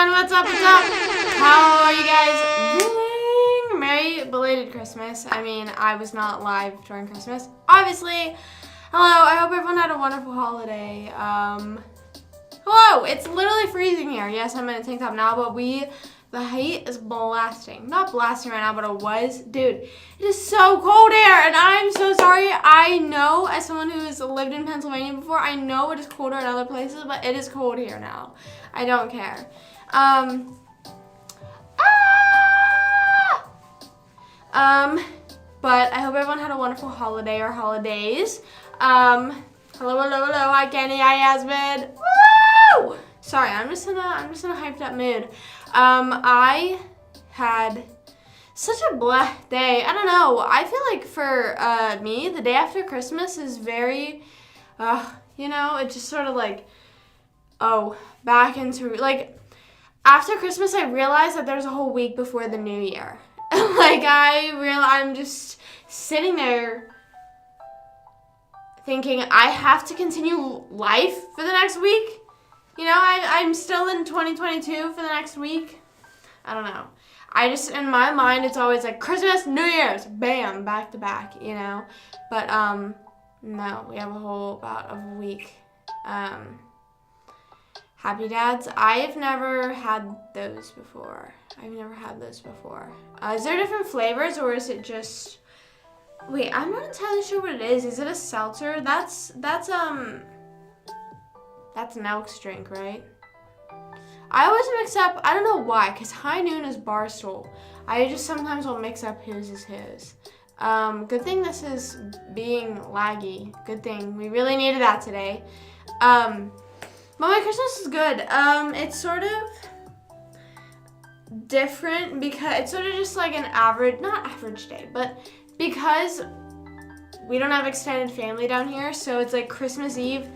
on? What's up? How are you guys doing? Merry belated Christmas. I mean, I was not live during Christmas, obviously. Hello, I hope everyone had a wonderful holiday. Hello, it's literally freezing here. Yes, I'm in a tank top now, but the heat is blasting. Not blasting right now, but it was. Dude, it is so cold here, and I'm so sorry. I know, as someone who has lived in Pennsylvania before, I know it is colder in other places, but it is cold here now. I don't care. But I hope everyone had a wonderful holiday or holidays. Hello, hi Kenny, hi Yasmin. Woo! Sorry, I'm just in a hyped up mood. I had such a blah day. I don't know. I feel like for me, the day after Christmas is very, it's just sort of like, back into, like, after Christmas, I realized that there's a whole week before the new year. Like, I'm just sitting there thinking I have to continue life for the next week. You know, I'm still in 2022 for the next week. I don't know. In my mind, it's always like Christmas, New Year's, bam, back to back, you know. But, no, we have a whole about a week. Happy Dads. I've never had those before. Is there different flavors, or is it just... Wait, I'm not entirely sure what it is. Is it a seltzer? That's Nelk's drink, right? I always mix up, I don't know why, because High Noon is Barstool. I just sometimes will mix up whose is whose. Good thing this is being laggy. Good thing. We really needed that today. But my Christmas is good. It's sort of different because it's sort of just like an not average day, but because we don't have extended family down here, so it's like Christmas Eve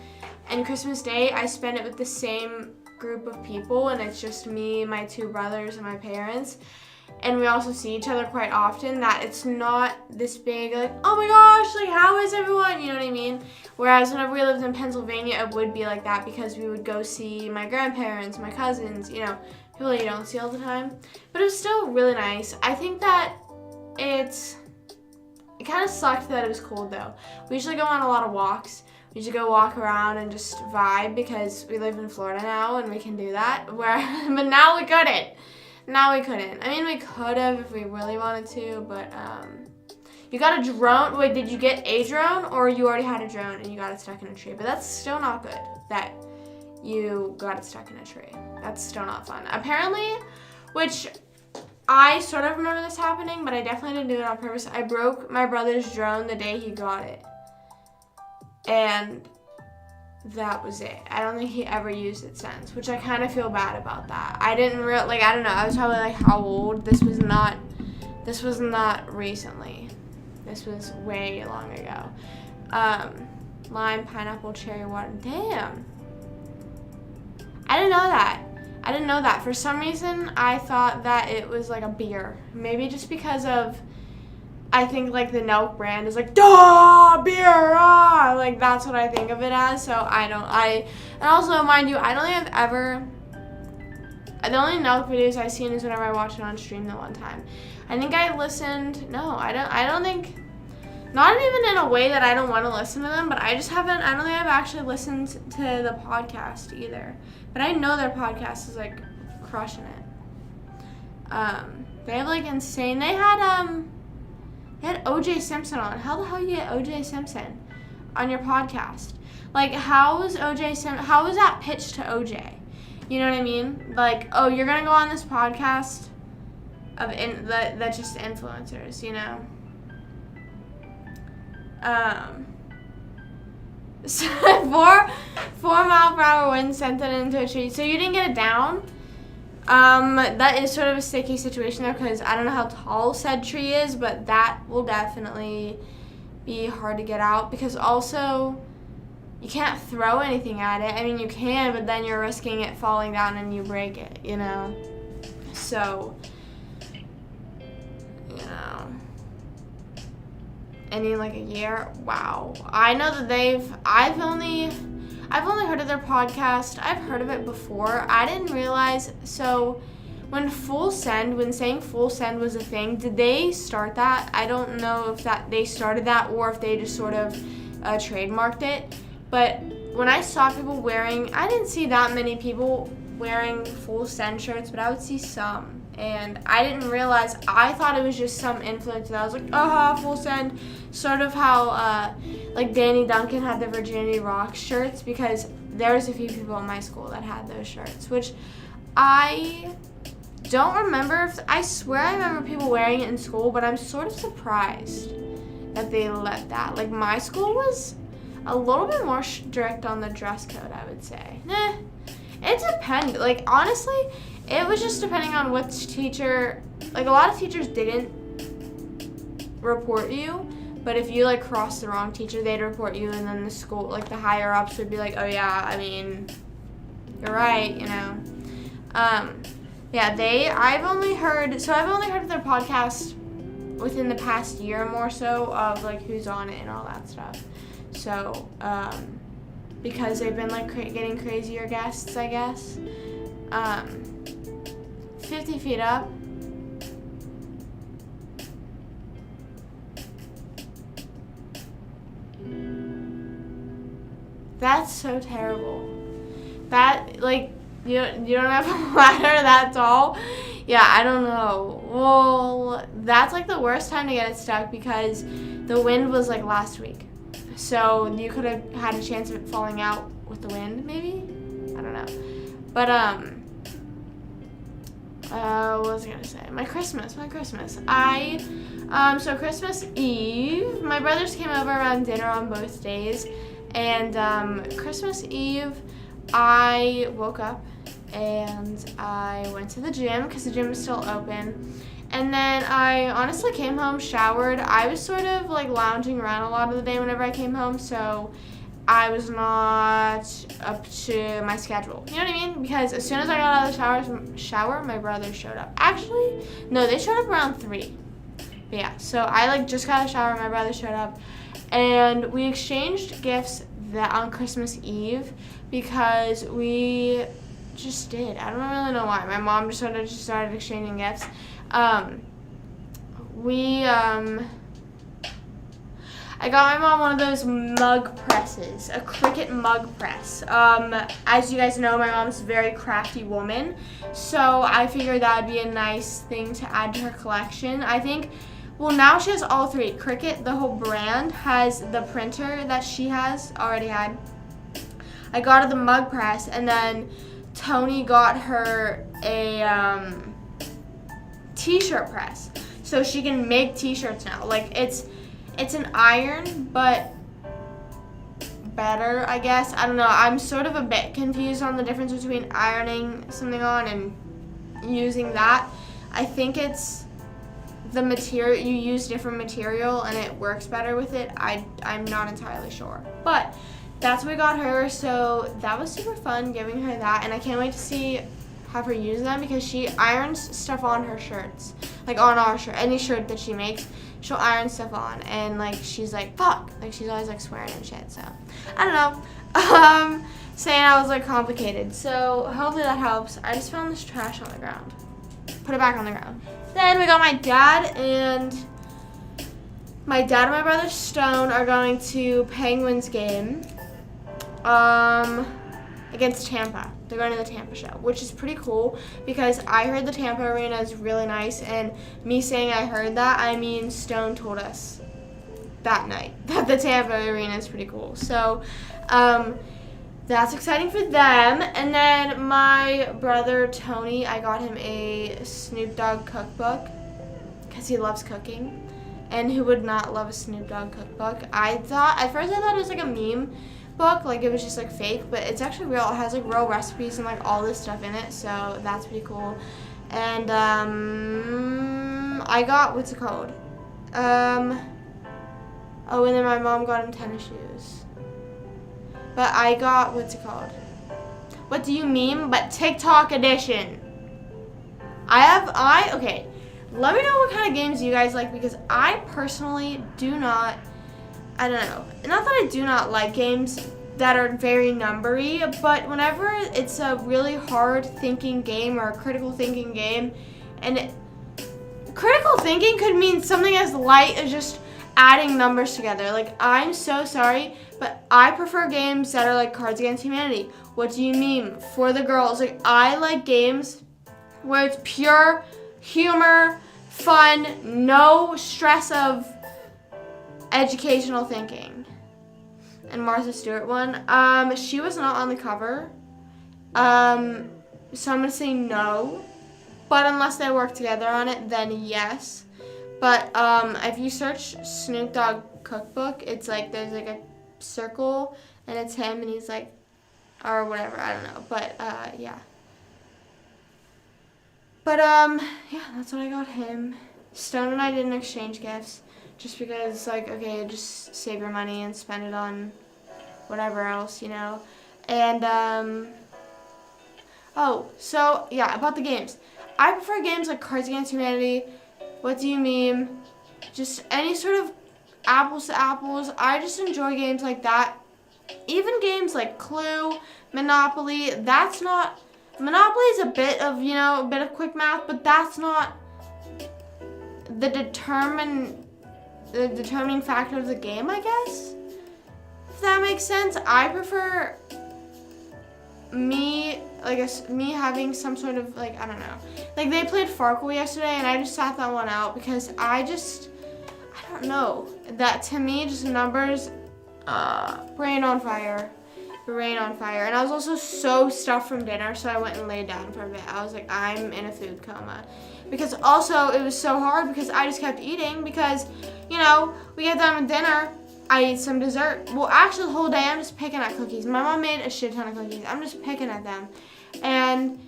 and Christmas Day, I spend it with the same group of people, and it's just me, my two brothers, and my parents. And we also see each other quite often, that it's not this big, like, oh my gosh, like, how is everyone? You know what I mean? Whereas whenever we lived in Pennsylvania, it would be like that because we would go see my grandparents, my cousins, you know, people that you don't see all the time. But it was still really nice. I think that it kind of sucked that it was cold, though. We usually go on a lot of walks. We usually go walk around and just vibe because we live in Florida now and we can do that. But now we couldn't. I mean, we could have if we really wanted to, but you got a drone. Wait, did you get a drone, or you already had a drone and you got it stuck in a tree? But that's still not good that you got it stuck in a tree. That's still not fun. Apparently, which I sort of remember this happening, but I definitely didn't do it on purpose. I broke my brother's drone the day he got it. And that was it. I don't think he ever used it since, which I kind of feel bad about that. I don't know. I was probably like, how old? This was not recently. This was way long ago. Lime, pineapple, cherry water. Damn. I didn't know that. For some reason, I thought that it was like a beer. Maybe just because of, I think like the Nelk brand is like, duh, beer, like that's what I think of it as. So and also mind you, I don't think the only Nelk videos I've seen is whenever I watched it on stream the one time. I think I listened, I don't think, not even in a way that I don't want to listen to them, but I don't think I've actually listened to the podcast either. But I know their podcast is like crushing it. They have like insane, they had O.J. Simpson on. How the hell you get O.J. Simpson on your podcast? Like, how was that pitched to O.J.? You know what I mean? Like, oh, you're gonna go on this podcast that's just influencers, you know? So 4-mile-per-hour wind sent it into a tree. So you didn't get it down? That is sort of a sticky situation there because I don't know how tall said tree is, but that will definitely be hard to get out because also you can't throw anything at it. I mean, you can, but then you're risking it falling down and you break it, you know? So, you know, and in like a year, wow. I know that I've only heard of their podcast. I've heard of it before. I didn't realize, so when saying full send was a thing, did they start that? I don't know if that they started that or if they just sort of trademarked it. But when I saw people wearing, I didn't see that many people wearing full send shirts, but I would see some. And I didn't realize, I thought it was just some influencer that was like, full send. Sort of how, like Danny Duncan had the Virginity Rocks shirts, because there was a few people in my school that had those shirts, which I don't remember. I swear I remember people wearing it in school, but I'm sort of surprised that they let that. Like, my school was a little bit more strict on the dress code, I would say. It depended. Like, honestly, it was just depending on which teacher. Like, a lot of teachers didn't report you, but if you, like, crossed the wrong teacher, they'd report you, and then the school, like, the higher-ups would be like, oh, yeah, I mean, you're right, you know. Yeah, I've only heard of their podcast within the past year or more so of, like, who's on it and all that stuff. So, because they've been, like, getting crazier guests, I guess. 50 Feet Up. That's so terrible. That, like, you don't have a ladder that tall? Yeah, I don't know. Well, that's, like, the worst time to get it stuck because the wind was, like, last week. So you could have had a chance of it falling out with the wind, maybe? I don't know. But, what was I gonna say? My Christmas. So Christmas Eve, my brothers came over around dinner on both days. And, Christmas Eve, I woke up and I went to the gym because the gym was still open. And then I honestly came home, showered. I was sort of like lounging around a lot of the day whenever I came home, so I was not up to my schedule. You know what I mean? Because as soon as I got out of the shower, my brothers showed up. Actually, no, they showed up around 3. But yeah, so I like just got out of the shower, my brothers showed up, and we exchanged gifts on Christmas Eve because we just did. I don't really know why. My mom just started exchanging gifts. I got my mom one of those mug presses, a Cricut mug press. As you guys know, my mom's a very crafty woman, so I figured that would be a nice thing to add to her collection. I think, well, now she has all 3. Cricut, the whole brand, has the printer that she already had. I got her the mug press, and then Tony got her a, t-shirt press, so she can make t-shirts now. Like, it's an iron, but better, I guess. I don't know. I'm sort of a bit confused on the difference between ironing something on and using that. I think it's the material. You use different material and it works better with it. I'm not entirely sure, but that's what we got her. So that was super fun giving her that, and I can't wait to have her use them because she irons stuff on her shirts, like on our shirt, any shirt that she makes, she'll iron stuff on, and like she's like, fuck, like she's always like swearing and shit. So I don't know. Saying I was like complicated, so hopefully that helps. I just found this trash on the ground, put it back on the ground. Then we got my dad and my brother Stone are going to Penguins game against Tampa. They're going to the Tampa show, which is pretty cool because I heard the Tampa arena is really nice, and me saying I heard that, I mean Stone told us that night that the Tampa arena is pretty cool. So that's exciting for them. And then my brother Tony, I got him a Snoop Dogg cookbook because he loves cooking, and who would not love a Snoop Dogg cookbook? At first I thought it was like a meme book, like it was just like fake, but it's actually real. It has like real recipes and like all this stuff in it, so that's pretty cool. And I got, what's it called? And then my mom got him tennis shoes. But I got, what's it called? What do you mean? But TikTok edition. Okay, let me know what kind of games you guys like, because I personally do not, I don't know. Not that I do not like games, that are very numbery, but whenever it's a really hard thinking game or a critical thinking game, and critical thinking could mean something as light as just adding numbers together. Like, I'm so sorry, but I prefer games that are like Cards Against Humanity. What do you mean? For the girls. Like, I like games where it's pure humor, fun, no stress of educational thinking. And Martha Stewart won. She was not on the cover. So I'm gonna say no. But unless they work together on it, then yes. But if you search Snoop Dogg cookbook, it's like there's like a circle and it's him and he's like, or whatever, I don't know. But yeah. But yeah, that's what I got him. Stone and I didn't exchange gifts just because, like, okay, just save your money and spend it on whatever else, you know. And oh, so yeah, about the games. I prefer games like Cards Against Humanity, What Do You Meme, just any sort of apples to apples. I just enjoy games like that. Even games like Clue, Monopoly, that's not, Monopoly is a bit of, you know, a bit of quick math, but that's not the determining factor of the game, I guess. If that makes sense. I prefer me having some sort of, like, I don't know. Like, they played Farkle yesterday, and I just sat that one out because I don't know. That, to me, just numbers, brain on fire. And I was also so stuffed from dinner, so I went and laid down for a bit. I was like, I'm in a food coma. Because also, it was so hard because I just kept eating because, you know, we get done with dinner, I eat some dessert. Well, actually, the whole day, I'm just picking at cookies. My mom made a shit ton of cookies. I'm just picking at them. And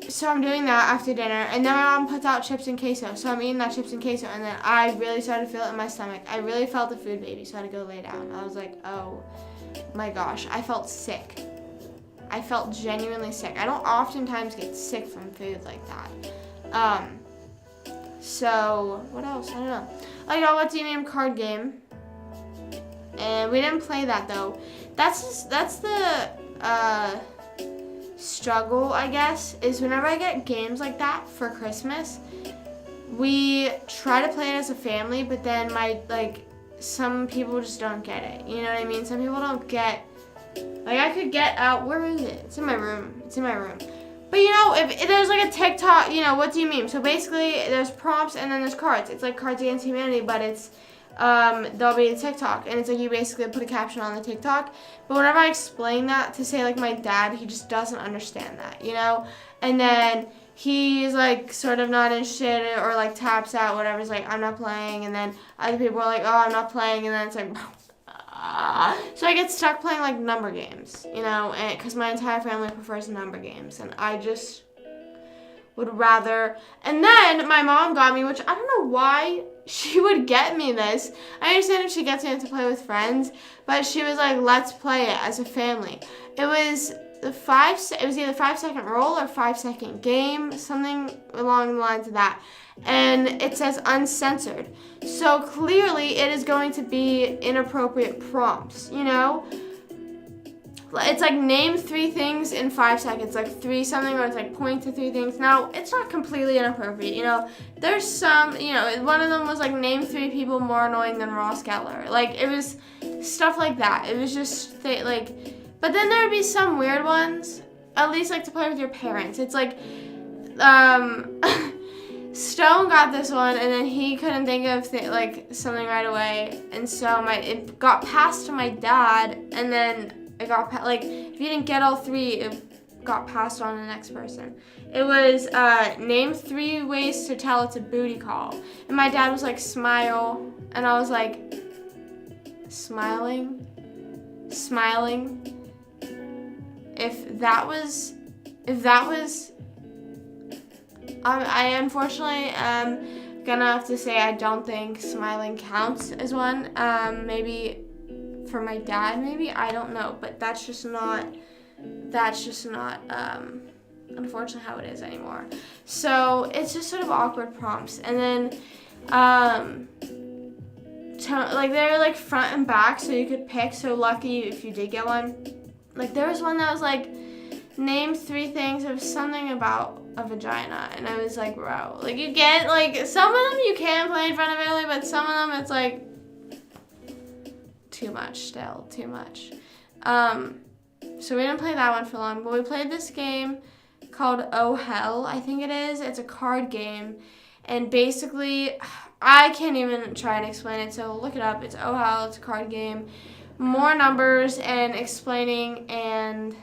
so I'm doing that after dinner. And then my mom puts out chips and queso. So I'm eating that chips and queso. And then I really started to feel it in my stomach. I really felt the food baby, so I had to go lay down. I was like, oh my gosh. I felt sick. I felt genuinely sick. I don't oftentimes get sick from food like that. So, what else? I don't know. I got What Do You Meme card game. And we didn't play that though. That's the struggle, I guess, is whenever I get games like that for Christmas, we try to play it as a family, but then some people just don't get it. You know what I mean? Some people don't get, like, I could get out, where is it? It's in my room. But you know, if there's like a TikTok, you know, what do you mean? So basically there's prompts and then there's cards. It's like Cards Against Humanity, but it's there'll be a TikTok, and it's like you basically put a caption on the TikTok. But whenever I explain that to, say, like, my dad, he just doesn't understand that, you know? And then he's like sort of not interested or like taps out, whatever. He's like, I'm not playing. And then other people are like, oh, I'm not playing. And then it's like, so I get stuck playing like number games, you know, because my entire family prefers number games, and I just would rather. And then my mom got me, which I don't know why she would get me this. I understand if she gets me to play with friends, but she was like, let's play it as a family. It was either 5-second roll or 5-second game, something along the lines of that. And it says uncensored. So clearly it is going to be inappropriate prompts, you know? It's like name 3 things in 5 seconds, like 3 something, or it's like point to 3 things. Now, it's not completely inappropriate, you know. There's some, you know, one of them was like name 3 people more annoying than Ross Geller. Like, it was stuff like that. It was just, but then there would be some weird ones, at least like to play with your parents. It's like, Stone got this one, and then he couldn't think of something right away, and so it got passed to my dad, and then it got if you didn't get all 3, it got passed on to the next person. It was name 3 ways to tell it's a booty call, and my dad was like, smile, and I was like, smiling. If that was. I unfortunately am gonna have to say I don't think smiling counts as one. Maybe for my dad, maybe, I don't know, but that's just not unfortunately how it is anymore. So it's just sort of awkward prompts. And then like they were like front and back, so you could pick. So lucky if you did get one. Like there was one that was like, name 3 things of something about a vagina, and I was like, bro, like you get like some of them you can play in front of Italy, but some of them it's like too much. So we didn't play that one for long, but we played this game called Oh Hell, I think it is. It's a card game, and basically, I can't even try and explain it, so look it up. It's Oh Hell, it's a card game. More numbers and explaining and...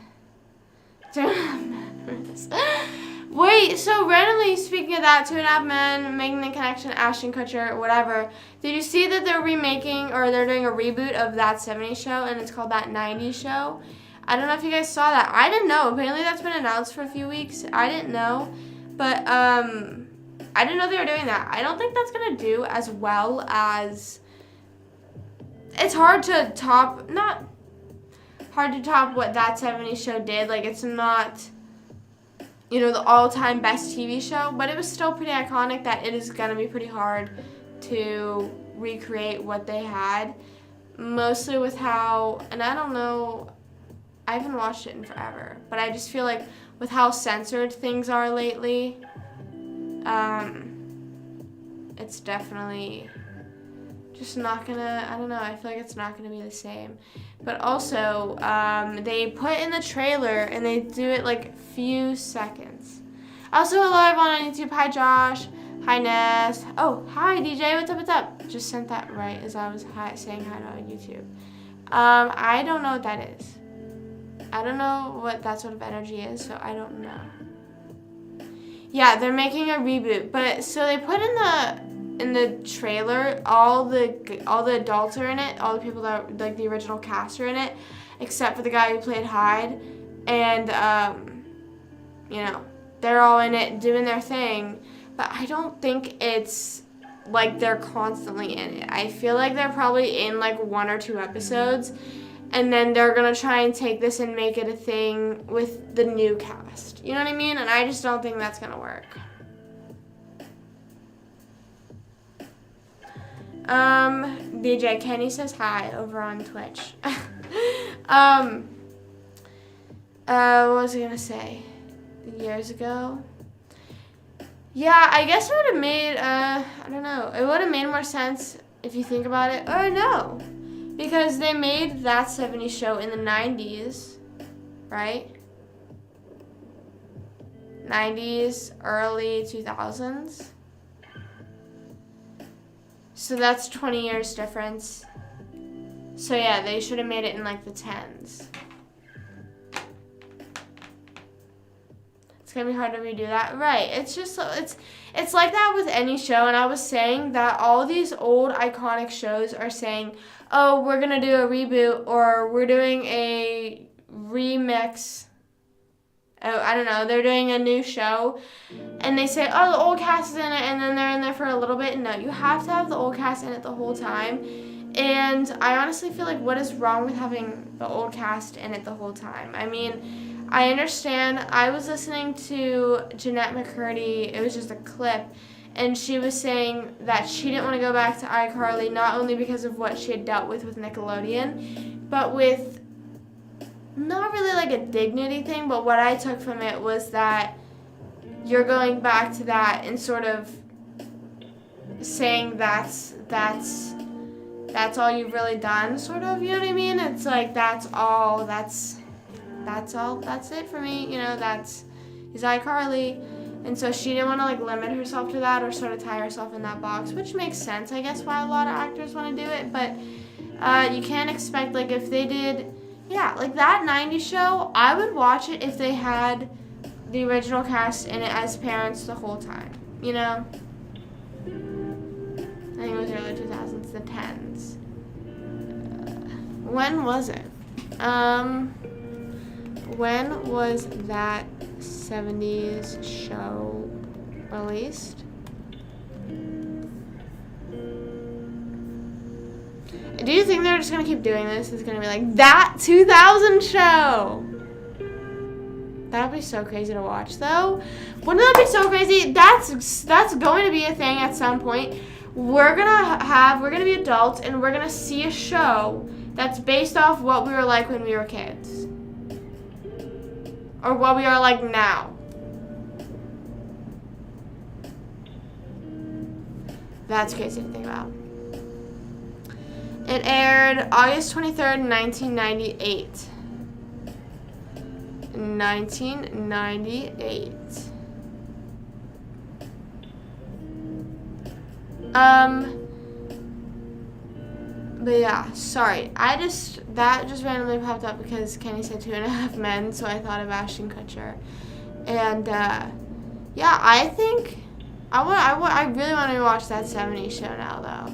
Wait, so randomly speaking of that, 2.5 Men, Making the Connection, Ashton Kutcher, whatever. Did you see that they're remaking, or they're doing a reboot of That 70s Show, and it's called That 90s Show? I don't know if you guys saw that. I didn't know. Apparently that's been announced for a few weeks. I didn't know. But, I didn't know they were doing that. I don't think that's going to do as well as... It's hard to top... Not hard to top what That 70s Show did. Like, it's not... you know, the all-time best TV show, but it was still pretty iconic that it is going to be pretty hard to recreate what they had, mostly with how, and I don't know, I haven't watched it in forever, but I just feel like with how censored things are lately, it's definitely just not gonna, I don't know, I feel like it's not gonna be the same. But also, they put in the trailer, and they do it like few seconds. Also, hello everyone on YouTube. Hi Josh. Hi Ness. Oh, hi DJ. What's up? Just sent that right as I was saying hi on YouTube. I don't know what that is. I don't know what that sort of energy is, so I don't know. Yeah, they're making a reboot, but so they put in the trailer, all the adults are in it, all the people that like the original cast are in it, except for the guy who played Hyde, and you know, they're all in it doing their thing, but I don't think it's like they're constantly in it. I feel like they're probably in like 1 or 2 episodes, and then they're gonna try and take this and make it a thing with the new cast. You know what I mean? And I just don't think that's gonna work. DJ Kenny says hi over on Twitch. What was I gonna say? Years ago? Yeah, I guess it would have made, I don't know. It would have made more sense if you think about it. Or no. Because they made That 70s Show in the 90s, right? 90s, early 2000s. So that's 20 years difference. So yeah, they should have made it in like the 10s. It's gonna be hard to redo that. Right, it's just, it's like that with any show, and I was saying that all these old iconic shows are saying, oh, we're gonna do a reboot, or we're doing a remix. Oh, I don't know, they're doing a new show, and they say, oh, the old cast is in it, and then they're in there for a little bit. No, you have to have the old cast in it the whole time, and I honestly feel like what is wrong with having the old cast in it the whole time? I mean, I understand. I was listening to Jeanette McCurdy, it was just a clip, and she was saying that she didn't want to go back to iCarly, not only because of what she had dealt with Nickelodeon, but with not really like a dignity thing, but what I took from it was that you're going back to that and sort of saying that's all you've really done, sort of, you know what I mean? It's like that's it for me, you know, is iCarly. And so she didn't want to like limit herself to that or sort of tie herself in that box, which makes sense, I guess, why a lot of actors want to do it. But you can't expect, like, if they did, yeah, like that 90s show, I would watch it if they had the original cast in it as parents the whole time, you know? I think it was early 2000s, the 10s. When was it? When was That 70s Show released? Do you think they're just going to keep doing this? It's going to be like, That 2000 Show! That would be so crazy to watch, though. Wouldn't that be so crazy? That's going to be a thing at some point we're gonna be adults, and we're gonna see a show that's based off what we were like when we were kids. Or what we are like now. That's crazy to think about. It aired August 23rd, 1998. 1998. But yeah, sorry. That just randomly popped up because Kenny said 2.5 Men, so I thought of Ashton Kutcher. And yeah, I think I really want to watch that 70s show now though.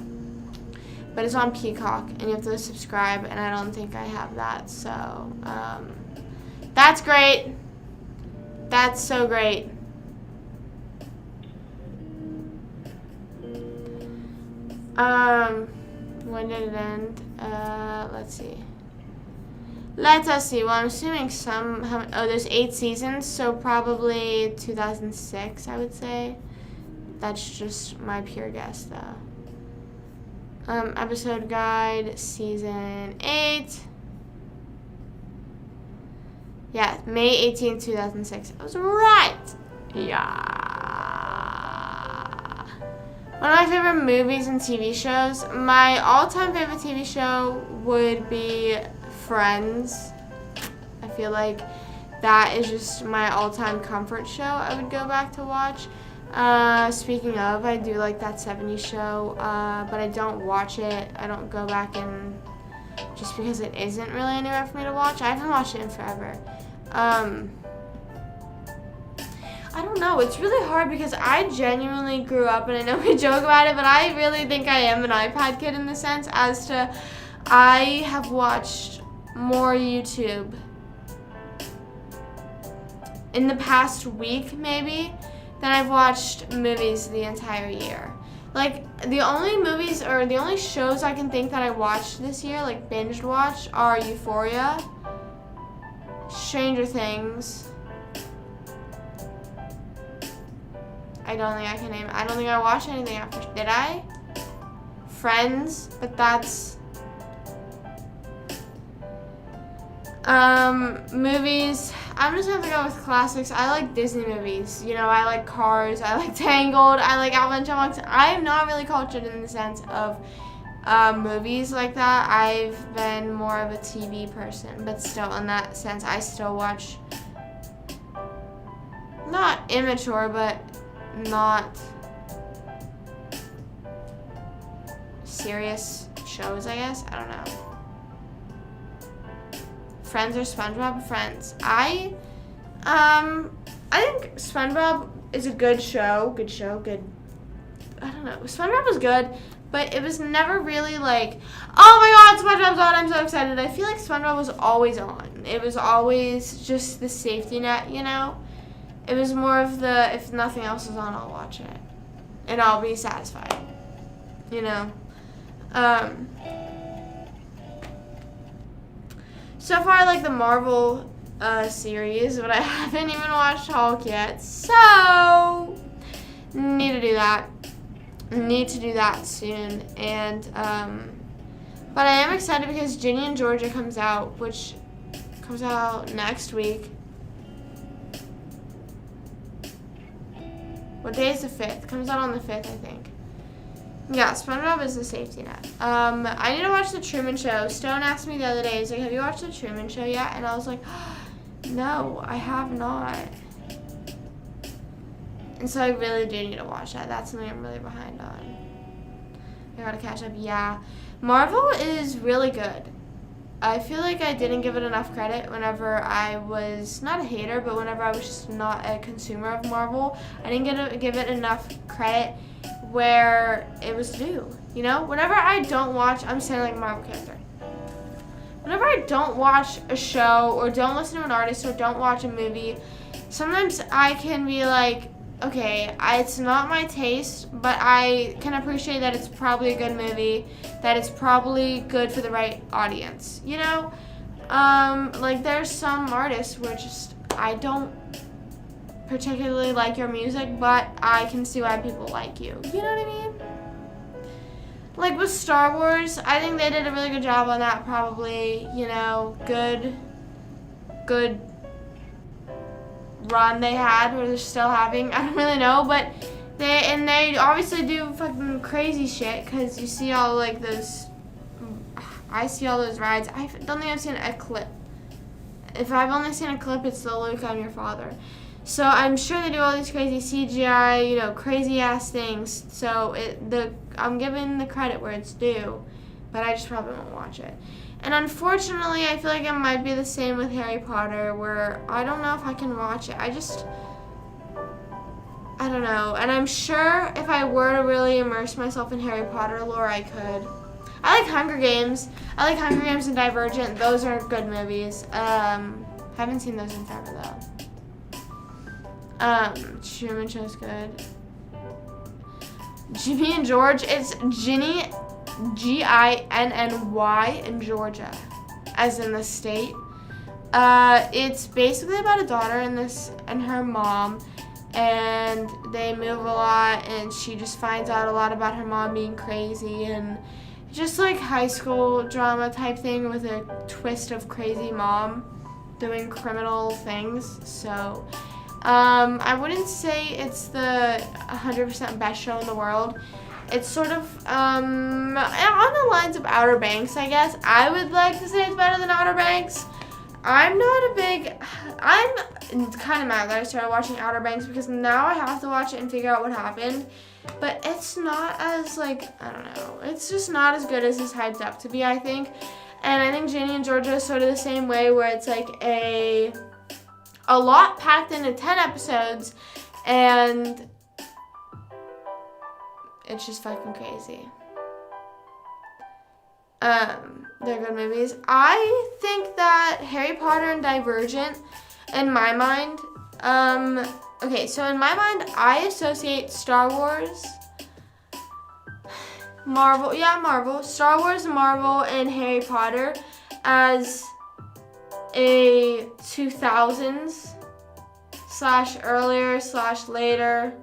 But it's on Peacock, and you have to subscribe, and I don't think I have that. So that's great. That's so great. When did it end? Let's see. Let us see. Well, I'm assuming there's 8 seasons, so probably 2006, I would say. That's just my pure guess, though. Episode guide, season 8. Yeah, May 18th, 2006. I was right. Yeah. One of my favorite movies and TV shows. My all-time favorite TV show would be Friends. I feel like that is just my all-time comfort show I would go back to watch. Speaking of, I do like that 70s show, but I don't watch it. I don't go back and just because it isn't really anywhere for me to watch. I haven't watched it in forever. I don't know. It's really hard because I genuinely grew up, and I know we joke about it, but I really think I am an iPad kid in the sense as to I have watched more YouTube in the past week maybe than I've watched movies the entire year. Like, the only movies or the only shows I can think that I watched this year, like binged watched, are Euphoria, Stranger Things. I don't think I can name it. I don't think I watched anything after. Did I? Friends, but that's... movies. I'm just gonna have to go with classics. I like Disney movies. You know, I like Cars. I like Tangled. I like Alvin and Chipmunks. I'm not really cultured in the sense of movies like that. I've been more of a TV person, but still, in that sense, I still watch not immature, but not serious shows, I guess. I don't know. Friends or SpongeBob? Friends. I think SpongeBob is a good show. Good. I don't know. SpongeBob was good, but it was never really like, oh my God, SpongeBob's on! I'm so excited. I feel like SpongeBob was always on. It was always just the safety net, you know. It was more of the, if nothing else is on, I'll watch it, and I'll be satisfied, you know. So far, I like the Marvel series, but I haven't even watched Hulk yet. So, need to do that. Need to do that soon. And, but I am excited because Ginny and Georgia comes out, which comes out next week. What day is the 5th? It comes out on the 5th, I think. Yeah, SpongeBob is the safety net. I need to watch The Truman Show. Stone asked me the other day, he's like, have you watched The Truman Show yet? And I was like, no, I have not. And so I really do need to watch that. That's something I'm really behind on. I gotta catch up. Yeah. Marvel is really good. I feel like I didn't give it enough credit whenever I was, not a hater, but whenever I was just not a consumer of Marvel. I didn't give it enough credit where it was due, you know? Whenever I don't watch, I'm saying like a Marvel character. Whenever I don't watch a show or don't listen to an artist or don't watch a movie, sometimes I can be like, okay, it's not my taste, but I can appreciate that it's probably a good movie, that it's probably good for the right audience, you know? Like there's some artists where just, I don't particularly like your music, but I can see why people like you. You know what I mean? like with Star Wars, I think they did a really good job on that. Probably, you know, good run they had, or they're still having. I don't really know, but they obviously do fucking crazy shit, because you see all like those. I see all those rides. I don't think I've seen a clip. If I've only seen a clip, it's the Luke, I'm Your Father. So I'm sure they do all these crazy CGI, you know, crazy ass things. So I'm giving the credit where it's due, but I just probably won't watch it. And unfortunately, I feel like it might be the same with Harry Potter, where I don't know if I can watch it. I don't know. And I'm sure if I were to really immerse myself in Harry Potter lore, I could. I like Hunger Games. I like Hunger Games and Divergent. Those are good movies. Haven't seen those in forever though. Truman Show's good. Jimmy and George. It's Ginny, Ginny, in Georgia, as in the state. It's basically about a daughter and her mom, and they move a lot, and she just finds out a lot about her mom being crazy, and just like high school drama type thing with a twist of crazy mom doing criminal things. So I wouldn't say it's the 100% best show in the world. It's sort of on the lines of Outer Banks, I guess. I would like to say it's better than Outer Banks. I'm kind of mad that I started watching Outer Banks, because now I have to watch it and figure out what happened. But it's not as, like, I don't know. It's just not as good as it's hyped up to be, I think. And I think Ginny and Georgia is sort of the same way, where it's like a lot packed into 10 episodes, and it's just fucking crazy. They're good movies. I think that Harry Potter and Divergent, in my mind, okay, so in my mind, I associate Star Wars, Star Wars, Marvel, and Harry Potter as a 2000s / earlier / later,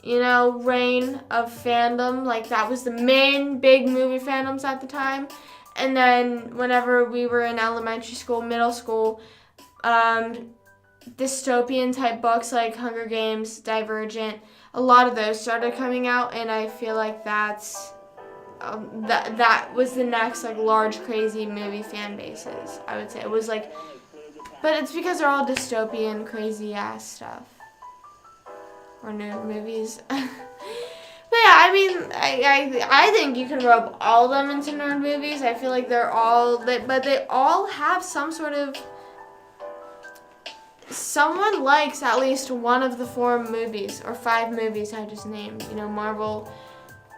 you know, reign of fandom. Like, that was the main big movie fandoms at the time. And then whenever we were in elementary school, middle school, dystopian type books like Hunger Games, Divergent, a lot of those started coming out, and I feel like that was the next like large crazy movie fan bases. I would say it was like, but it's because they're all dystopian crazy ass stuff or nerd movies. But yeah, I mean, I think you can rub all of them into nerd movies. I feel like but they all have some sort of, someone likes at least one of the 4 movies or 5 movies I just named. You know, Marvel,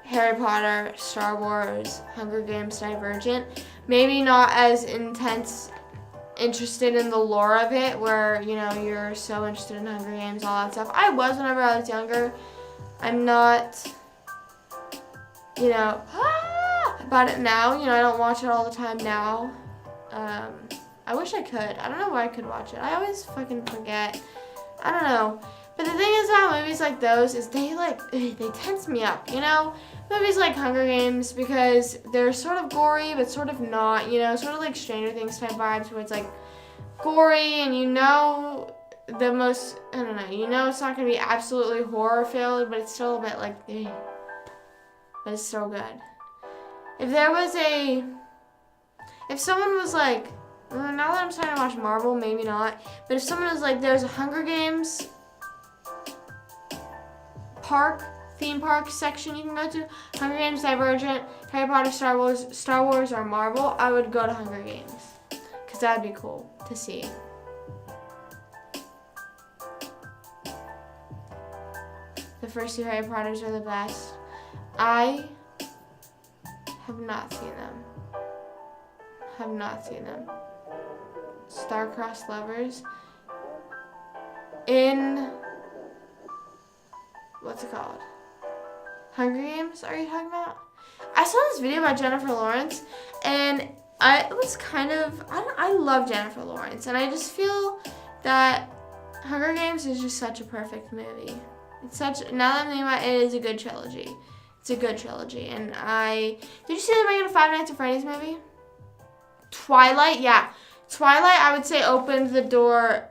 Harry Potter, Star Wars, Hunger Games, Divergent. Maybe not as interested in the lore of it, where, you know, you're so interested in Hunger Games, all that stuff. I was whenever I was younger. I'm not, you know, about it now. You know, I don't watch it all the time now. I wish I could. I don't know why I could watch it. I always fucking forget. I don't know. But the thing is about movies like those is they tense me up, you know? Movies like Hunger Games, because they're sort of gory, but sort of not, you know? Sort of like Stranger Things type vibes, where it's like gory, and you know I don't know, you know it's not going to be absolutely horror filled, but it's still a bit like, but it's so good. If someone was like, now that I'm starting to watch Marvel, maybe not, but if someone was like, there's a Hunger Games theme park section you can go to, Hunger Games, Divergent, Harry Potter, Star Wars, or Marvel, I would go to Hunger Games, because that'd be cool to see. The first 2 Harry Potters are the best. I have not seen them. Star-Crossed Lovers. In, what's it called? Hunger Games, are you talking about? I saw this video by Jennifer Lawrence, and I love Jennifer Lawrence, and I just feel that Hunger Games is just such a perfect movie. Now that I'm thinking about it, it is a good trilogy. It's a good trilogy. And did you see the regular Five Nights at Freddy's movie? Twilight, yeah. Twilight, I would say, opened the door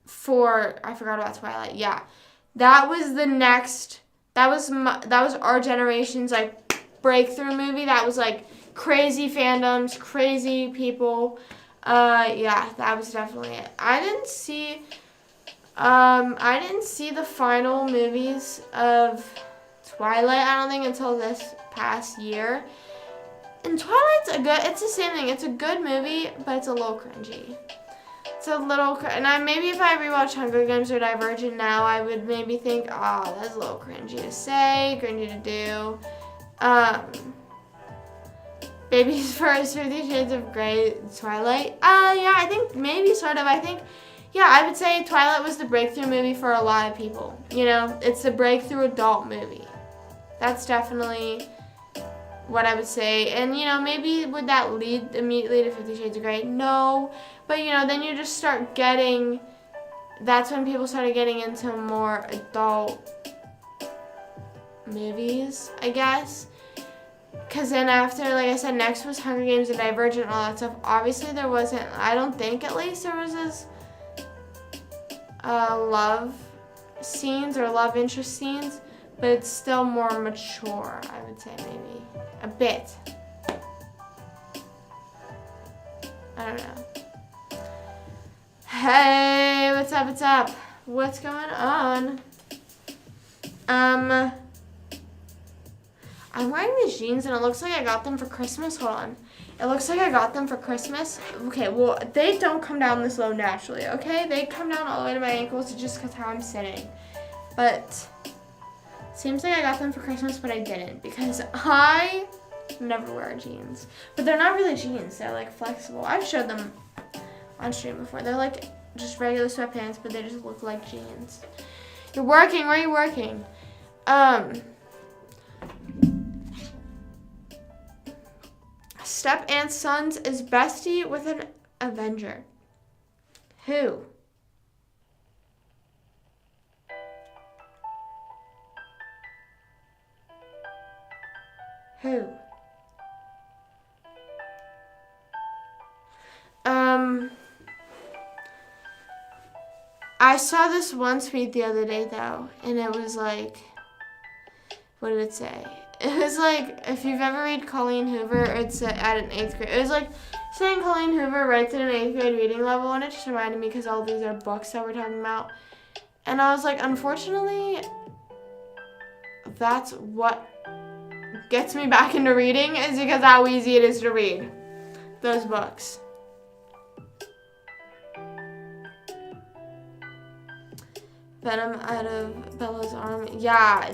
for, I forgot about Twilight, yeah. That was the next, that was our generation's, like, breakthrough movie. That was, like, crazy fandoms, crazy people. Yeah, that was definitely it. I didn't see the final movies of Twilight, I don't think, until this past year. And Twilight's it's the same thing. It's a good movie, but it's a little cringy. It's a little, and maybe if I rewatch Hunger Games or Divergent now, I would maybe think, oh, that's a little cringy to say, cringy to do. Baby's First, 50 Shades of Grey, Twilight. Yeah, I think maybe sort of. Yeah, I would say Twilight was the breakthrough movie for a lot of people. You know, it's the breakthrough adult movie. That's definitely what I would say. And, you know, maybe would that lead immediately to 50 Shades of Grey? No. But, you know, then you just start getting, that's when people started getting into more adult movies, I guess. Because then after, like I said, next was Hunger Games and Divergent and all that stuff. Obviously there wasn't, I don't think at least there was this love scenes or love interest scenes. But it's still more mature, I would say, maybe. A bit. I don't know. Hey, what's up, what's up? What's going on? I'm wearing these jeans and it looks like I got them for Christmas. Hold on. It looks like I got them for Christmas. Okay, well, they don't come down this low naturally, okay? They come down all the way to my ankles just because how I'm sitting. But seems like I got them for Christmas, but I didn't because I never wear jeans. But they're not really jeans. They're like flexible. I've showed them on stream before. They're like just regular sweatpants, but they just look like jeans. You're working. Where are you working? Step Aunt's Sons is bestie with an Avenger. Who? Who? I saw this one tweet the other day though, and it was like, what did it say? It was like, if you've ever read Colleen Hoover, it's at an 8th grade. It was like saying Colleen Hoover writes at an 8th grade reading level, and it just reminded me because all these are books that we're talking about. And I was like, unfortunately, that's what gets me back into reading is because how easy it is to read those books. Venom out of Bella's arm. Yeah,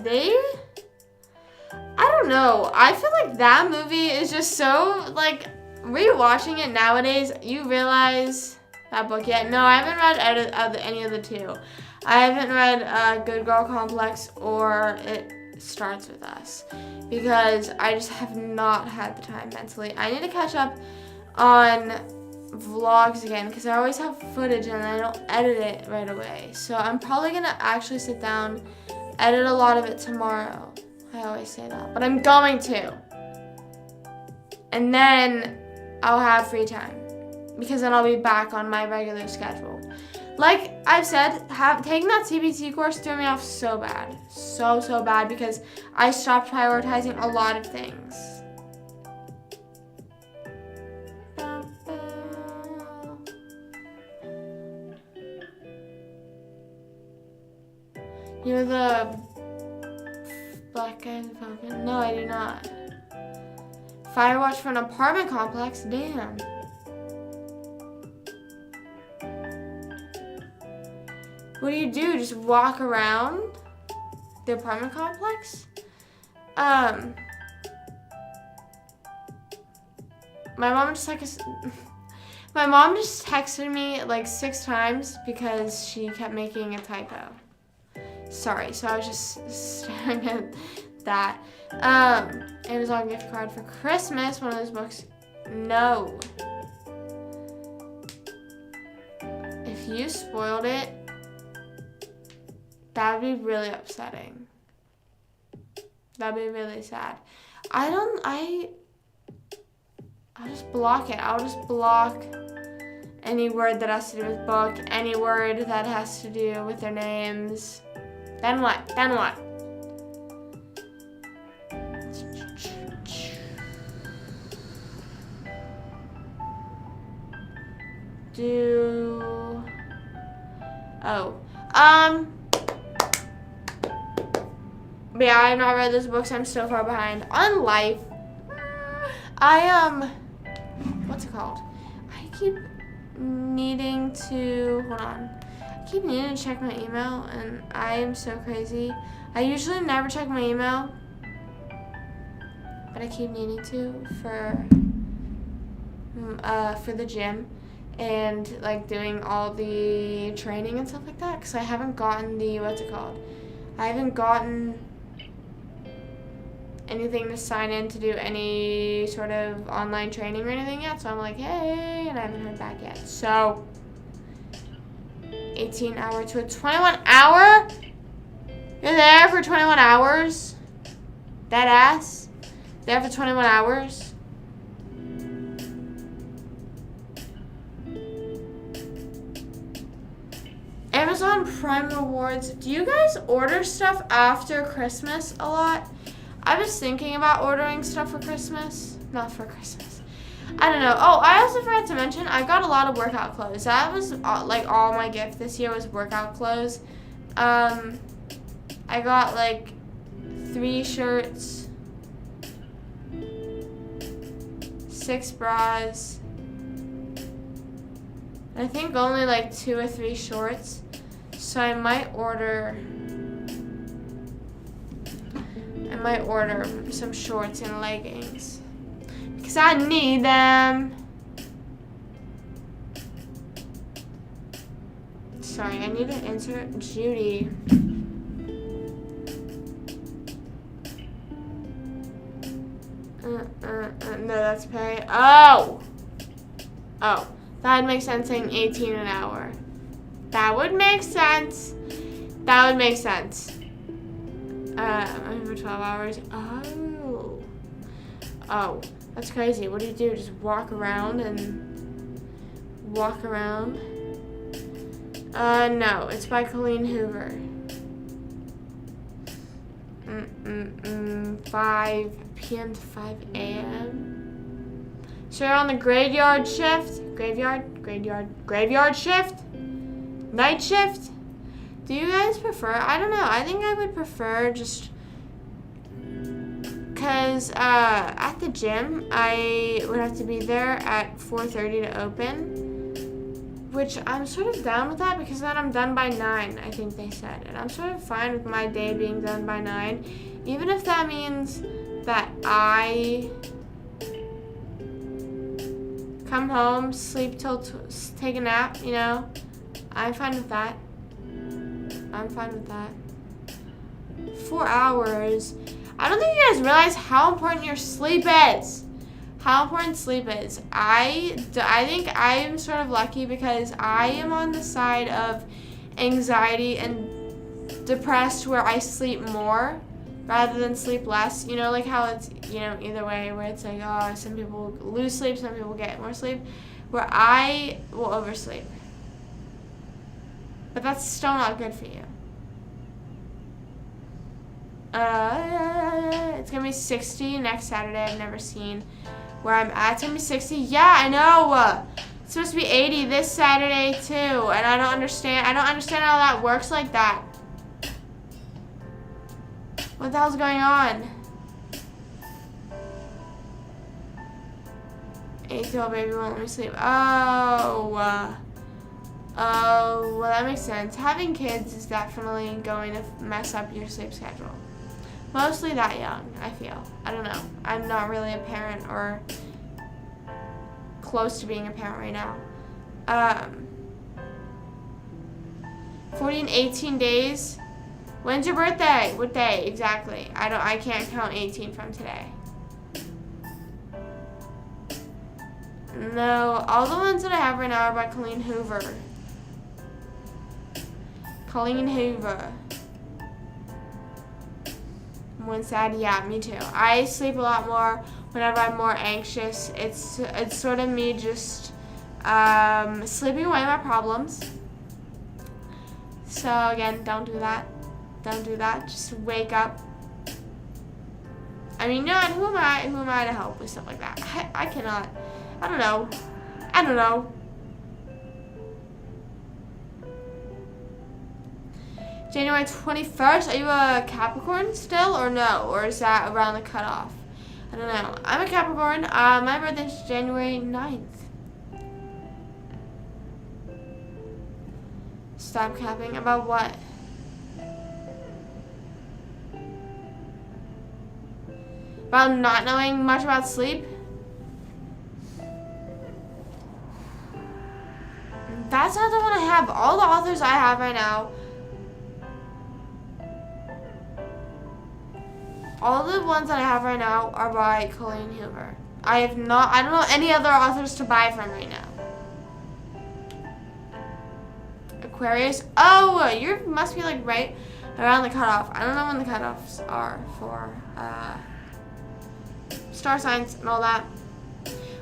I don't know. I feel like that movie is just so, like, rewatching it nowadays, you realize that book yet. No, I haven't read any of the two. I haven't read Good Girl Complex or It Starts With Us because I just have not had the time mentally. I need to catch up on vlogs again because I always have footage and I don't edit it right away. So I'm probably going to actually sit down, edit a lot of it tomorrow. I always say that, but I'm going to. And then I'll have free time because then I'll be back on my regular schedule. Like I've said, taking that CBT course threw me off so bad. So bad because I stopped prioritizing a lot of things. You're the black guy in the pumpkin? No, I do not. Firewatch for an apartment complex? Damn. What do you do? Just walk around the apartment complex? My mom just texted me like 6 times because she kept making a typo. Sorry, so I was just staring at that. Amazon gift card for Christmas, one of those books. No. If you spoiled it, that would be really upsetting. That'd be really sad. I'll just block it. I'll just block any word that has to do with book, any word that has to do with their names. Then what? Then what? But yeah, I have not read those books. I'm so far behind on life. What's it called? I keep needing to, hold on. I keep needing to check my email, and I am so crazy. I usually never check my email, but I keep needing to for the gym and like doing all the training and stuff like that, because I haven't gotten the, what's it called? I haven't gotten anything to sign in to do any sort of online training or anything yet, so I'm like, hey, and I haven't heard back yet. So 18 hour to a 21 hour? You're there for 21 hours? That ass? There for 21 hours? Amazon Prime Rewards. Do you guys order stuff after Christmas a lot? I was thinking about ordering stuff for Christmas. Not for Christmas. I don't know. Oh, I also forgot to mention, I got a lot of workout clothes. That was like all my gift this year was workout clothes. I got like 3 shirts, 6 bras, I think only like 2 or 3 shorts. So I might order some shorts and leggings because I need them. Sorry, I need to insert Judy. No, that's pay. Oh, that would make sense saying 18 an hour. That would make sense. That would make sense. I'm for 12 hours. Oh, that's crazy. What do you do? Just walk around and walk around? No, it's by Colleen Hoover. 5 p.m. to 5 a.m. So you're on the graveyard shift? Graveyard shift? Night shift? Do you guys prefer? I don't know. I think I would prefer just because at the gym, I would have to be there at 4:30 to open, which I'm sort of down with that because then I'm done by 9, I think they said. And I'm sort of fine with my day being done by 9, even if that means that I come home, sleep till, take a nap, you know. I'm fine with that. 4 hours. I don't think you guys realize how important your sleep is. How important sleep is. I think I am sort of lucky because I am on the side of anxiety and depressed where I sleep more rather than sleep less. You know, like how it's, you know, either way where it's like, oh, some people lose sleep, some people get more sleep, where I will oversleep. But that's still not good for you. It's gonna be 60 next Saturday. I've never seen where I'm at. It's gonna be 60. Yeah, I know. It's supposed to be 80 this Saturday too, and I don't understand how that works like that. What the hell's going on? 8-year-old baby won't let me sleep. Oh, well, that makes sense. Having kids is definitely going to mess up your sleep schedule. Mostly that young, I feel. I don't know. I'm not really a parent or close to being a parent right now. 40 and 18 days. When's your birthday? What day exactly? I can't count 18 from today. No, all the ones that I have right now are by Colleen Hoover. when sad, yeah, me too. I sleep a lot more whenever I'm more anxious. It's sort of me just sleeping away my problems. So again, don't do that. Don't do that. Just wake up. I mean, no, who am I? Who am I to help with stuff like that? I cannot. I don't know. I don't know. January 21st. Are you a Capricorn still or no? Or is that around the cutoff? I don't know. I'm a Capricorn. My birthday's January 9th. Stop capping. About what? About not knowing much about sleep? That's not the one I have. All the authors I have right now. All the ones that I have right now are by Colleen Hoover. I don't know any other authors to buy from right now. Aquarius. Oh, you must be like right around the cutoff. I don't know when the cutoffs are for star signs and all that.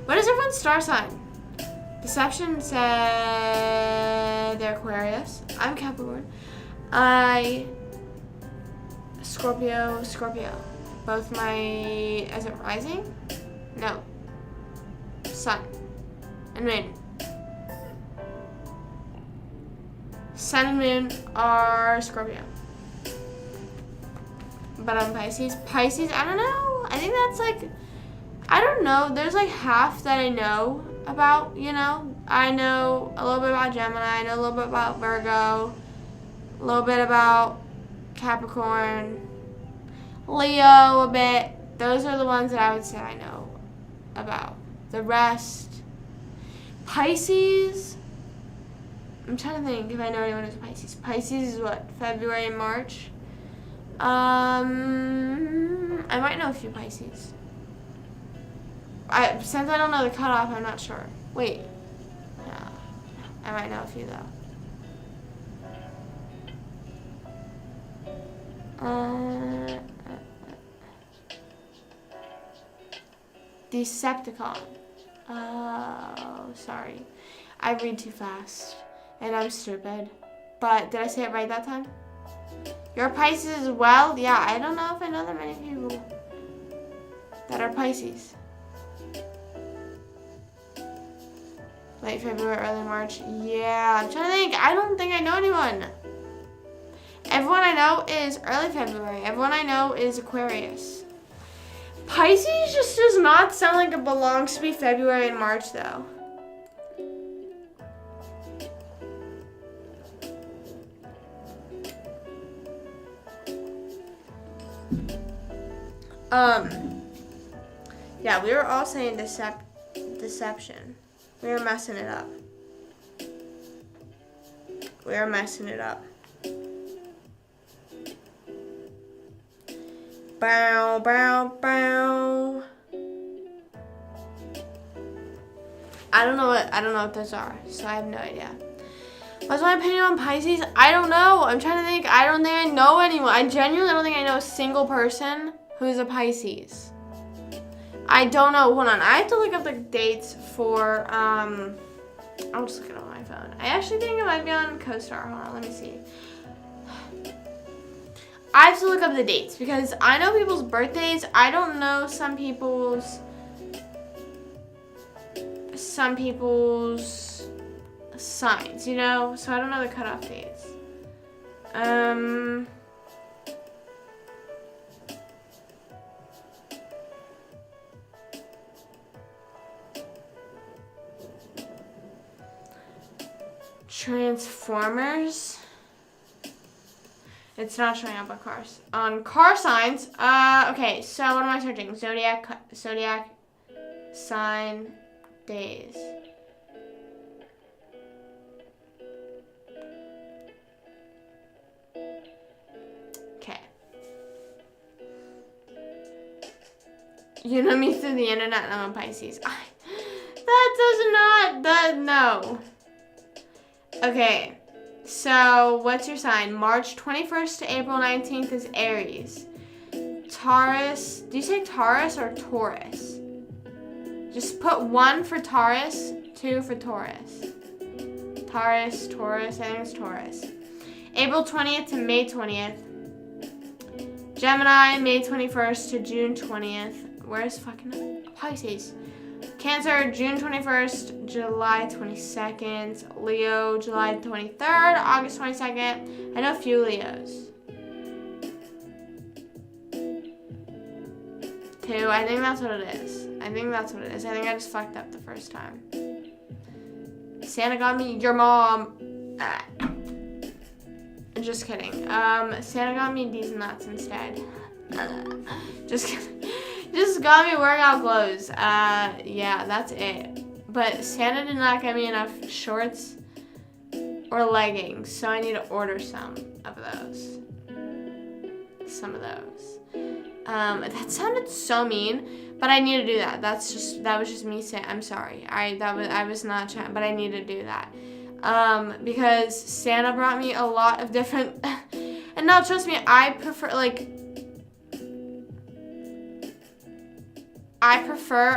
What is everyone's star sign? Deception said they're Aquarius. I'm Capricorn. Scorpio. Both my, is it rising? No. Sun and moon. Sun and moon are Scorpio. But I'm Pisces. Pisces, I don't know. I think that's like, I don't know. There's like half that I know about, you know. I know a little bit about Gemini. I know a little bit about Virgo. A little bit about Capricorn. Leo a bit. Those are the ones that I would say I know about. The rest. Pisces. I'm trying to think if I know anyone who's Pisces. Pisces is what? February and March? I might know a few Pisces. Since I don't know the cutoff, I'm not sure. Wait. Yeah. I might know a few though. Decepticon. Oh, sorry. I read too fast. And I'm stupid. But did I say it right that time? You're Pisces as well? Yeah, I don't know if I know that many people that are Pisces. Late February, early March. Yeah, I'm trying to think. I don't think I know anyone. Everyone I know is early February. Everyone I know is Aquarius. Pisces just does not sound like it belongs to be February and March, though. Yeah, we were all saying deception. We were messing it up. We were messing it up. Bow, bow, bow. I don't know what those are, so I have no idea. What's my opinion on Pisces? I don't know. I'm trying to think. I don't think I know anyone. I genuinely don't think I know a single person who's a Pisces. I don't know. Hold on. I have to look up the dates for, I'll just look it up on my phone. I actually think it might be on CoStar. Hold on. Let me see. I have to look up the dates because I know people's birthdays. I don't know some people's signs, you know? So I don't know the cutoff dates. Transformers. It's not showing up on cars. On car signs. Okay, so what am I searching? Zodiac sign days. Okay. You know me through the internet and I'm a Pisces. No. Okay. So, what's your sign? March 21st to April 19th is Aries. Taurus. Do you say Taurus or Taurus? Just put 1 for Taurus, 2 for Taurus. Taurus, Taurus, I think it's Taurus. April 20th to May 20th. Gemini, May 21st to June 20th. Where's fucking Pisces? Cancer, June 21st, July 22nd. Leo, July 23rd, August 22nd. I know a few Leos. 2, I think that's what it is. I think I just fucked up the first time. Santa got me your mom. Just kidding. Santa got me these nuts instead. Just kidding. Just got me workout clothes. Yeah, that's it. But Santa did not get me enough shorts or leggings, so I need to order some of those. That sounded so mean, but I need to do that. That was just me saying, I'm sorry. I was not trying, but I need to do that. Because Santa brought me a lot of different, and now trust me, I prefer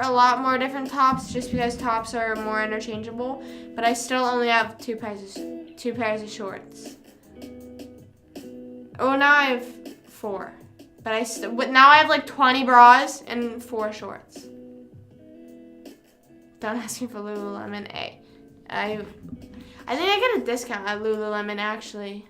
a lot more different tops just because tops are more interchangeable, but I still only have two pairs of shorts. Oh, now I have 4. But now I have like 20 bras and 4 shorts. Don't ask me for Lululemon. I think I get a discount at Lululemon actually.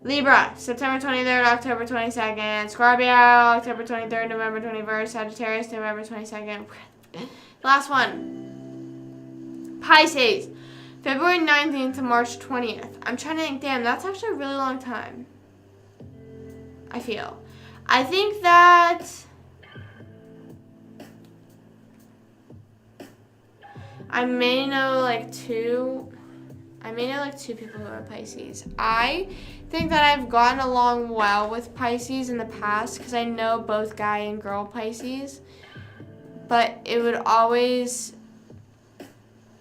Libra, September 23rd, October 22nd. Scorpio, October 23rd, November 21st. Sagittarius, November 22nd. Last one. Pisces, February 19th to March 20th. I'm trying to think, damn, that's actually a really long time. I feel. I think that I may know like two people who are Pisces. I think that I've gotten along well with Pisces in the past because I know both guy and girl Pisces. But it would always,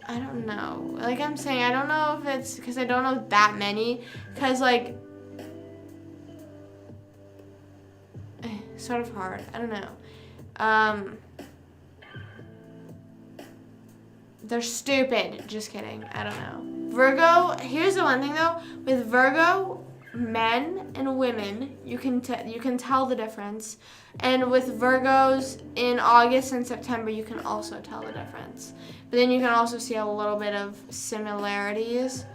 I don't know. Like I'm saying, I don't know if it's because I don't know that many. Because like, sort of hard. I don't know. They're stupid. Just kidding. I don't know. Virgo, here's the one thing though. With Virgo, men and women, you can tell the difference. And with Virgos in August and September, you can also tell the difference. But then you can also see a little bit of similarities.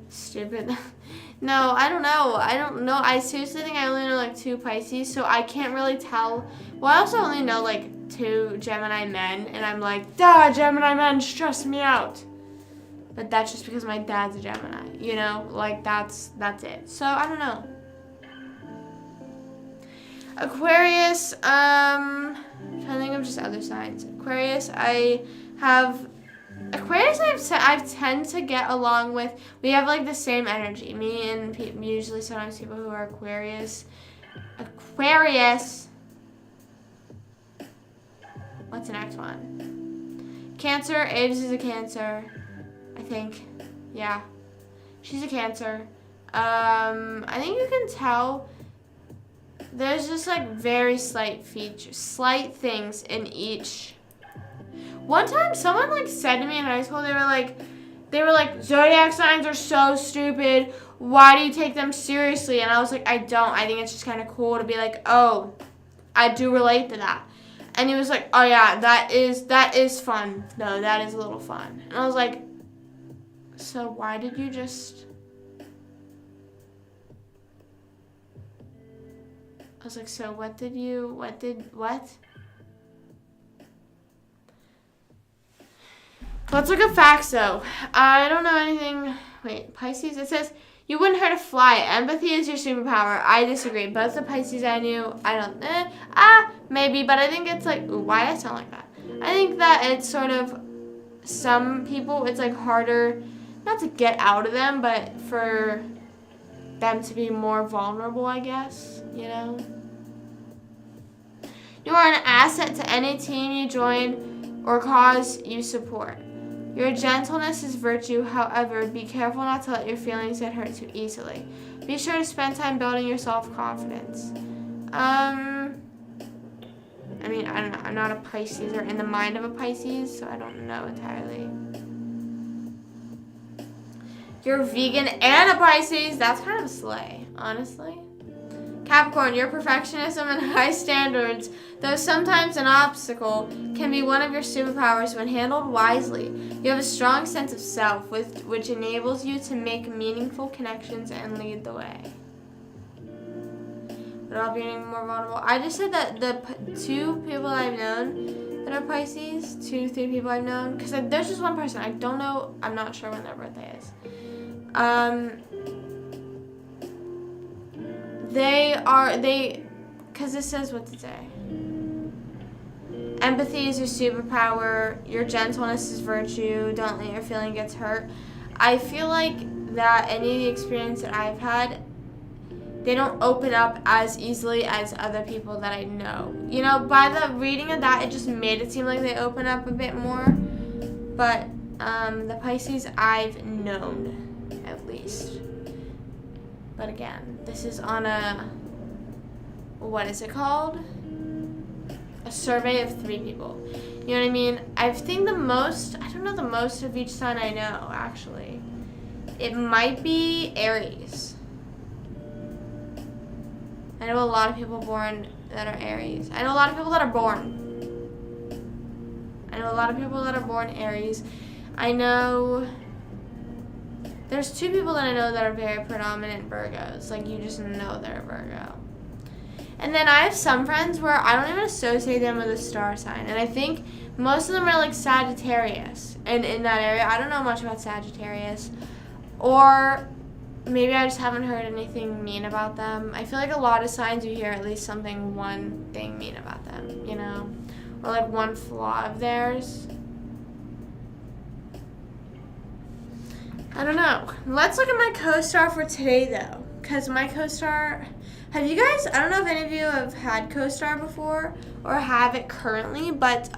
Stupid. No, I don't know. I seriously think I only know like 2 Pisces, so I can't really tell. Well, I also only know like 2 Gemini men, and I'm like, duh, Gemini men stress me out. But that's just because my dad's a Gemini, you know? Like that's it. So I don't know. Aquarius, I'm trying to think of just other signs. Aquarius, I tend to get along with. We have like the same energy. Me and usually sometimes people who are Aquarius. What's the next one? Cancer. Aves is a Cancer, I think. Yeah, she's a Cancer. I think you can tell. There's just like very slight things in each. One time, someone like said to me in high school, they were like, zodiac signs are so stupid. Why do you take them seriously? And I was like, I don't. I think it's just kind of cool to be like, oh, I do relate to that. And he was like, oh yeah, that is fun. No, that is a little fun. And I was like, so why did you just? I was like, so what? Let's look at facts, though. I don't know anything. Wait, Pisces. It says, you wouldn't hurt a fly. Empathy is your superpower. I disagree. Both the Pisces I knew, I don't, maybe. But I think it's like, ooh, why do I sound like that? I think that it's sort of, some people, it's like harder, not to get out of them, but for them to be more vulnerable, I guess, you know? You are an asset to any team you join or cause you support. Your gentleness is virtue, however, be careful not to let your feelings get hurt too easily. Be sure to spend time building your self-confidence. I mean, I don't know. I'm not a Pisces or in the mind of a Pisces, so I don't know entirely. You're vegan and a Pisces. That's kind of a slay, honestly. Capricorn, your perfectionism and high standards, though sometimes an obstacle, can be one of your superpowers when handled wisely. You have a strong sense of self, which enables you to make meaningful connections and lead the way. Without being more vulnerable. I just said that the 2 people I've known that are Pisces, 2 to 3 people I've known, because there's just one person. I don't know. I'm not sure when their birthday is. Because it says what to say. Empathy is your superpower. Your gentleness is virtue. Don't let your feeling get hurt. I feel like that any of the experience that I've had, they don't open up as easily as other people that I know. You know, by the reading of that, it just made it seem like they open up a bit more. But the Pisces I've known, at least. But again, this is on a, what is it called? A survey of 3 people. You know what I mean? I think the most, I don't know the most of each sign I know, actually. It might be Aries. I know a lot of people born that are Aries. I know a lot of people that are born. I know a lot of people that are born Aries. I know there's 2 people that I know that are very predominant Virgos. Like, you just know they're a Virgo. And then I have some friends where I don't even associate them with a star sign. And I think most of them are like Sagittarius. And in that area, I don't know much about Sagittarius. Or maybe I just haven't heard anything mean about them. I feel like a lot of signs you hear at least one thing mean about them, you know? Or like one flaw of theirs. I don't know. Let's look at my co-star for today, though. Because my co-star... Have you guys... I don't know if any of you have had co-star before or have it currently, but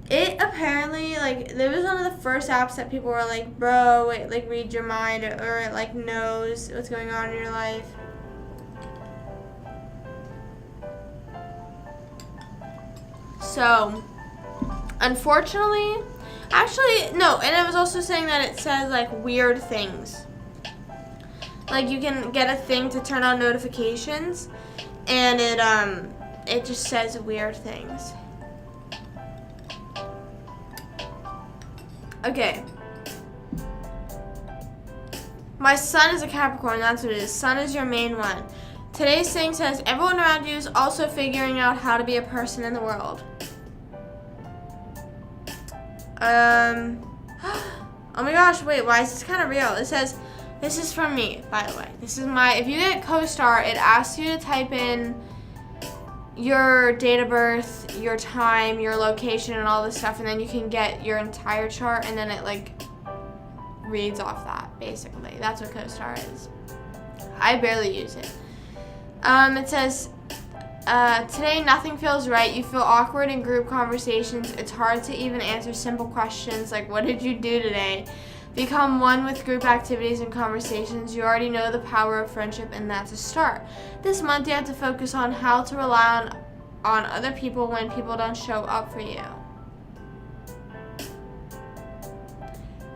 it apparently, like, it was one of the first apps that people were like, bro, it, like, reads your mind or it, like, knows what's going on in your life. So, unfortunately... Actually, no, and it was also saying that it says, like, weird things. Like, you can get a thing to turn on notifications, and it just says weird things. Okay. My sun is a Capricorn, that's what it is. Sun is your main one. Today's thing says, everyone around you is also figuring out how to be a person in the world. Oh my gosh, wait, why is this kind of real? It says, this is from me, by the way. This is my, if you get co-star, it asks you to type in your date of birth, your time, your location, and all this stuff, and then you can get your entire chart, and then it, like, reads off that, basically. That's what co-star is. I barely use it. It says, today nothing feels right. You feel awkward in group conversations. It's hard to even answer simple questions like, what did you do today? Become one with group activities and conversations. You already know the power of friendship, and that's a start. This month you have to focus on how to rely on other people when people don't show up for you.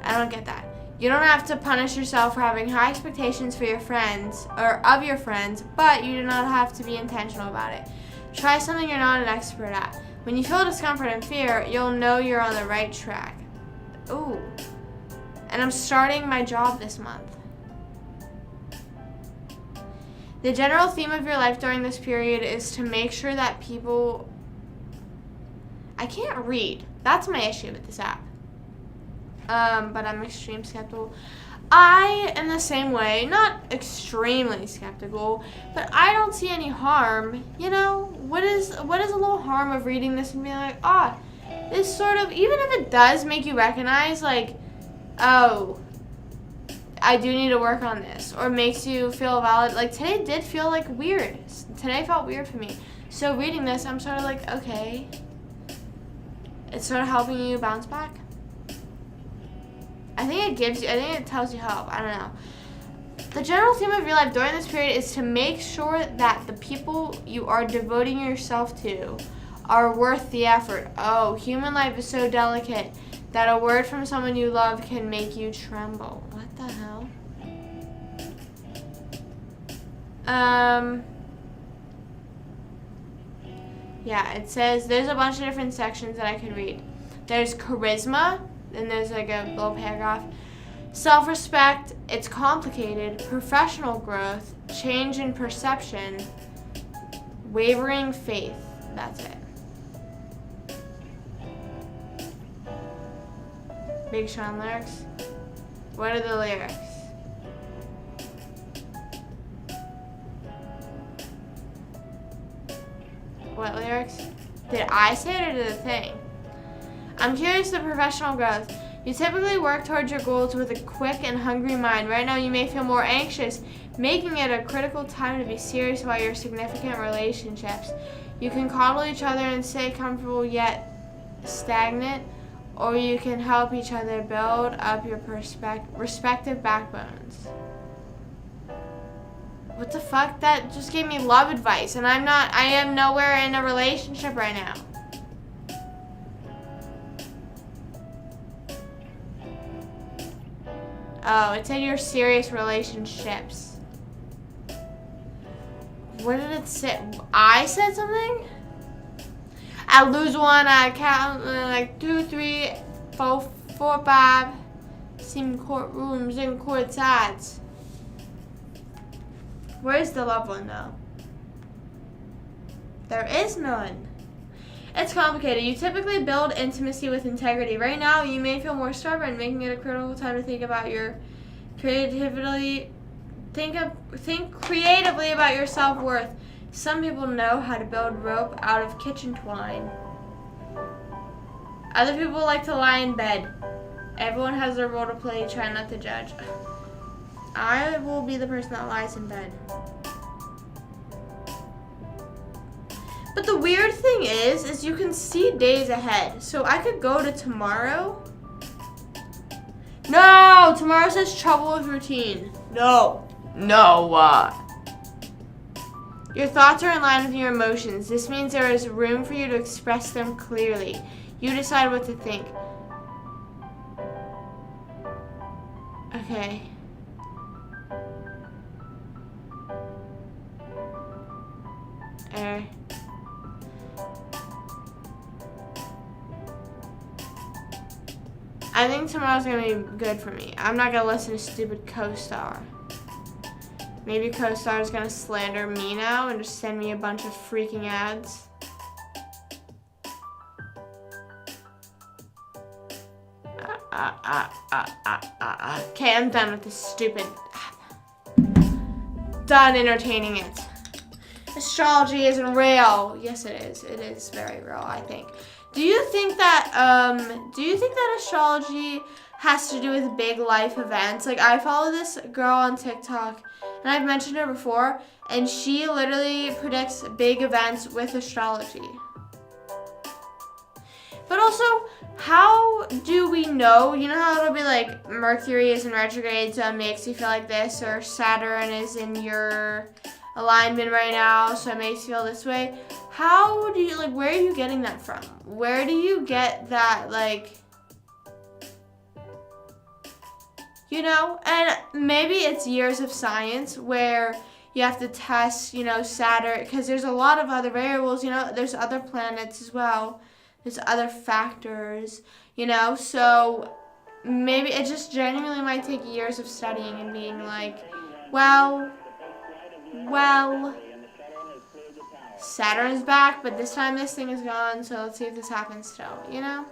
I don't get that. You don't have to punish yourself for having high expectations for your friends or of your friends, but you do not have to be intentional about it. Try something you're not an expert at. When you feel discomfort and fear, you'll know you're on the right track. Ooh. And I'm starting my job this month. The general theme of your life during this period is to make sure that people... I can't read. That's my issue with this app. But I'm extremely skeptical. I am the same way, not extremely skeptical, but I don't see any harm. You know, what is a little harm of reading this and being like, this sort of, even if it does make you recognize, like, oh, I do need to work on this, or makes you feel valid. Like, today did feel like weird. Today felt weird for me. So reading this, I'm sort of like, okay. It's sort of helping you bounce back. I think it tells you help. I don't know. The general theme of your life during this period is to make sure that the people you are devoting yourself to are worth the effort. Oh, human life is so delicate that a word from someone you love can make you tremble. What the hell? Yeah, it says there's a bunch of different sections that I could read. There's charisma, then there's like a little paragraph. Self-respect, it's complicated. Professional growth, change in perception, wavering faith. That's it. Big Sean lyrics. What are the lyrics? What lyrics? Did I say it or did the thing? I'm curious the professional growth. You typically work towards your goals with a quick and hungry mind. Right now you may feel more anxious, making it a critical time to be serious about your significant relationships. You can coddle each other and stay comfortable yet stagnant, or you can help each other build up your respective backbones. What the fuck? That just gave me love advice, and I am nowhere in a relationship right now. Oh, it said your serious relationships. What did it say? I said something? I lose one, I count like 2, 3, 4, 4, 5. Seen courtrooms and court sides. Where's the love one though? There is none. It's complicated. You typically build intimacy with integrity. Right now, you may feel more stubborn, making it a critical time to think about your creativity. Think creatively about your self-worth. Some people know how to build rope out of kitchen twine. Other people like to lie in bed. Everyone has their role to play. Try not to judge. I will be the person that lies in bed. But the weird thing is you can see days ahead. So I could go to tomorrow. No, tomorrow says trouble with routine. No. Your thoughts are in line with your emotions. This means there is room for you to express them clearly. You decide what to think. Okay. I think tomorrow's gonna be good for me. I'm not gonna listen to stupid co-star. Maybe co-star is gonna slander me now and just send me a bunch of freaking ads. Okay, I'm done with this stupid. Done entertaining it. Astrology isn't real. Yes, it is. It is very real, I think. Do you think that astrology has to do with big life events? Like, I follow this girl on TikTok, and I've mentioned her before, and she literally predicts big events with astrology. But also, how do we know? You know how it'll be like Mercury is in retrograde, so it makes you feel like this, or Saturn is in your alignment right now, so it makes you feel this way. How do you, like, where are you getting that from? Where do you get that, like, you know? And maybe it's years of science where you have to test, you know, Saturn, because there's a lot of other variables, you know, there's other planets as well. There's other factors, you know, so maybe it just genuinely might take years of studying and being like, well, Saturn's back, but this time this thing is gone, so let's see if this happens still, you know?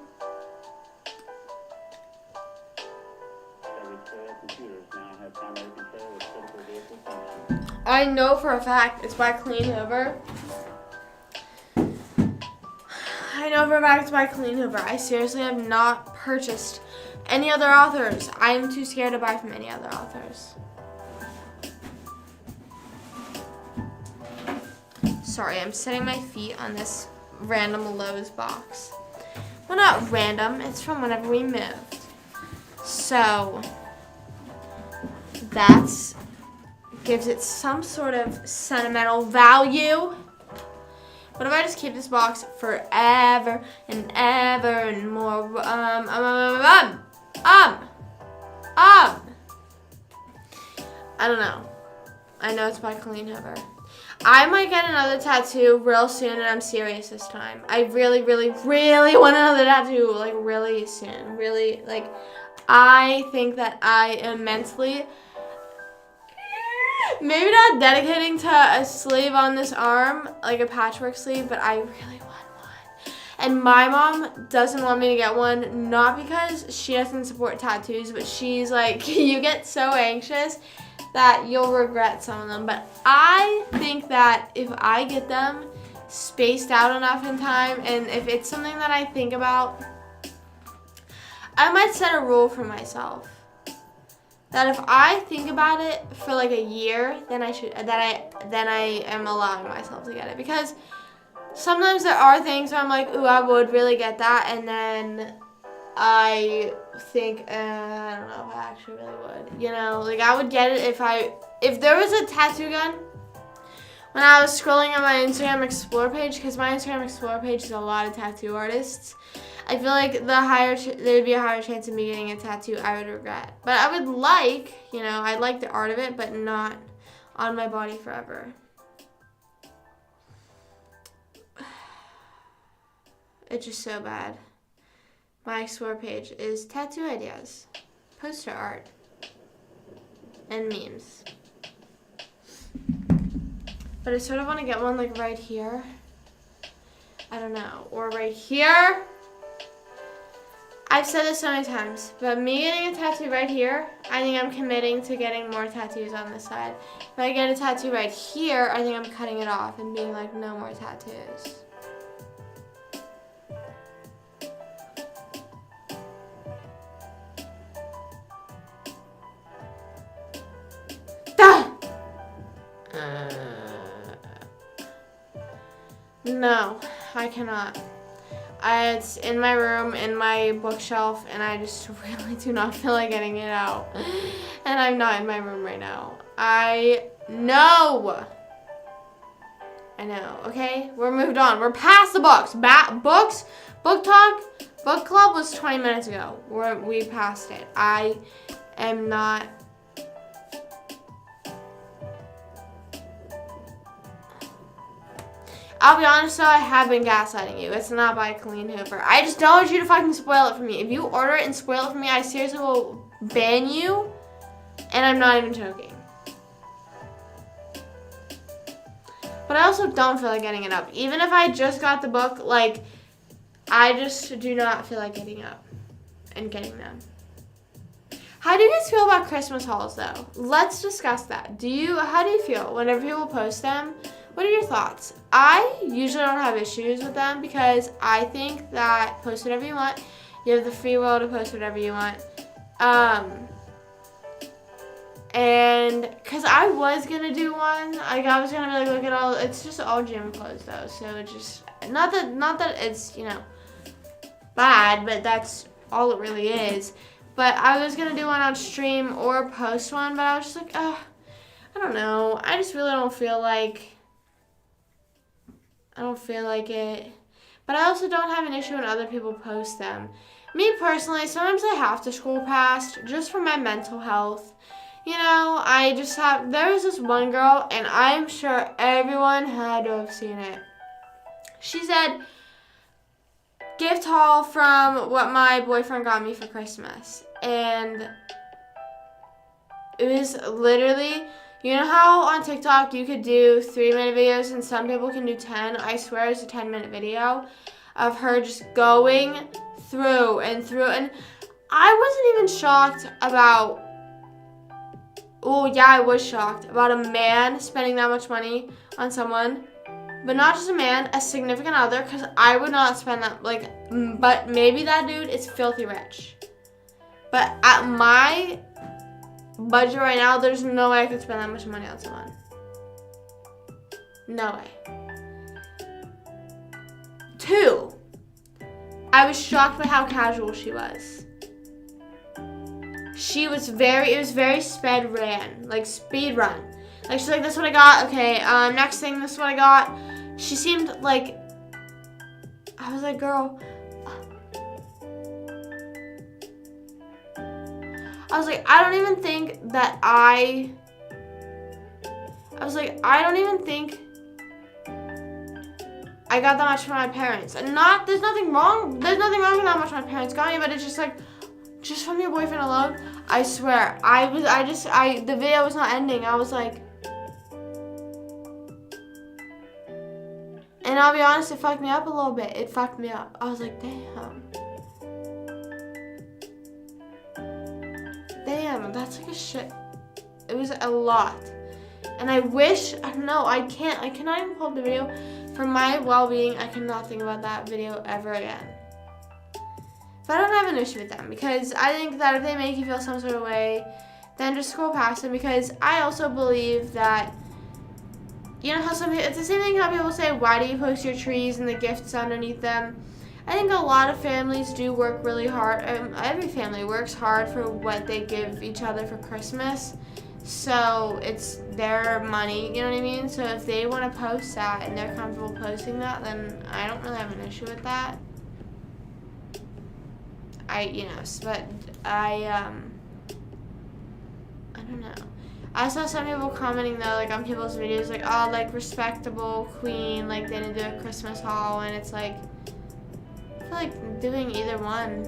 I know for a fact it's by Clean Hoover. I seriously have not purchased any other authors. I am too scared to buy from any other authors. sorry, I'm setting my feet on this random Lowe's box. Well, not random, it's from whenever we moved. So, that's gives it some sort of sentimental value. What if I just keep this box forever and ever and more? I don't know. I know it's by Colleen Hoover. I might get another tattoo real soon, and I'm serious this time. I really, really, really want another tattoo, like really soon. Really, like, I think that I am mentally, maybe not dedicating to a sleeve on this arm, like a patchwork sleeve, but I really want one. And my mom doesn't want me to get one, not because she doesn't support tattoos, but she's like, you get so anxious that you'll regret some of them. But I think that if I get them spaced out enough in time, and if it's something that I think about, I might set a rule for myself that if I think about it for like a year, then I am allowing myself to get it. Because sometimes there are things where I'm like, ooh, I would really get that, and then I think, I don't know if I actually really would. You know, like I would get it if there was a tattoo gun. When I was scrolling on my Instagram Explore page, because my Instagram Explore page is a lot of tattoo artists, I feel like there'd be a higher chance of me getting a tattoo I would regret. But I would like, you know, I like the art of it, but not on my body forever. It's just so bad. My Explore page is tattoo ideas, poster art, and memes. But I sort of want to get one like right here. I don't know. Or right here. I've said this so many times, but me getting a tattoo right here, I think I'm committing to getting more tattoos on this side. If I get a tattoo right here, I think I'm cutting it off and being like, no more tattoos. No, I cannot. It's in my room, in my bookshelf, and I just really do not feel like getting it out. And I'm not in my room right now. I know, okay? We're moved on. We're past the books. Books, book talk, book club was 20 minutes ago. We passed it. I am not. I'll be honest though, I have been gaslighting you. It's not by Colleen Hoover. I just don't want you to fucking spoil it for me. If you order it and spoil it for me, I seriously will ban you. And I'm not even joking. But I also don't feel like getting it up. Even if I just got the book, like, I just do not feel like getting up and getting them. How do you guys feel about Christmas hauls though? Let's discuss that. How do you feel whenever people post them? What are your thoughts? I usually don't have issues with them because I think that post whatever you want. You have the free will to post whatever you want. And because I was going to do one, like I was going to be like, look at all, it's just all gym clothes though. So it's just, not that it's, you know, bad, but that's all it really is. But I was going to do one on stream or post one, but I was just like, I don't know. I just really don't feel like it. But I also don't have an issue when other people post them. Me personally, sometimes I have to scroll past just for my mental health. You know, there was this one girl, and I'm sure everyone had to have seen it. She said, gift haul from what my boyfriend got me for Christmas. And it was literally, you know how on TikTok you could do 3-minute videos and some people can do 10? I swear it's a 10-minute video of her just going through and through. And I wasn't even shocked about, I was shocked about a man spending that much money on someone. But not just a man, a significant other, because I would not spend that, but maybe that dude is filthy rich. But at my budget right now, there's no way I could spend that much money on someone. No way. 2, I was shocked by how casual she was. It was very speed run. Like, she's like, this is what I got. Okay, next thing, this is what I got. She seemed like, I was like, girl. I was like, I don't even think I got that much from my parents. And there's nothing wrong with how much my parents got me, but it's just like, just from your boyfriend alone, I swear, the video was not ending. I was like, and I'll be honest, it fucked me up a little bit. It fucked me up. I was like, damn, that's like a shit. It was a lot. And I wish, I don't know, I cannot even pull up the video. For my well-being, I cannot think about that video ever again. But I don't have an issue with them, because I think that if they make you feel some sort of way, then just scroll past them, because I also believe that, you know how it's the same thing how people say, why do you post your trees and the gifts underneath them? I think a lot of families do work really hard. Every family works hard for what they give each other for Christmas. So it's their money, you know what I mean? So if they want to post that and they're comfortable posting that, then I don't really have an issue with that. I don't know. I saw some people commenting though, like on people's videos, like, oh, like respectable queen, like they didn't do a Christmas haul, and it's like, I feel like doing either one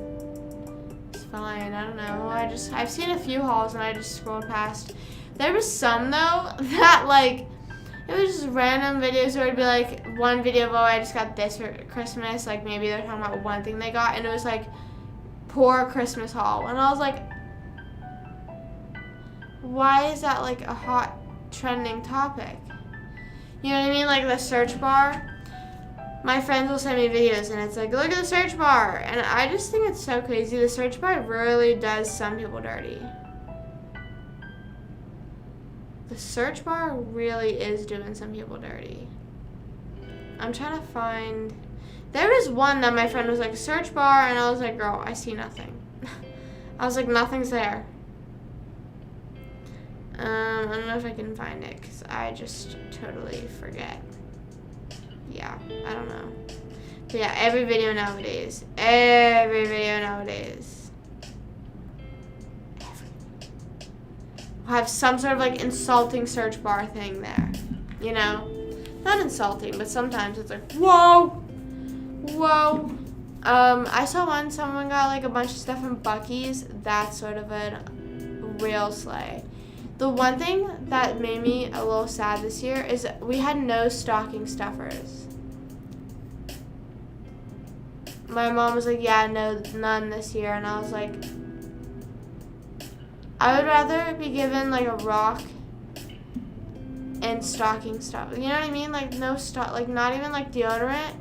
is fine. I don't know. I've seen a few hauls and I just scrolled past. There was some though that like, it was just random videos where it'd be like one video of, oh, I just got this for Christmas, like maybe they're talking about one thing they got, and it was like, poor Christmas haul, and I was like, why is that like a hot trending topic? You know what I mean? Like the search bar. My friends will send me videos and it's like, look at the search bar, and I just think it's so crazy. The search bar really does some people dirty. The search bar really is doing some people dirty. I'm trying to find. There was one that my friend was like, search bar, and I was like, girl, I see nothing. I was like, nothing's there. I don't know if I can find it, because I just totally forget. Yeah, I don't know. But yeah, every video nowadays. Will have some sort of like insulting search bar thing there. You know? Not insulting, but sometimes it's like, whoa. I saw someone got like a bunch of stuff from Buc-ee's. That's sort of a real slay. The one thing that made me a little sad this year is we had no stocking stuffers. My mom was like, yeah, no, none this year. And I was like, I would rather be given like a rock and stocking stuff. You know what I mean? Like no stock, like not even like deodorant,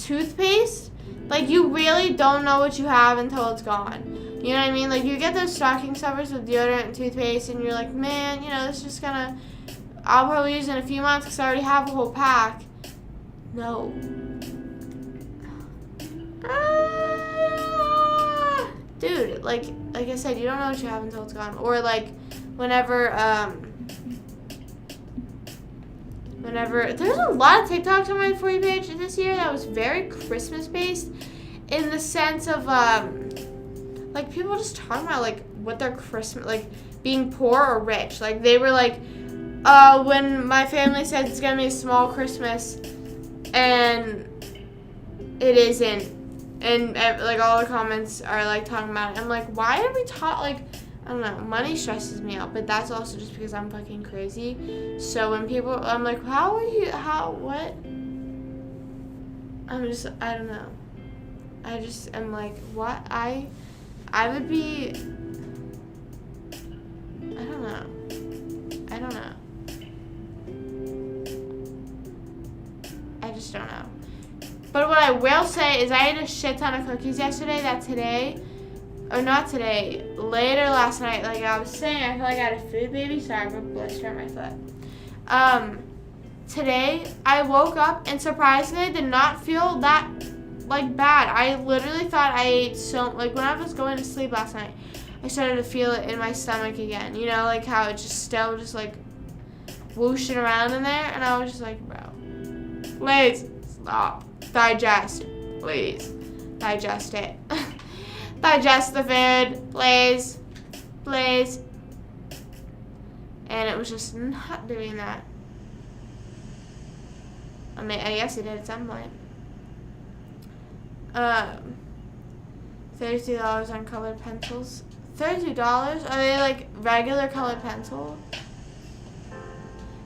toothpaste. Like you really don't know what you have until it's gone. You know what I mean? Like you get those stocking stuffers with deodorant and toothpaste, and you're like, man, you know, this is just gonna, I'll probably use it in a few months because I already have a whole pack. No. Dude, like I said, you don't know what you have until it's gone. Or like whenever there's a lot of TikToks on my For You page this year that was very Christmas based, in the sense of like people just talking about like what their Christmas, like being poor or rich. Like they were like, when my family says it's gonna be a small Christmas, and it isn't, and like all the comments are like talking about it. I'm like, why are we like, I don't know, money stresses me out, but that's also just because I'm fucking crazy. So when people, I'm like, what? I don't know. I just am like, what? I would be, I don't know. I just don't know. But what I will say is I ate a shit ton of cookies yesterday later last night, like I was saying, I feel like I had a food baby. Sorry, I have a blister on my foot. today I woke up and surprisingly did not feel that like bad. I literally thought I ate when I was going to sleep last night, I started to feel it in my stomach again. You know, like how it still like whooshing around in there, and I was just like, bro, please stop. Digest. Please. Digest it. Digest the food. Please. Please. And it was just not doing that. I mean, I guess it did at some point. $32 on colored pencils. $32? Are they like regular colored pencil?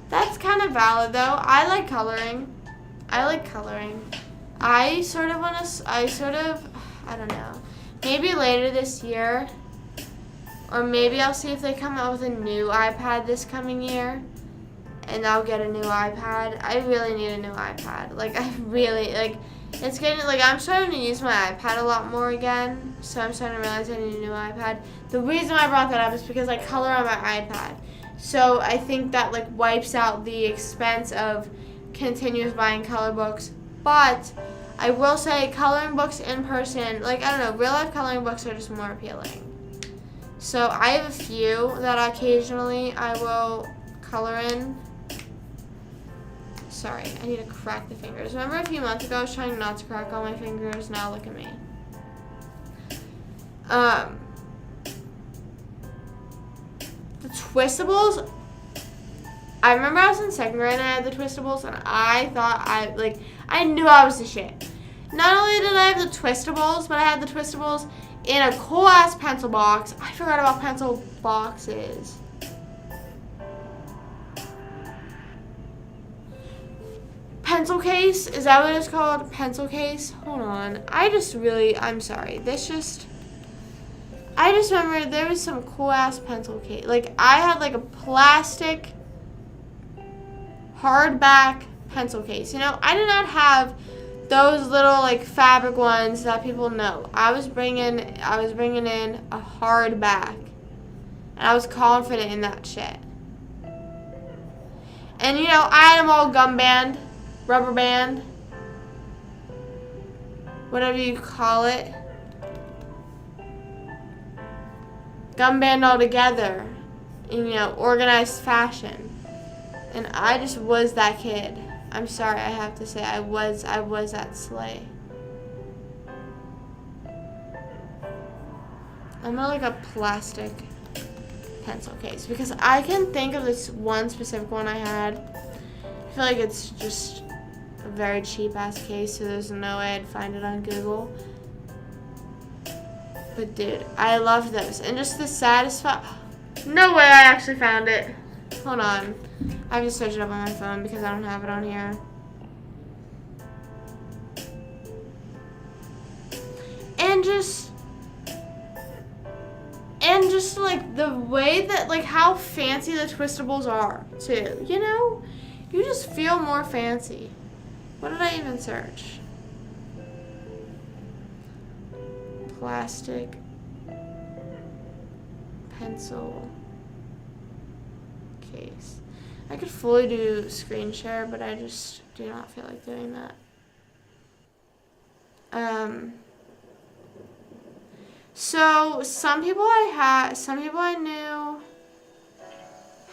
That's kind of valid though. I like coloring. I don't know. Maybe later this year, or maybe I'll see if they come out with a new iPad this coming year, and I'll get a new iPad. I really need a new iPad. It's getting, I'm starting to use my iPad a lot more again, so I'm starting to realize I need a new iPad. The reason I brought that up is because I color on my iPad. So I think that, wipes out the expense of continuous buying color books. But I will say coloring books in person, I don't know, real life coloring books are just more appealing. So I have a few that occasionally I will color in. Sorry, I need to crack the fingers. Remember a few months ago I was trying not to crack all my fingers? Now look at me. The Twistables, I remember I was in second grade and I had the Twistables, and I thought I knew I was the shit. Not only did I have the Twistables, but I had the Twistables in a cool ass pencil box. I forgot about pencil boxes. Pencil case? Is that what it's called? Pencil case? Hold on. I'm sorry. I just remember there was some cool ass pencil case. I had a plastic hardback pencil case. You know, I did not have those little fabric ones that people know. I was bringing in a hardback, and I was confident in that shit. And you know, I had them all gum band, rubber band, whatever you call it, gum band all together in, organized fashion. And I just was that kid. I'm sorry, I have to say, I was that slay. I'm not a plastic pencil case, because I can think of this one specific one I had. I feel like it's just a very cheap ass case, so there's no way I'd find it on Google. But dude, I love those. And just the satisfying, no way I actually found it. Hold on. I have to search it up on my phone because I don't have it on here. And just the way that, how fancy the Twistables are, too. You know? You just feel more fancy. What did I even search? Plastic pencil case. I could fully do screen share, but I just do not feel like doing that. So some people I knew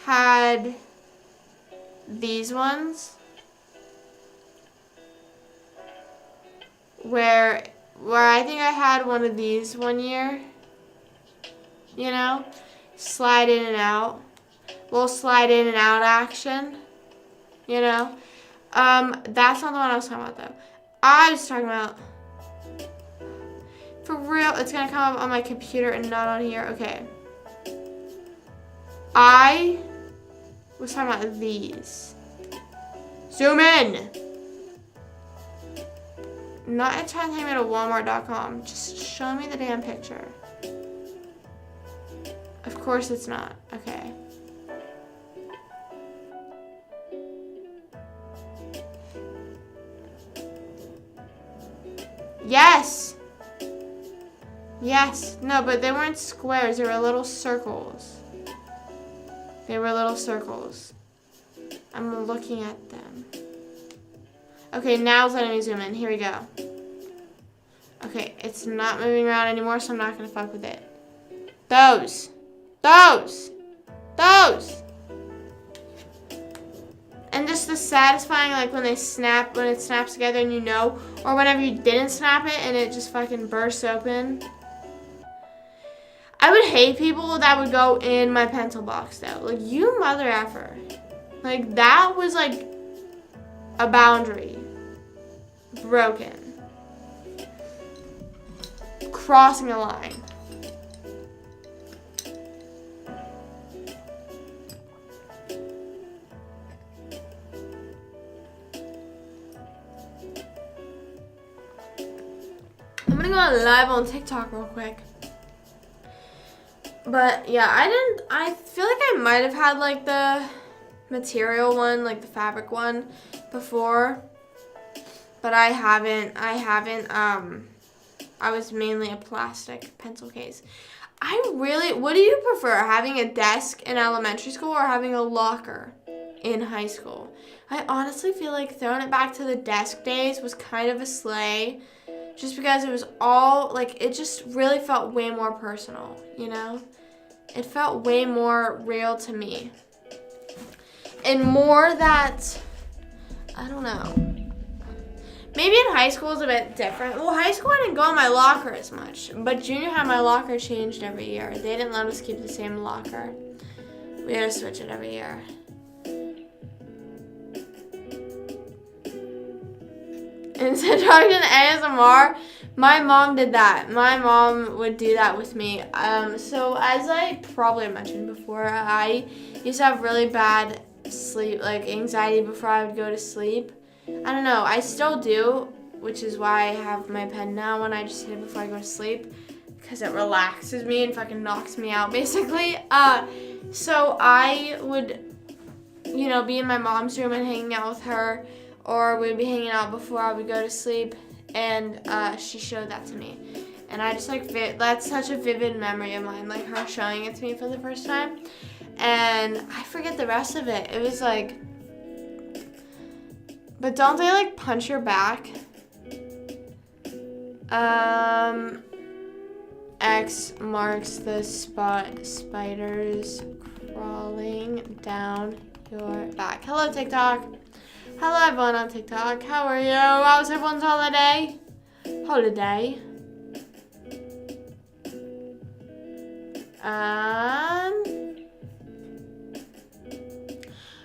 had these ones where I think I had one of these one year. You know, slide in and out. Little slide in and out action. You know, that's not the one I was talking about though. I was talking about, for real, it's gonna come up on my computer and not on here. Okay. I was talking about these. Zoom in. Not trying to take me to Walmart.com. Just show me the damn picture. Of course it's not. Okay. Yes. Yes. No, but they weren't squares. They were little circles. They were little circles. I'm looking at them. Okay, now it's letting me zoom in. Here we go. Okay, it's not moving around anymore, so I'm not gonna fuck with it. Those. And just the satisfying, like when it snaps together and you know, or whenever you didn't snap it and it just fucking bursts open. I would hate people that would go in my pencil box though. Like, you mother effer. Like, that was like a boundary broken. Crossing a line. I'm gonna go live on TikTok real quick. But yeah, I feel like I might have had like the material one, like the fabric one before. But I haven't. I was mainly a plastic pencil case. What do you prefer, having a desk in elementary school or having a locker in high school? I honestly feel like throwing it back to the desk days was kind of a slay, just because it was all, like, it just really felt way more personal, you know? It felt way more real to me. And more that, I don't know. Maybe in high school is a bit different. Well, high school I didn't go in my locker as much. But junior high, my locker changed every year. They didn't let us keep the same locker. We had to switch it every year. Instead of talking to ASMR, my mom did that. My mom would do that with me. So as I probably mentioned before, I used to have really bad sleep, like anxiety before I would go to sleep. I don't know, I still do, which is why I have my pen now and I just hit it before I go to sleep, because it relaxes me and fucking knocks me out, basically. So I would, you know, be in my mom's room and hanging out with her, or we'd be hanging out before I would go to sleep, and she showed that to me. And I just like, that's such a vivid memory of mine, like her showing it to me for the first time. And I forget the rest of it. It was like, but don't they like punch your back? X marks the spot, spiders crawling down your back. Hello, TikTok. Hello, everyone on TikTok. How are you? How was everyone's holiday?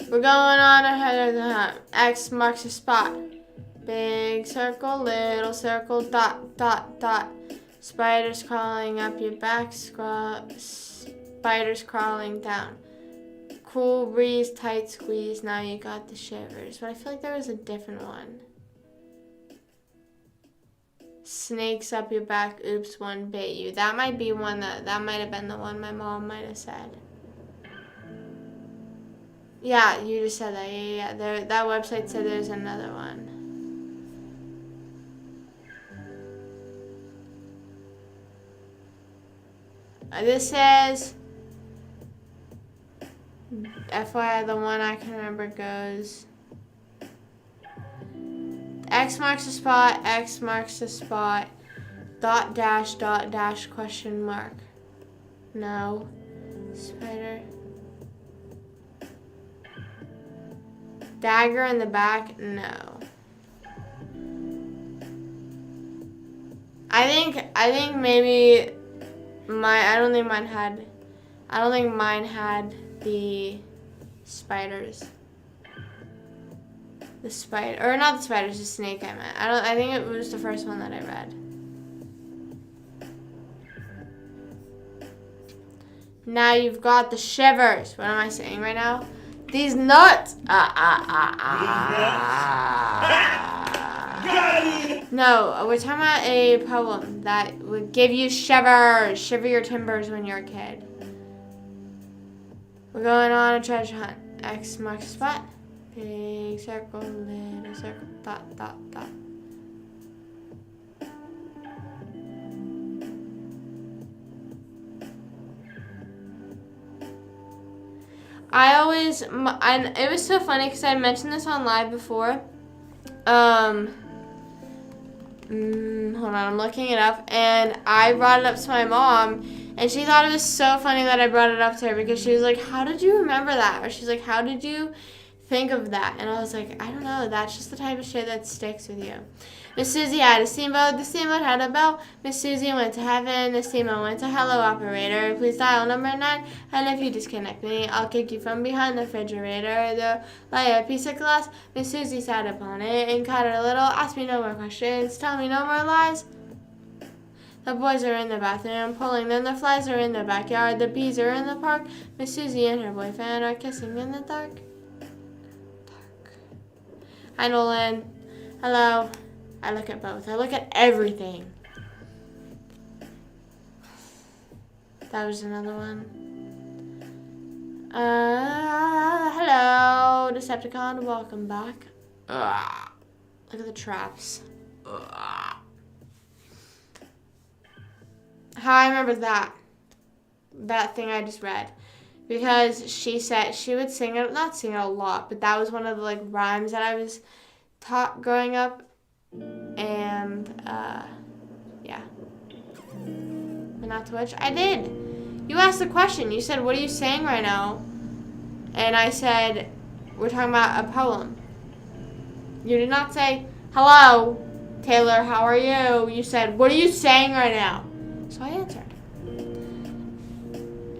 We're going on ahead of the hunt. X marks the spot. Big circle, little circle, dot, dot, dot. Spiders crawling up your back, spiders crawling down. Cool breeze, tight squeeze, now you got the shivers. But I feel like there was a different one. Snakes up your back, oops, one bit you. That might be one that might have been the one my mom might have said. Yeah, you just said that. Yeah. That website said there's another one. This says, FYI, the one I can remember goes, X marks the spot, X marks the spot, dot dash, question mark. No. Spider. Dagger in the back? No. I think maybe I don't think mine had the spiders. The spider, or not the spiders, the snake I meant. I think it was the first one that I read. Now you've got the shivers. What am I saying right now? These nuts. No, we're talking about a poem that would give you shivers. Shiver your timbers when you're a kid. We're going on a treasure hunt. X marks the spot. Big circle, little circle, dot, dot, dot. And it was so funny because I mentioned this on live before. Hold on, I'm looking it up, and I brought it up to my mom, and she thought it was so funny that I brought it up to her because she was like, "How did you remember that?" Or she's like, "How did you think of that?" And I was like, "I don't know. That's just the type of shit that sticks with you." Miss Susie had a steamboat, the steamboat had a bell. Miss Susie went to heaven, the steamboat went to hello operator. Please dial number 9, and if you disconnect me, I'll kick you from behind the refrigerator. There lay a piece of glass, Miss Susie sat upon it and cut it a little. Ask me no more questions, tell me no more lies. The boys are in the bathroom, pulling them. The flies are in the backyard, the bees are in the park. Miss Susie and her boyfriend are kissing in the dark. Hi, Nolan. Hello. I look at both. I look at everything. That was another one. Hello, Decepticon. Welcome back. Look at the traps. How I remember that thing I just read. Because she said she would sing it, not sing it a lot, but that was one of the like rhymes that I was taught growing up. And yeah, but not Twitch. I did. You asked the question. You said, "What are you saying right now?" And I said, "We're talking about a poem." You did not say, "Hello, Taylor. How are you?" You said, "What are you saying right now?" So I answered.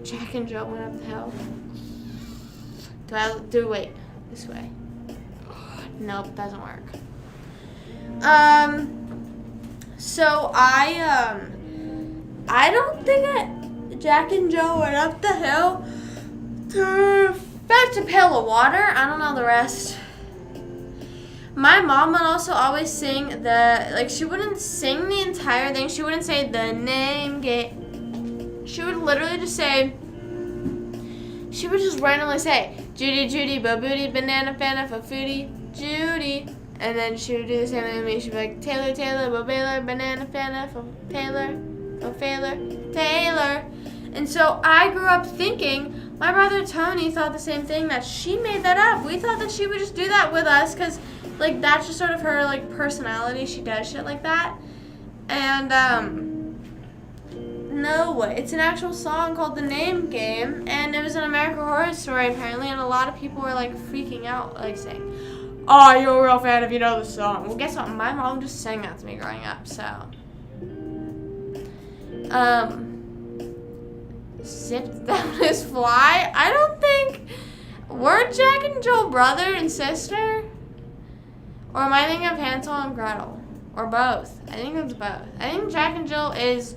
Jack and Jill went up the hill. Wait this way? Nope, doesn't work. So I don't think that Jack and Joe went up the hill to fetch a pail of water. I don't know the rest. My mom would also always sing she wouldn't sing the entire thing. She wouldn't say the name game. She would literally just say, she would just randomly say, Judy, Judy, Booty, Banana, Fana, Foodie, Judy. And then she would do the same thing with me. She'd be like, Taylor, Taylor, Baylor, Banana, Fana, Taylor, Taylor. And so I grew up thinking, my brother Tony thought the same thing, that she made that up. We thought that she would just do that with us because, like, that's just sort of her, like, personality. She does shit like that. And, no, it's an actual song called The Name Game. And it was an American Horror Story, apparently. And a lot of people were, like, freaking out, like, saying, "Oh, you're a real fan if you know the song." Well, guess what? My mom just sang that to me growing up, so. Zipped down his fly? I don't think. Were Jack and Jill brother and sister? Or am I thinking of Hansel and Gretel? Or both? I think it's both. I think Jack and Jill is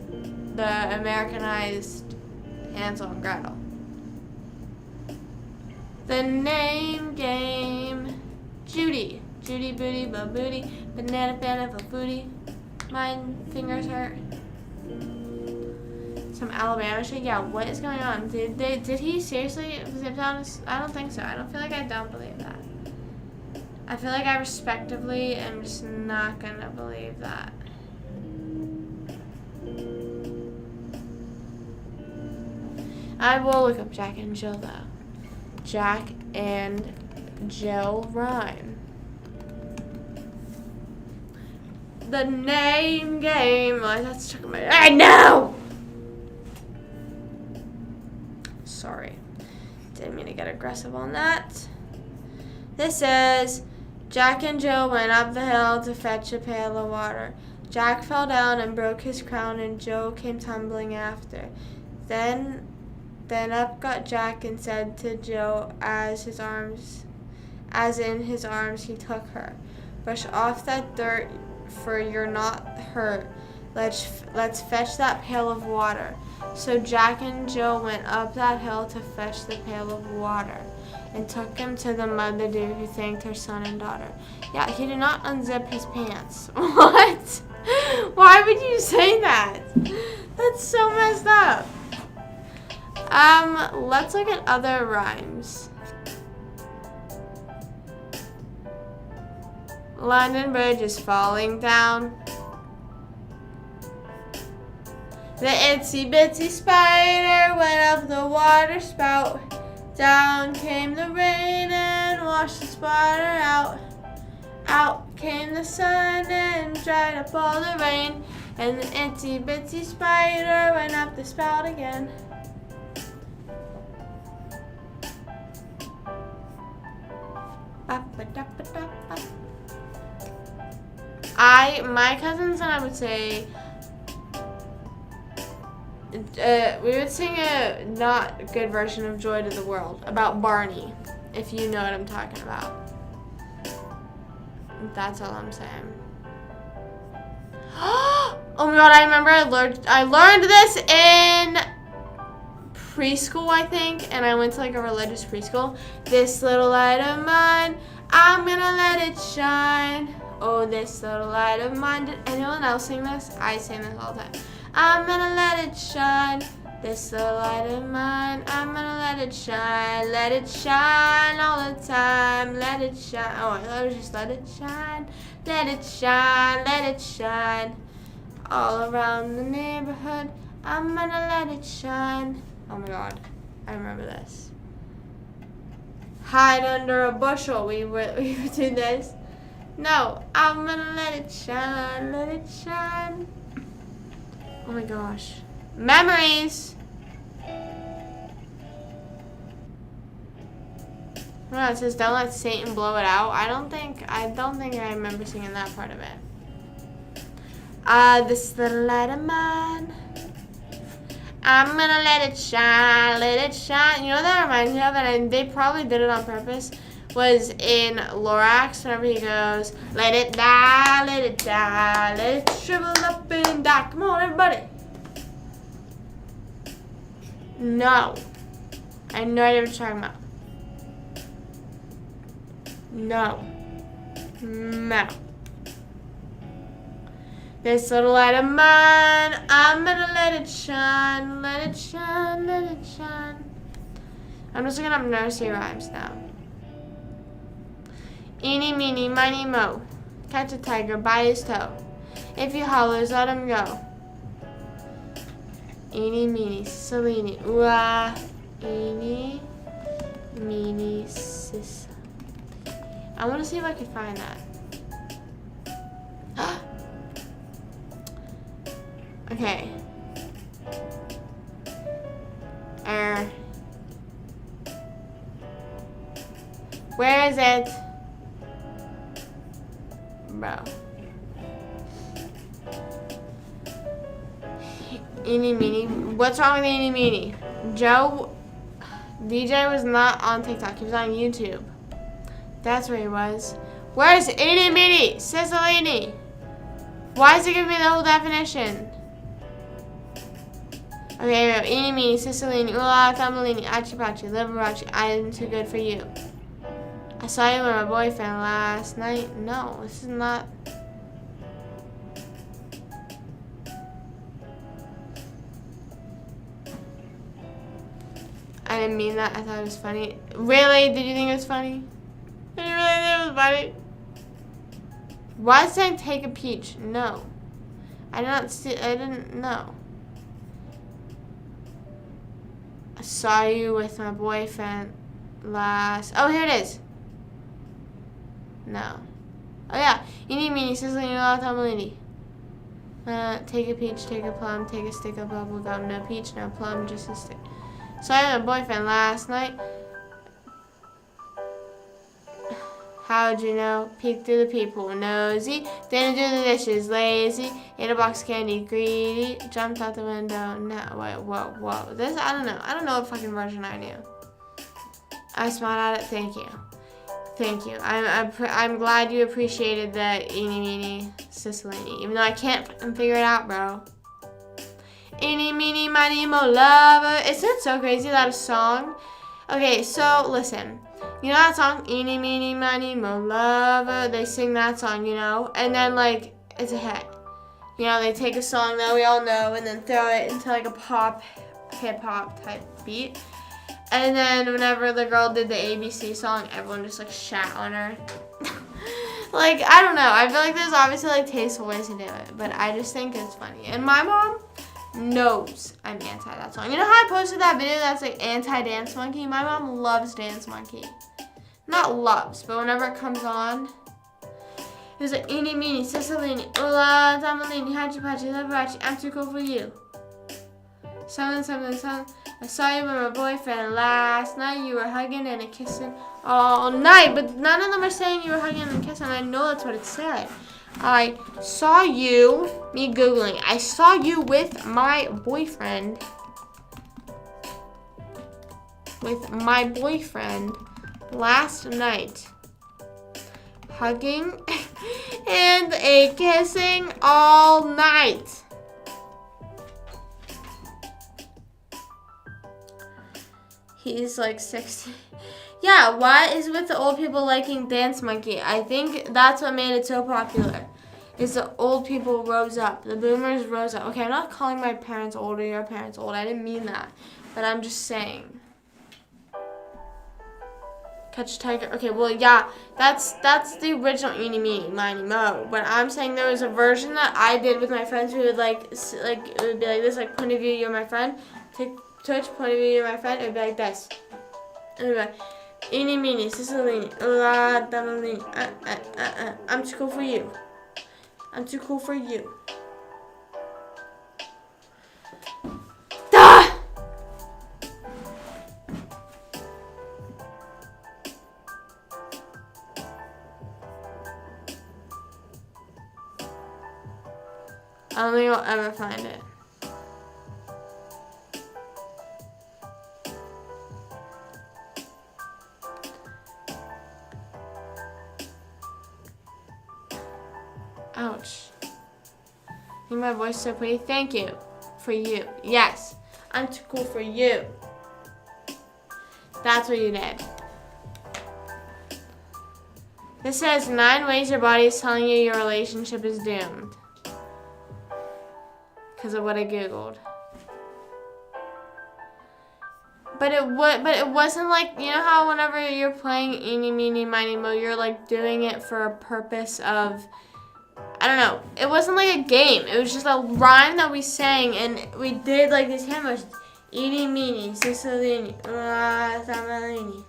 the Americanized Hansel and Gretel. The Name Game. Judy. Judy, booty, booty, banana, banana, booty. My fingers hurt. Some Alabama shit. Yeah, what is going on? Did he seriously zip down his... I don't think so. I don't believe that. I feel like I respectively am just not gonna believe that. I will look up Jack and Jill though. Jack and Jill rhyme. The Name Game. Oh, that's stuck in my... I know! Sorry. Didn't mean to get aggressive on that. This says, Jack and Jill went up the hill to fetch a pail of water. Jack fell down and broke his crown, and Jill came tumbling after. Then up got Jack and said to Jill, as in his arms he took her, "Brush off that dirt, for you're not hurt. Let's fetch that pail of water." So Jack and Jill went up that hill to fetch the pail of water, and took him to the mother deer, who thanked her son and daughter. Yeah, he did not unzip his pants. What? Why would you say that? That's so messed up. Let's look at other rhymes. London Bridge is falling down. The itsy bitsy spider went up the water spout. Down came the rain and washed the spider out. Out came the sun and dried up all the rain. And the itsy bitsy spider went up the spout again. My cousins and I would say, we would sing a not good version of Joy to the World about Barney, if you know what I'm talking about. That's all I'm saying. Oh my god, I remember I learned this in preschool, I think, and I went to like a religious preschool. This little light of mine, I'm gonna let it shine. Oh, this little light of mine. Did anyone else sing this? I sing this all the time. I'm gonna let it shine. This little light of mine, I'm gonna let it shine all the time, let it shine. Oh, I was just let it shine all around the neighborhood. I'm gonna let it shine. Oh my god, I remember this. Hide under a bushel, we would do this. No, I'm gonna let it shine, let it shine. Oh my gosh. Memories! No, it says don't let Satan blow it out. I don't think I remember singing that part of it. This little light of mine, I'm gonna let it shine, let it shine. You know what that reminds me of, and they probably did it on purpose, was in Lorax, whenever he goes, let it die, let it shrivel up and die. Come on, everybody. No. I have no idea what you're talking about. No. No. This little light of mine, I'm gonna let it shine, let it shine, let it shine. I'm just looking up nursery rhymes now. Eeny, meeny, miny, mo. Catch a tiger by his toe. If he hollers, let him go. Eeny, meeny, Cicilline. Ooh, ah. Eeny, meeny, Cicilline. I want to see if I can find that. Okay. Where is it? Bro. Eeny meeny. What's wrong with Eeny meeny? DJ was not on TikTok. He was on YouTube. That's where he was. Where's Eeny meeny? Cicilline. Why is it giving me the whole definition? Okay, here we go. Eeny meeny, Cicilline, oola, thumbelini, achi pachi, liberace, I am too good for you. I saw you with my boyfriend last night. No, this is not. I didn't mean that. I thought it was funny. Really? Did you think it was funny? Did you really think it was funny? Why is it saying take a peach? No. I didn't know. I saw you with my boyfriend last. Oh, here it is. No. Oh, yeah. Eeny, meeny, Cicilline, oola, thumbelini. Take a peach, take a plum, take a stick of bubble gum. No peach, no plum, just a stick. So I had a boyfriend last night. How'd you know? Peek through the peephole, nosy. Didn't do the dishes, lazy. Ate a box of candy, greedy. Jumped out the window. No, wait, whoa. This, I don't know. I don't know what fucking version I knew. I smiled at it. Thank you. Thank you. I'm glad you appreciated the eeny meeny Cicilline, even though I can't figure it out, bro. Eeny meeny miny mo lover. Isn't it so crazy that a song? Okay, so listen. You know that song, Eeny meeny miny mo lover? They sing that song, you know, and then like it's a hit. You know, they take a song that we all know and then throw it into like a pop, hip hop type beat. And then whenever the girl did the ABC song, everyone just like shat on her. Like, I don't know. I feel like there's obviously like tasteful ways to do it, but I just think it's funny. And my mom knows I'm anti that song. You know how I posted that video that's like anti-Dance Monkey? My mom loves Dance Monkey. Not loves, but whenever it comes on, it was like, eeny, meeny, Cicilline, Ula, Damalini, Hachi Pachi, Liberace, I'm too cool for you. Something. I saw you with my boyfriend last night. You were hugging and kissing all night. But none of them are saying you were hugging and kissing. I know that's what it said. I saw you, me Googling, I saw you with my boyfriend. Last night. Hugging and a kissing all night. He's like 60. Yeah, what is with the old people liking Dance Monkey? I think that's what made it so popular. Is the old people rose up. The boomers rose up. Okay, I'm not calling my parents old or your parents old. I didn't mean that. But I'm just saying. Catch a Tiger. Okay, well, yeah, that's the original Eeny, Meeny, Miny, Mo. But I'm saying there was a version that I did with my friends who would like it would be like this, like point of view, you're my friend. Twitch, point of view, you're my friend. It would be like this. It would be like, Eeny, Meeny, Cicilline, Ula, Damalini, I'm too cool for you. I'm too cool for you. Ah! I don't think I'll ever find it. Ouch. Make my voice so pretty. Thank you. For you. Yes. I'm too cool for you. That's what you did. This says 9 ways your body is telling you your relationship is doomed. Because of what I Googled. But it wasn't like, you know how whenever you're playing Eeny, Meeny, Miny, Mo, you're like doing it for a purpose of, I don't know. It wasn't like a game. It was just a rhyme that we sang, and we did like these hand motions. Eeny, Meeny, Cicilline, Damalini,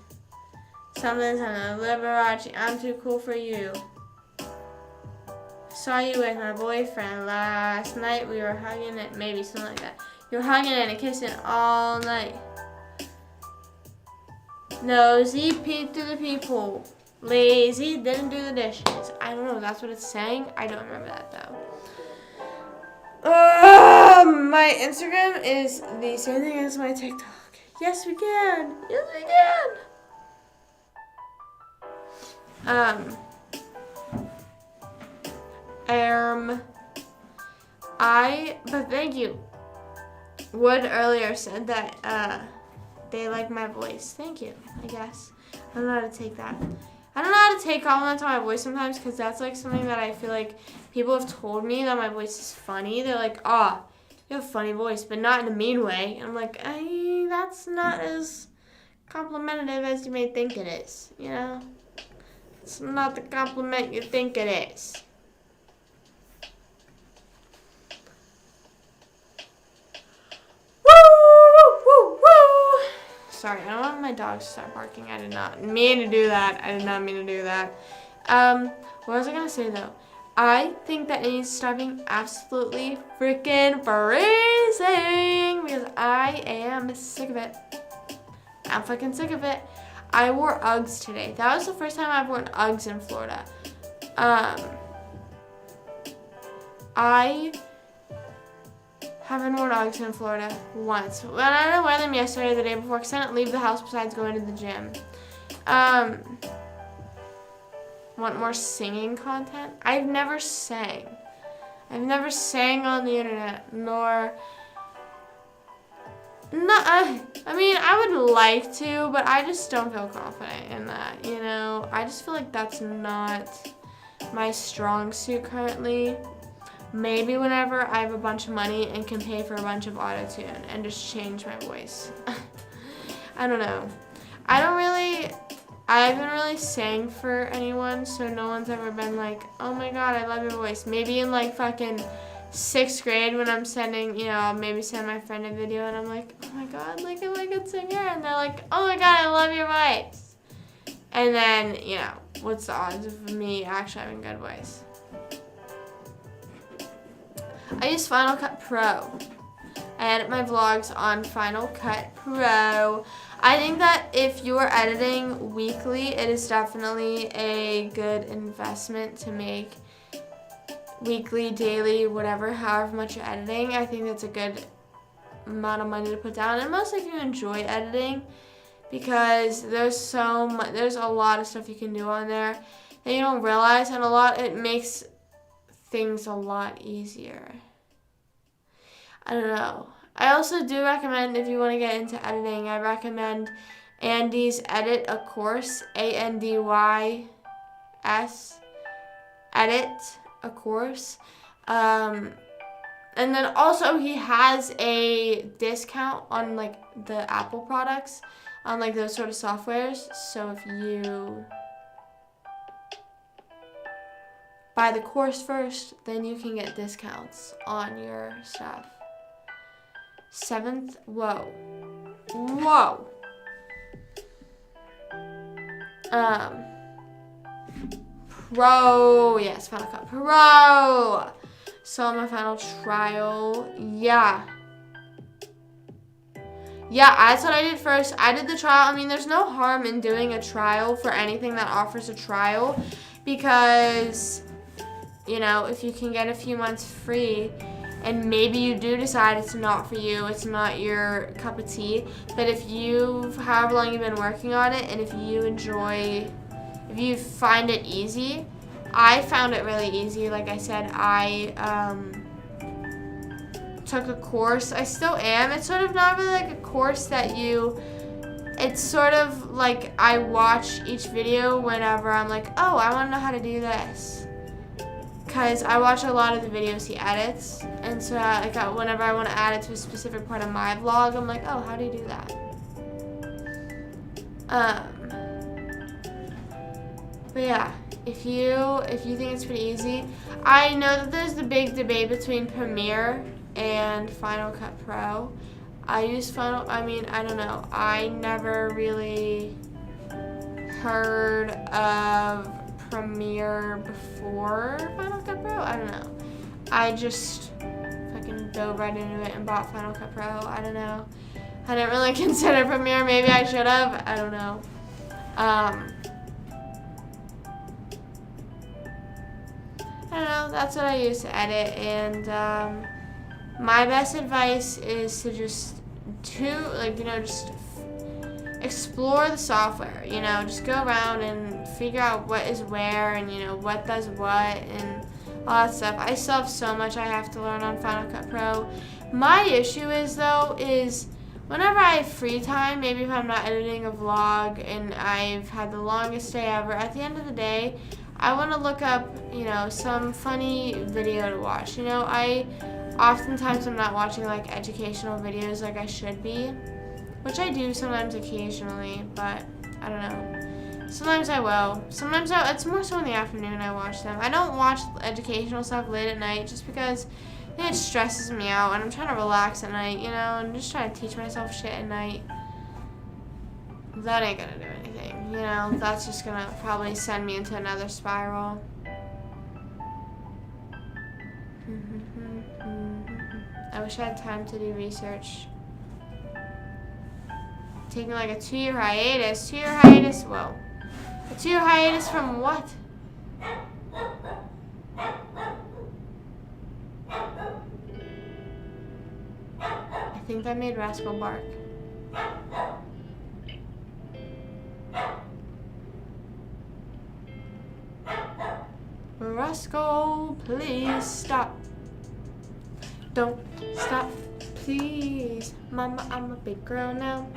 something, Liberace, I'm too cool for you. Saw you with my boyfriend last night. We were hugging it, maybe something like that. You were hugging it and kissing all night. Nosy peeped through the peephole. Lazy didn't do the dishes. I don't know. That's what it's saying. I don't remember that though. My Instagram is the same thing as my TikTok. Yes, we can. Yes, we can. But thank you. Wood earlier said that they like my voice. Thank you, I guess. I don't know how to take that. I don't know how to take compliments on my voice sometimes, because that's like something that I feel like people have told me that my voice is funny. They're like, oh, you have a funny voice, but not in a mean way. And I'm like, that's not as complimentary as you may think it is, you know? It's not the compliment you think it is. Sorry, I don't want my dogs to start barking. I did not mean to do that. What was I gonna say though? I think that it needs to start being absolutely freaking freezing because I am sick of it. I'm fucking sick of it. I wore Uggs today. That was the first time I've worn Uggs in Florida. I haven't worn Uggs in Florida once. Well, I didn't wear them yesterday or the day before because I didn't leave the house besides going to the gym. Want more singing content? I've never sang. I've never sang on the internet, nor... I mean, I would like to, but I just don't feel confident in that, you know? I just feel like that's not my strong suit currently. Maybe whenever I have a bunch of money and can pay for a bunch of auto-tune and just change my voice. I don't know. I haven't really sang for anyone, so no one's ever been like, oh my god, I love your voice. Maybe in like fucking 6th grade when I'm sending, I'll maybe send my friend a video and I'm like, oh my God, look at my good singer. And they're like, oh my God, I love your voice. And then, what's the odds of me actually having good voice? I use Final Cut Pro. I edit my vlogs on Final Cut Pro. I think that if you are editing weekly, it is definitely a good investment to make weekly, daily, whatever, however much you're editing. I think that's a good amount of money to put down, and mostly if you enjoy editing, because there's a lot of stuff you can do on there that you don't realize, and it makes things a lot easier. I don't know. I also do recommend, if you want to get into editing, I recommend Andy's Edit a Course, ANDYS, Edit a Course. And then also he has a discount on like the Apple products, on like those sort of softwares. So if you buy the course first, then you can get discounts on your stuff. 7th, whoa. Pro, yes, Final Cut Pro. So my final trial, yeah, that's what I did first. I did the trial. I mean, there's no harm in doing a trial for anything that offers a trial, because, if you can get a few months free, and maybe you do decide it's not for you, it's not your cup of tea, but however long you've been working on it, and if you find it easy, I found it really easy. Like I said, I took a course. I still am. It's sort of not really like a course it's sort of like I watch each video whenever I'm like, oh, I want to know how to do this. Because I watch a lot of the videos he edits, and so whenever I want to add it to a specific part of my vlog, I'm like, oh, how do you do that? But yeah, if you think it's pretty easy, I know that there's the big debate between Premiere and Final Cut Pro. I don't know. I never really heard of Premiere before Final Cut Pro. I don't know. I just fucking dove right into it and bought Final Cut Pro. I don't know. I didn't really consider Premiere. Maybe I should have. I don't know. I don't know. That's what I use to edit, and my best advice is to just explore the software. Just go around and figure out what is where, and what does what, and all that stuff. I still have so much I have to learn on Final Cut Pro. My issue is whenever I have free time, maybe if I'm not editing a vlog and I've had the longest day ever, at the end of the day, I want to look up, some funny video to watch. Oftentimes I'm not watching like educational videos like I should be, which I do sometimes occasionally, but I don't know. Sometimes I will. Sometimes it's more so in the afternoon I watch them. I don't watch educational stuff late at night just because it stresses me out, and I'm trying to relax at night, and just trying to teach myself shit at night. That ain't gonna do anything, That's just gonna probably send me into another spiral. I wish I had time to do research. Taking like a 2-year hiatus. 2-year hiatus? Whoa. A 2-year hiatus from what? I think that made Rascal bark. Rascal, please stop. Don't stop, please. Mama, I'm a big girl now.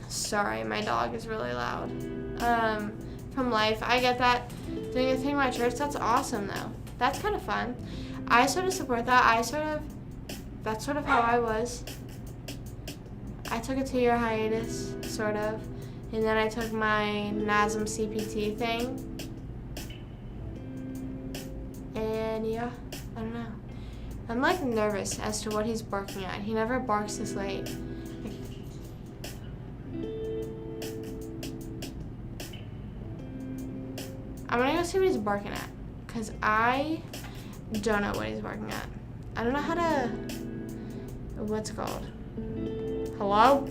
Sorry, my dog is really loud. From life, I get that. Doing a thing in my church, that's awesome though. That's kind of fun. I sort of support that. That's sort of how I was. I took a 2-year hiatus, sort of. And then I took my NASM CPT thing. And yeah, I don't know. I'm like nervous as to what he's barking at. He never barks this late. I'm gonna go see what he's barking at, because I don't know what he's barking at. I don't know how to, what's it called? Hello?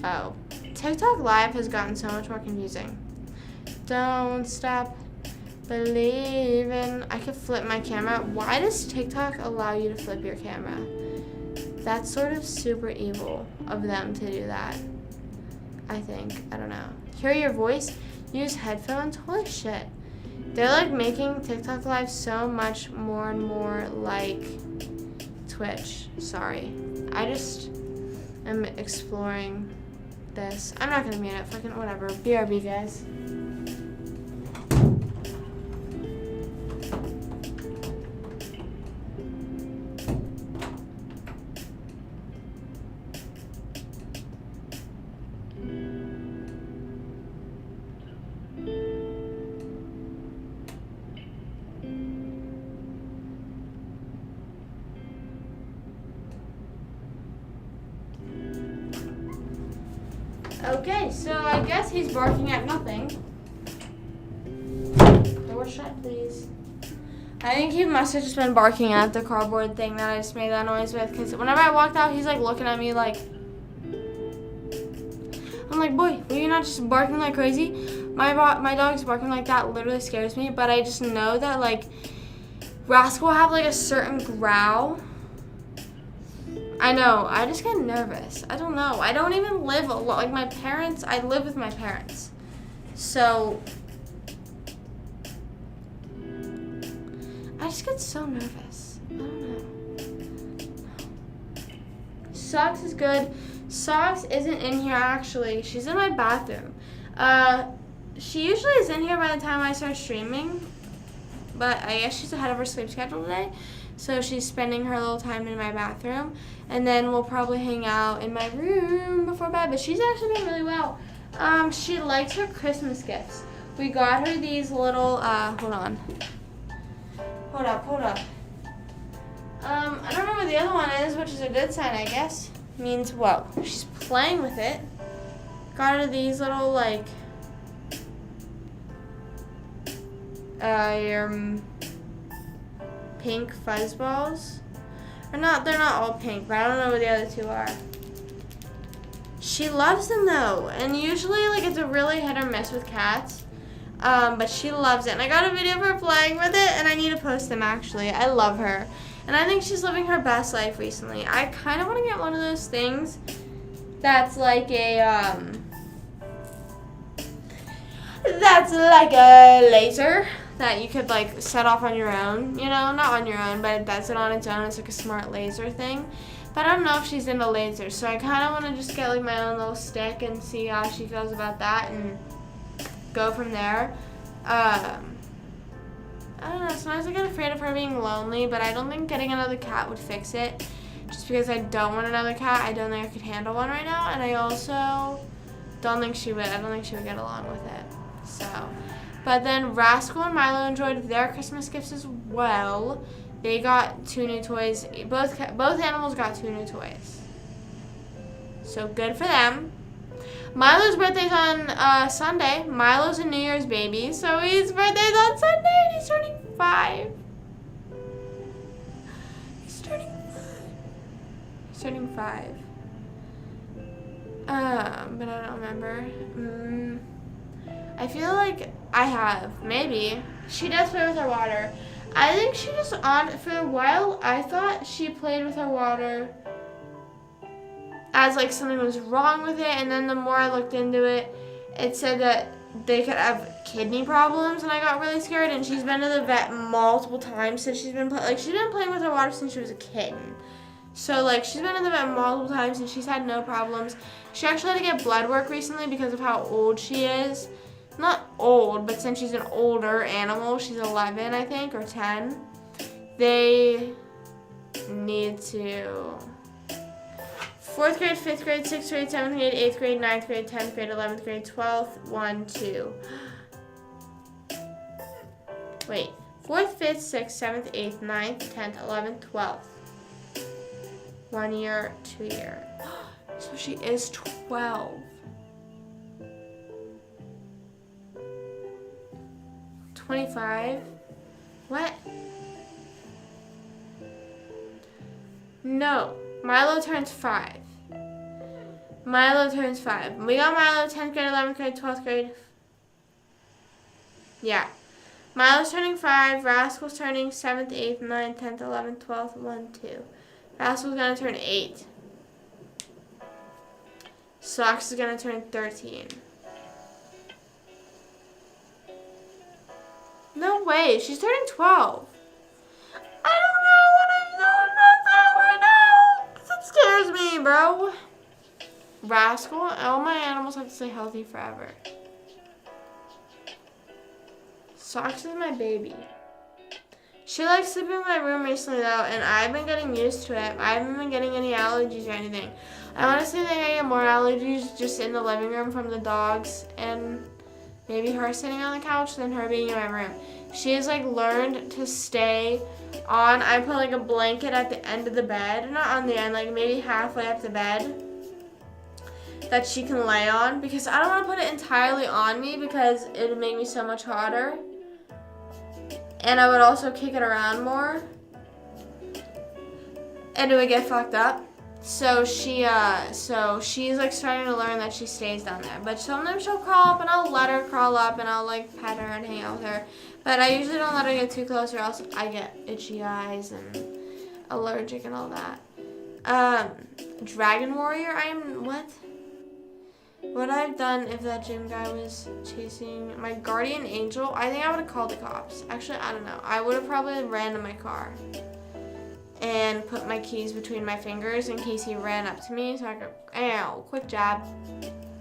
Oh. TikTok Live has gotten so much more confusing. Don't stop believing. I could flip my camera. Why does TikTok allow you to flip your camera? That's sort of super evil of them to do that. I think. I don't know. Hear your voice? Use headphones? Holy shit. They're like making TikTok Live so much more and more like Twitch. Sorry. I just am exploring this. I'm not gonna mute it. Fucking whatever. BRB, guys. Okay, so I guess he's barking at nothing. Door shut, please. I think he must have just been barking at the cardboard thing that I just made that noise with, because whenever I walked out, he's like looking at me like, I'm like, boy, were you not just barking like crazy? My dog's barking like that literally scares me, but I just know that like Rascal will have like a certain growl. I know, I just get nervous. I don't know. I don't even live alone. Like my parents, I live with my parents. So, I just get so nervous. I don't know. Socks is good. Socks isn't in here actually. She's in my bathroom. She usually is in here by the time I start streaming. But I guess she's ahead of her sleep schedule today. So she's spending her little time in my bathroom. And then we'll probably hang out in my room before bed. But she's actually been really well. She likes her Christmas gifts. We got her these little, hold on. Hold up. I don't know where the other one is, which is a good sign, I guess. Means, whoa, she's playing with it. Got her these little, like, pink fuzz balls. Or not, they're not all pink, but I don't know what the other two are. She loves them though, and usually like it's a really hit or miss with cats. But she loves it, and I got a video of her playing with it, and I need to post them actually. I love her, and I think she's living her best life recently. I kind of want to get one of those things that's like a laser that you could like set off on your own, you know, not on your own, but it does it on its own. It's like a smart laser thing. But I don't know if she's into lasers, so I kind of want to just get like my own little stick and see how she feels about that and go from there. I don't know, sometimes I get afraid of her being lonely, but I don't think getting another cat would fix it. Just because I don't want another cat, I don't think I could handle one right now, and I also don't think she would. I don't think she would get along with it. So, but then Rascal and Milo enjoyed their Christmas gifts as well. They got 2 new toys. Both animals got 2 new toys. So good for them. Milo's birthday's on Sunday. Milo's a New Year's baby, so his birthday's on Sunday and he's turning 5. He's turning 5. But I don't remember. I feel like I have, maybe. She does play with her water. I think she just for a while, I thought she played with her water as like something was wrong with it, and then the more I looked into it, it said that they could have kidney problems, and I got really scared, and she's been to the vet multiple times since she's been playing with her water since she was a kitten. So like she's been to the vet multiple times and she's had no problems. She actually had to get blood work recently because of how old she is. Not old, but since she's an older animal, she's 11, I think, or 10, they need to 4th grade, 5th grade, 6th grade, 7th grade, 8th grade, 9th grade, 10th grade, 11th grade, 12th, 1, 2. Wait, 4th, 5th, 6th, 7th, 8th, 9th, 10th, 11th, 12th. 1 year, 2 year. So she is 12. 25. What? No. Milo turns 5. Milo turns 5. We got Milo 10th grade, 11th grade, 12th grade. Yeah. Milo's turning 5. Rascal's turning 7th, 8th, 9th, 10th, 11th, 12th, 1, 2. Rascal's going to turn 8. Socks is going to turn 13. No way. She's turning 12. I don't know what I'm doing about that right now. That scares me, bro. Rascal, all my animals have to stay healthy forever. Socks is my baby. She likes sleeping in my room recently though, and I've been getting used to it. I haven't been getting any allergies or anything. I honestly think I get more allergies just in the living room from the dogs and maybe her sitting on the couch than her being in my room. She has like learned to stay on. I put like a blanket at the end of the bed, not on the end, like maybe halfway up the bed, that she can lay on, because I don't want to put it entirely on me because it would make me so much hotter. And I would also kick it around more. And it would get fucked up. So she's like starting to learn that she stays down there. But sometimes she'll crawl up and I'll let her crawl up and I'll like pet her and hang out with her. But I usually don't let her get too close or else I get itchy eyes and allergic and all that. Dragon Warrior, what I've done if that gym guy was chasing my guardian angel, I think I would have called the cops. Actually, I don't know. I would have probably ran to my car and put my keys between my fingers in case he ran up to me so I could, ow, quick jab.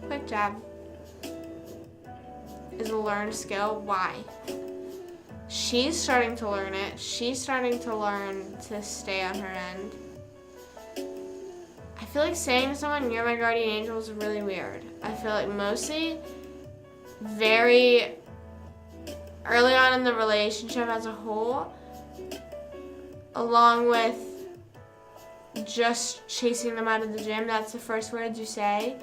Quick jab is a learned skill. Why? She's starting to learn it. She's starting to learn to stay on her end. I feel like saying to someone, you're my guardian angel, is really weird. I feel like mostly very early on in the relationship as a whole, along with just chasing them out of the gym, that's the first words you say.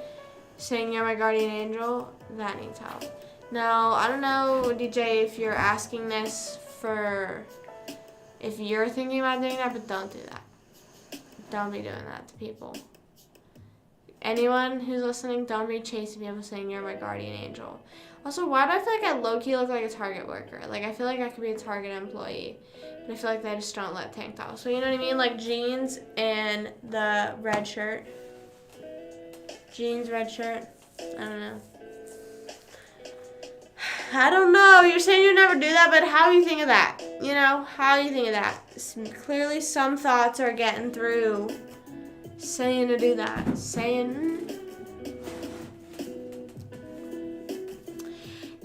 Saying you're my guardian angel, that needs help. Now, I don't know, DJ, if you're asking this for, if you're thinking about doing that, but don't do that. Don't be doing that to people. Anyone who's listening, don't be chasing people saying you're my guardian angel. Also, why do I feel like I low-key look like a Target worker? Like, I feel like I could be a Target employee, but I feel like they just don't let tank tops. So, you know what I mean? Like, jeans and the red shirt. Jeans, red shirt. I don't know. I don't know. You're saying you never do that, but how do you think of that? You know, how do you think of that? Clearly, some thoughts are getting through saying to do that.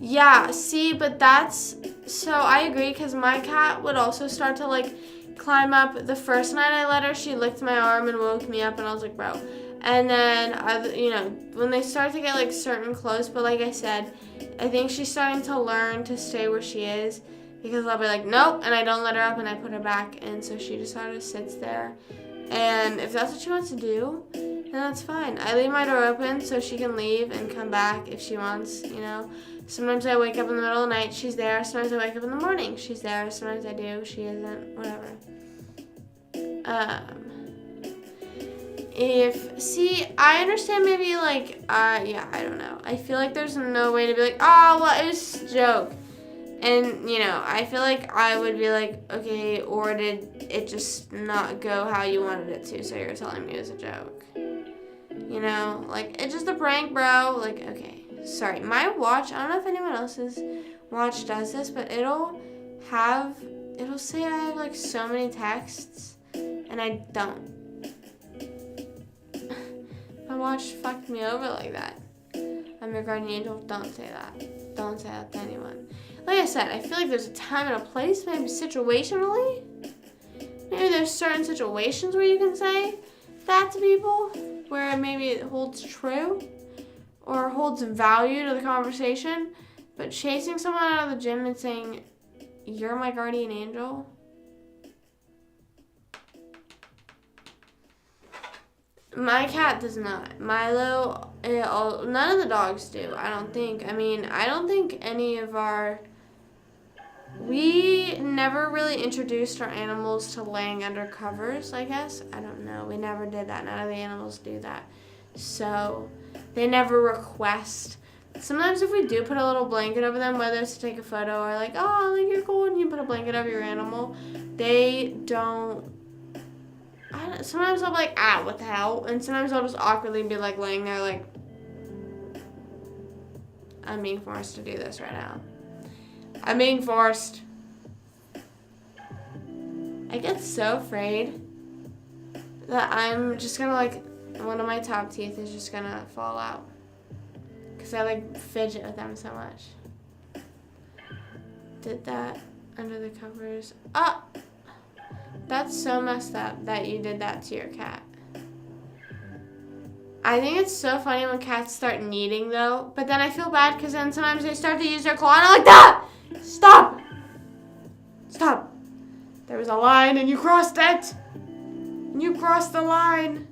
Yeah, see, but that's, so I agree, because my cat would also start to, like, climb up. The first night I let her, she licked my arm and woke me up, and I was like, bro. And then, you know, when they start to get, like, certain close, but like I said, I think she's starting to learn to stay where she is, because I'll be like, nope, and I don't let her up, and I put her back, and so she just sort of sits there. And if that's what she wants to do, then that's fine. I leave my door open so she can leave and come back if she wants, you know. Sometimes I wake up in the middle of the night, she's there. Sometimes I wake up in the morning, she's there. Sometimes I do, she isn't, whatever. I understand maybe, like, yeah, I don't know. I feel like there's no way to be like, oh, well, it was just a joke. And, you know, I feel like I would be like, okay, or did it just not go how you wanted it to, so you're telling me it was a joke? You know, like, it's just a prank, bro. Like, okay, sorry. My watch, I don't know if anyone else's watch does this, but it'll say I have, like, so many texts, and I don't. My watch fucked me over like that. I'm your guardian angel. Don't say that. Don't say that to anyone. Like I said, I feel like there's a time and a place, maybe situationally. Maybe there's certain situations where you can say that to people, where maybe it holds true or holds value to the conversation. But chasing someone out of the gym and saying, You're my guardian angel? My cat does not. Milo, none of the dogs do, I don't think. I mean, I don't think any of our... We never really introduced our animals to laying under covers, I guess. I don't know. We never did that. None of the animals do that. So, they never request. Sometimes if we do put a little blanket over them, whether it's to take a photo or like, oh, like you're cool and you put a blanket over your animal, they don't... sometimes I'll be like, ah, what the hell? And sometimes I'll just awkwardly be like laying there like, I'm being forced to do this right now. I'm being forced. I get so afraid that I'm just gonna like, one of my top teeth is just gonna fall out. Because I like fidget with them so much. Did that under the covers. Oh! That's so messed up that you did that to your cat. I think it's so funny when cats start kneading though, but then I feel bad because then sometimes they start to use their claw and I'm like, that! Stop! Stop! There was a line and you crossed it! You crossed the line!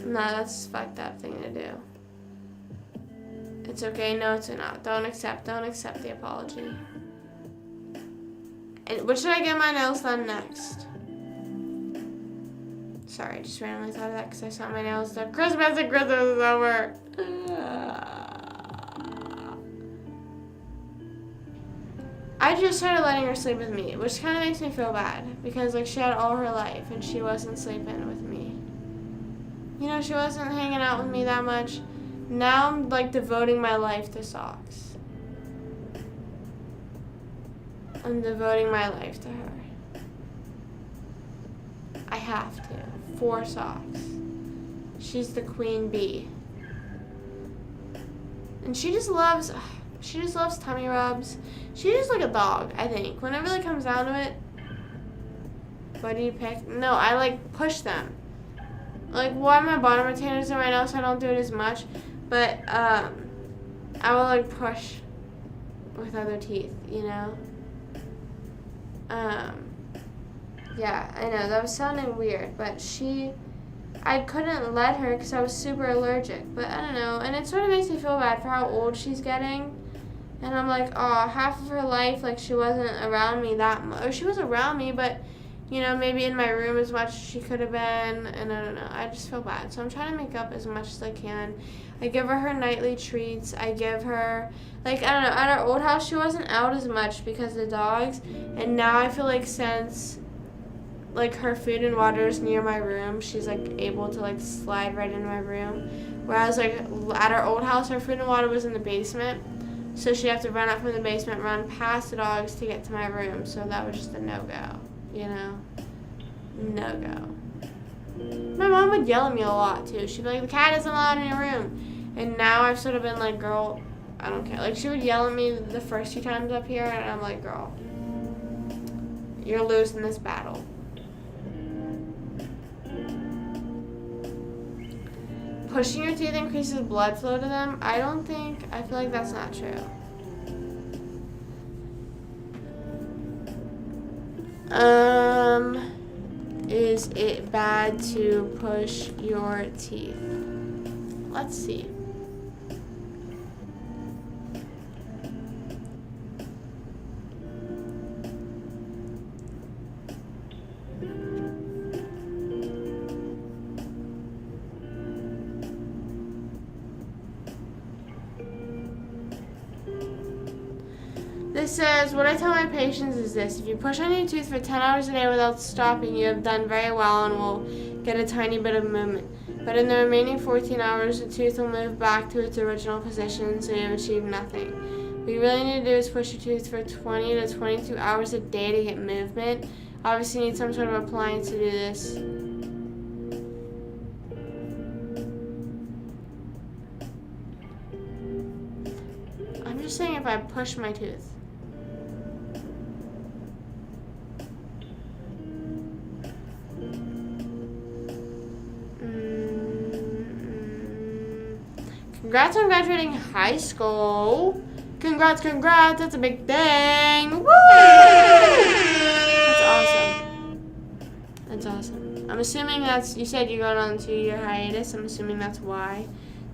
No, that's a fucked up thing to do. It's okay, no it's not. Don't accept the apology. What should I get my nails done next? Sorry, I just randomly thought of that because I saw my nails done. Christmas is over. I just started letting her sleep with me, which kind of makes me feel bad because like she had all her life and she wasn't sleeping with me. You know, she wasn't hanging out with me that much. Now I'm like devoting my life to socks. I'm devoting my life to her. I have to. 4 socks. She's the queen bee. And she just loves tummy rubs. She's just like a dog, I think. When it really comes down to it, what do you pick? No, I like push them. Like, well, my bottom retainers in right now, so I don't do it as much. But I will like push with other teeth, you know? Yeah, I know, that was sounding weird, but I couldn't let her because I was super allergic, but I don't know, and it sort of makes me feel bad for how old she's getting, and I'm like, oh, half of her life, like, she wasn't around me that much, or she was around me, but, you know, maybe in my room as much as she could have been, and I don't know, I just feel bad, so I'm trying to make up as much as I can. I give her nightly treats, I give her, like, I don't know, at our old house, she wasn't out as much because of the dogs, and now I feel like since, like, her food and water is near my room, she's, like, able to, like, slide right into my room, whereas, like, at our old house, her food and water was in the basement, so she'd have to run up from the basement, run past the dogs to get to my room, so that was just a no-go, you know, no-go. My mom would yell at me a lot, too. She'd be like, the cat isn't allowed in your room. And now I've sort of been like, girl, I don't care. Like, she would yell at me the first 2 times up here, and I'm like, girl, you're losing this battle. Pushing your teeth increases blood flow to them? I feel like that's not true. Is it bad to push your teeth? Let's see. This says, what I tell my patients is this: if you push on your tooth for 10 hours a day without stopping, you have done very well and will get a tiny bit of movement. But in the remaining 14 hours, the tooth will move back to its original position, so you have achieved nothing. What you really need to do is push your tooth for 20 to 22 hours a day to get movement. Obviously, you need some sort of appliance to do this. I'm just saying if I push my tooth. Congrats on graduating high school. Congrats, that's a big thing. Woo! That's awesome. I'm assuming you said you're going on a 2-year hiatus. I'm assuming that's why.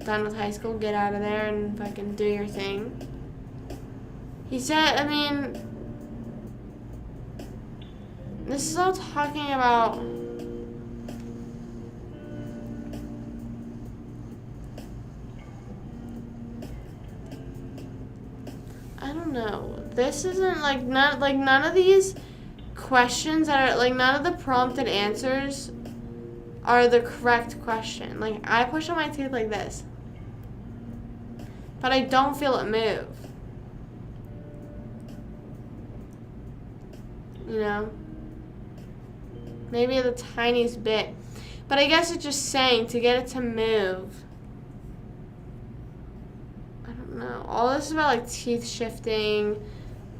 Done with high school, get out of there and fucking do your thing. He said, this is all talking about I don't know. This isn't none of these questions that are none of the prompted answers are the correct question. I push on my teeth like this, but I don't feel it move. You know? Maybe the tiniest bit. But I guess it's just saying to get it to move. I don't know. All this is about teeth shifting,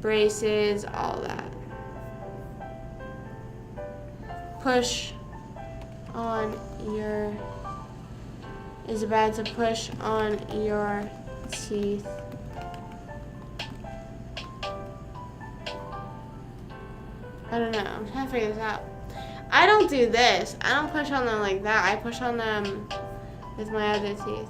braces, all that. Push on your... Is it bad to push on your teeth? I don't know. I'm trying to figure this out. I don't do this. I don't push on them like that. I push on them with my other teeth.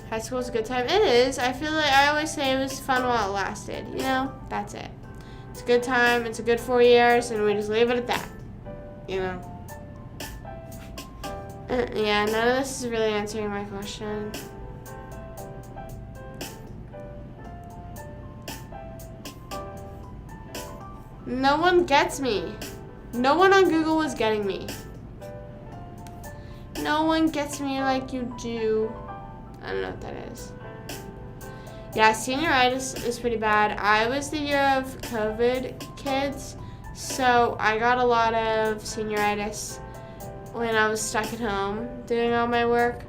High school is a good time. It is. I feel like I always say it was fun while it lasted. You know? That's it. It's a good time. It's a good 4 years, and we just leave it at that. You know? Yeah, none of this is really answering my question. No one gets me. No one on Google is getting me. No one gets me like you do. I don't know what that is. Yeah, senioritis is pretty bad. I was the year of COVID kids, so I got a lot of senioritis when I was stuck at home doing all my work.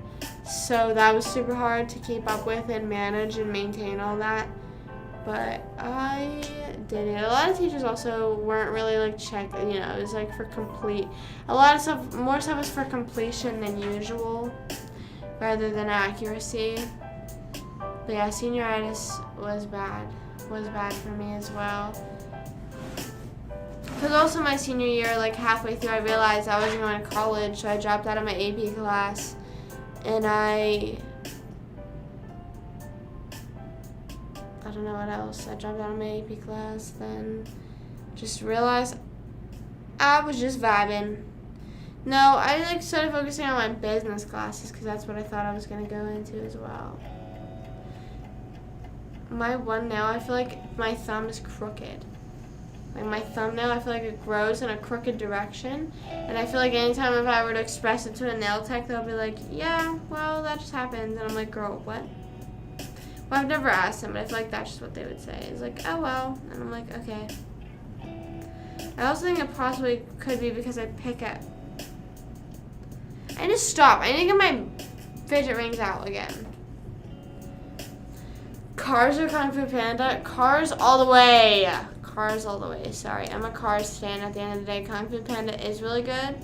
So that was super hard to keep up with and manage and maintain all that. But I did it. A lot of teachers also weren't really it was for complete. A lot of stuff, more stuff was for completion than usual, rather than accuracy. But yeah, senioritis was bad for me as well. Because also my senior year, halfway through, I realized I wasn't going to college, so I dropped out of my AP class, and I don't know what else. I dropped out of my AP class, then just realized I was just vibing. No, I started focusing on my business classes because that's what I thought I was going to go into as well. My one nail, I feel like my thumb is crooked. My thumbnail, I feel like it grows in a crooked direction. And I feel like anytime if I were to express it to a nail tech, they'll be like, yeah, well, that just happened. And I'm like, girl, what? Well, I've never asked them, but I feel like that's just what they would say. It's like, oh, well. And I'm like, okay. I also think it possibly could be because I pick at... I need to stop. I need to get my fidget rings out again. Cars or Kung Fu Panda? Cars all the way. Cars all the way. Sorry, I'm a Cars fan at the end of the day. Kung Fu Panda is really good,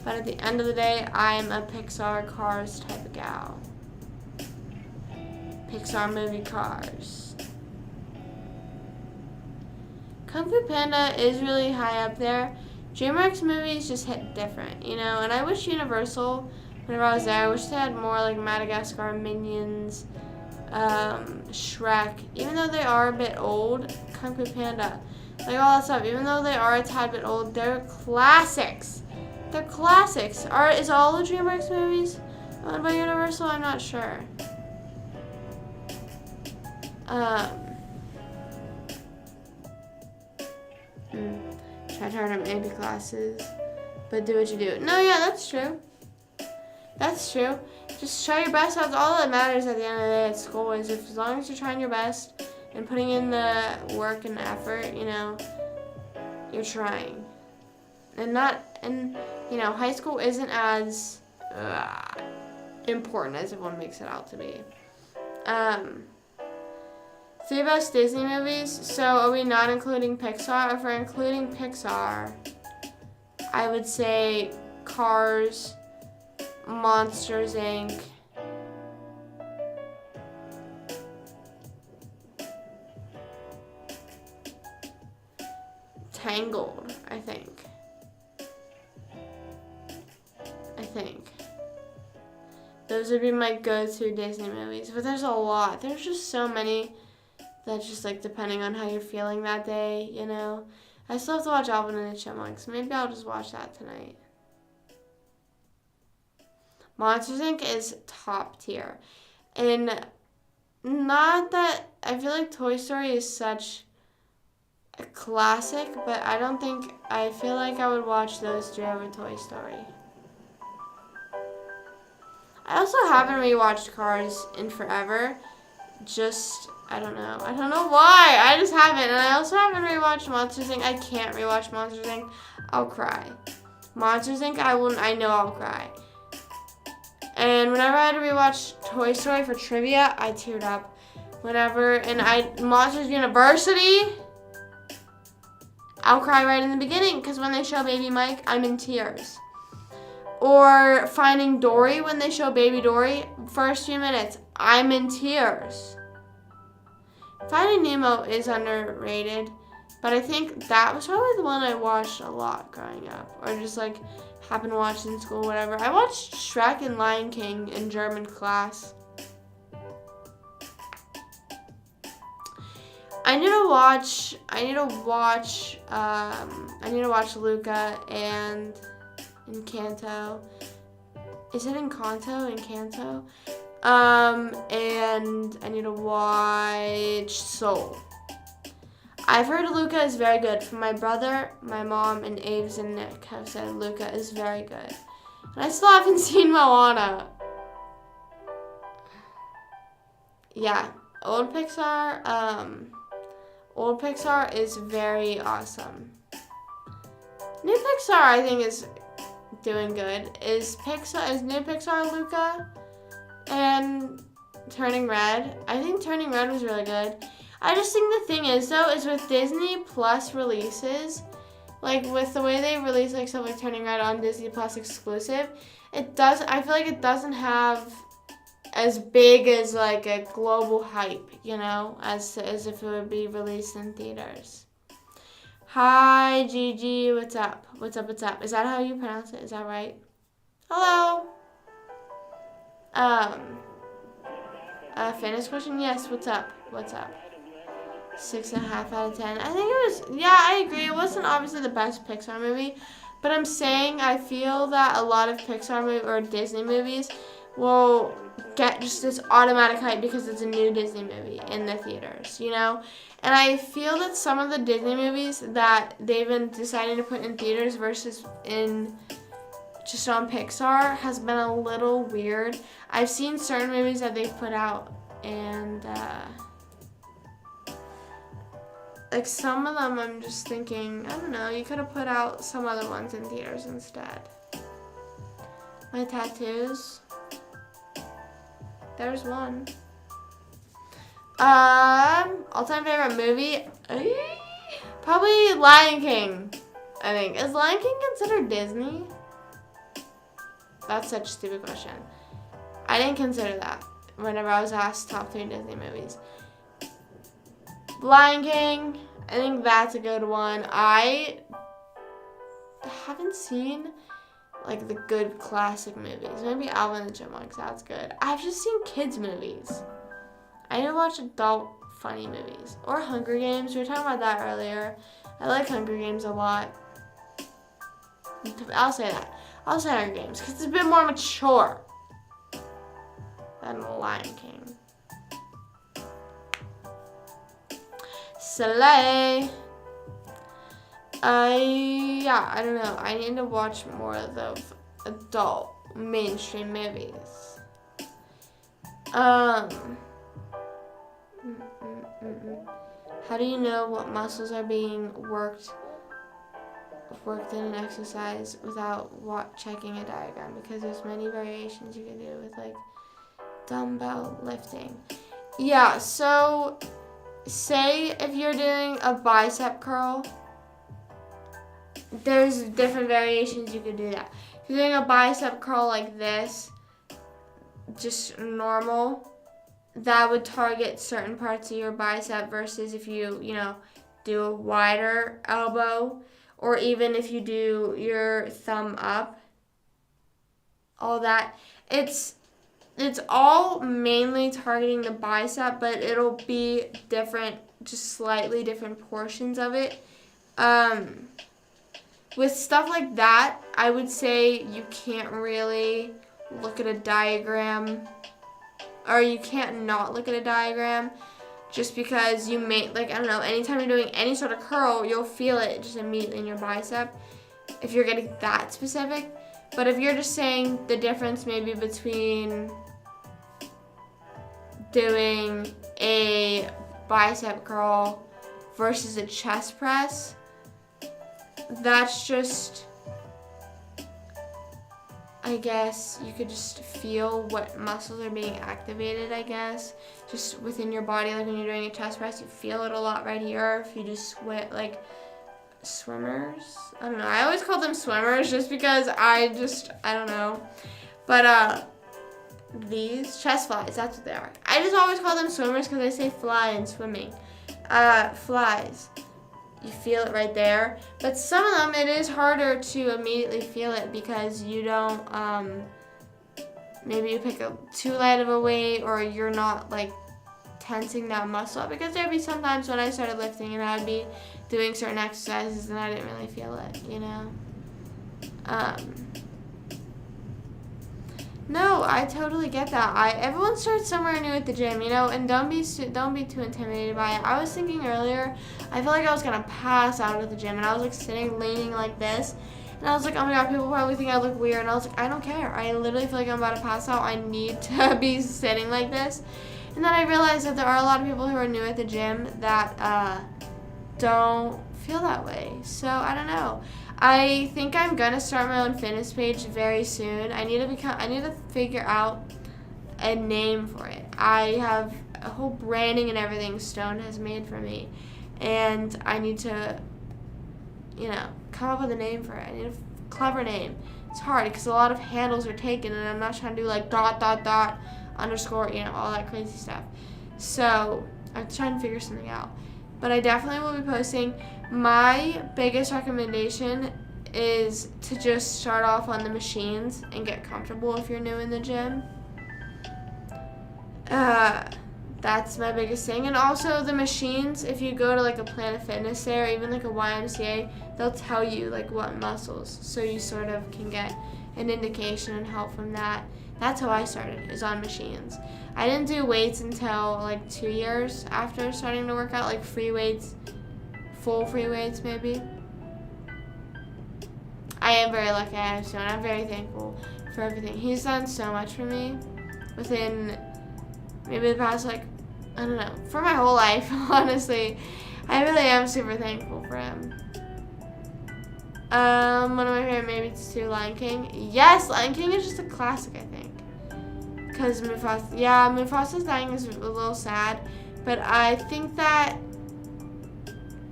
but at the end of the day, I'm a Pixar Cars type of gal. Pixar movie Cars. Kung Fu Panda is really high up there. DreamWorks movies just hit different, you know, and I wish Universal, whenever I was there, I wish they had more Madagascar, Minions, Shrek, even though they are a bit old. Kung Fu Panda, all that stuff, even though they are a tad bit old, they're classics. They're classics. Is all the DreamWorks movies owned by Universal? I'm not sure. Try to turn up AP classes, but do what you do. No, yeah, that's true. That's true. Just try your best. That's all that matters at the end of the day at school is as long as you're trying your best and putting in the work and effort, you know, you're trying. And high school isn't as important as everyone makes it out to be. 3 best Disney movies. So are we not including Pixar? If we're including Pixar, I would say Cars, Monsters, Inc., Tangled, I think. Those would be my go-to Disney movies. But there's a lot. There's just so many that's just like depending on how you're feeling that day, you know. I still have to watch Alvin and the Chipmunks. Maybe I'll just watch that tonight. Monsters Inc. is top tier. And not that I feel like Toy Story is such a classic, but I feel like I would watch those three over Toy Story. I also haven't rewatched Cars in forever. I don't know why. I just haven't. And I also haven't rewatched Monsters Inc. I can't rewatch Monsters Inc. I'll cry. Monsters Inc. I know I'll cry. And whenever I had to rewatch Toy Story for trivia, I teared up. Monsters University, I'll cry right in the beginning because when they show Baby Mike, I'm in tears. Or Finding Dory, when they show Baby Dory, first few minutes, I'm in tears. Finding Nemo is underrated, but I think that was probably the one I watched a lot growing up, or just like happened to watch in school, whatever. I watched Shrek and Lion King in German class. I need to watch Luca and Encanto. Is it Encanto? And I need to watch Soul. I've heard Luca is very good. From my brother, my mom, and Aves and Nick have said Luca is very good. And I still haven't seen Moana. Yeah, old Pixar is very awesome. New Pixar, I think, is doing good. Is new Pixar Luca and Turning Red? I think Turning Red was really good. I just think the thing is, though, is with Disney Plus releases, like with the way they release like stuff like Turning Red on Disney Plus exclusive, I feel like it doesn't have as big as like a global hype, you know, as if it would be released in theaters. Hi, Gigi, what's up? What's up? Is that how you pronounce it? Is that right? Hello. Fitness question? Yes, what's up? 6.5 out of 10. I think it was, yeah, I agree. It wasn't obviously the best Pixar movie, but I'm saying I feel that a lot of Pixar or Disney movies will get just this automatic hype because it's a new Disney movie in the theaters, you know? And I feel that some of the Disney movies that they've been deciding to put in theaters versus in just on Pixar has been a little weird. I've seen certain movies that they've put out, and like some of them I'm just thinking, I don't know, you could have put out some other ones in theaters instead. My tattoos. There's one. All-time favorite movie? Probably Lion King, I think. Is Lion King considered Disney? That's such a stupid question. I didn't consider that whenever I was asked top 3 Disney movies. Lion King, I think that's a good one. I haven't seen like the good classic movies. Maybe Alvin and the Chipmunks, that's good. I've just seen kids movies. I need to watch adult funny movies. Or Hunger Games, we were talking about that earlier. I like Hunger Games a lot. I'll say that. I'll say Hunger Games because it's a bit more mature than The Lion King. Slay. I don't know. I need to watch more of the adult mainstream movies. How do you know what muscles are being worked in an exercise without checking a diagram? Because there's many variations you can do with like dumbbell lifting. Yeah, so say if you're doing a bicep curl, there's different variations you can do that. If you're doing a bicep curl like this, just normal, that would target certain parts of your bicep versus if you do a wider elbow, or even if you do your thumb up, all that. It's all mainly targeting the bicep, but it'll be different, just slightly different portions of it. With stuff like that, I would say you can't really look at a diagram, or you can't not look at a diagram, just because you may, like, I don't know, anytime you're doing any sort of curl, you'll feel it just immediately in your bicep if you're getting that specific. But if you're just saying the difference maybe between doing a bicep curl versus a chest press, that's just, I guess you could just feel what muscles are being activated, I guess, just within your body. Like when you're doing a chest press, you feel it a lot right here. If you just like swimmers, I don't know. I always call them swimmers just because I don't know. But these chest flies, that's what they are. I just always call them swimmers because I say fly in swimming. Flies. You feel it right there. But some of them, it is harder to immediately feel it because you don't, maybe you pick up too light of a weight, or you're not like tensing that muscle up, because there'd be sometimes when I started lifting and I'd be doing certain exercises and I didn't really feel it, you know? No, I totally get that. Everyone starts somewhere new at the gym, you know, and don't be too intimidated by it. I was thinking earlier, I felt like I was gonna pass out at the gym, and I was like sitting, leaning like this, and I was like, oh my god, people probably think I look weird, and I was like, I don't care. I literally feel like I'm about to pass out. I need to be sitting like this. And then I realized that there are a lot of people who are new at the gym that don't feel that way. So I don't know. I think I'm gonna start my own fitness page very soon. I need to figure out a name for it. I have a whole branding and everything Stone has made for me, and I need to, you know, come up with a name for it. I need a clever name. It's hard because a lot of handles are taken, and I'm not trying to do like ... underscore, you know, all that crazy stuff. So I'm trying to figure something out. But I definitely will be posting. My biggest recommendation is to just start off on the machines and get comfortable if you're new in the gym. That's my biggest thing. And also the machines, if you go to like a Planet Fitness there, or even like a YMCA, they'll tell you like what muscles, so you sort of can get an indication and help from that. That's how I started, is on machines. I didn't do weights until like 2 years after starting to work out, like free weights, full free weights maybe. I am very lucky I have Stone. I'm very thankful for everything. He's done so much for me within maybe the past, like, I don't know, for my whole life, honestly. I really am super thankful for him. One of my favorite movies too, Lion King. Yes, Lion King is just a classic, I think. Because Mufasa's dying is a little sad, but I think that,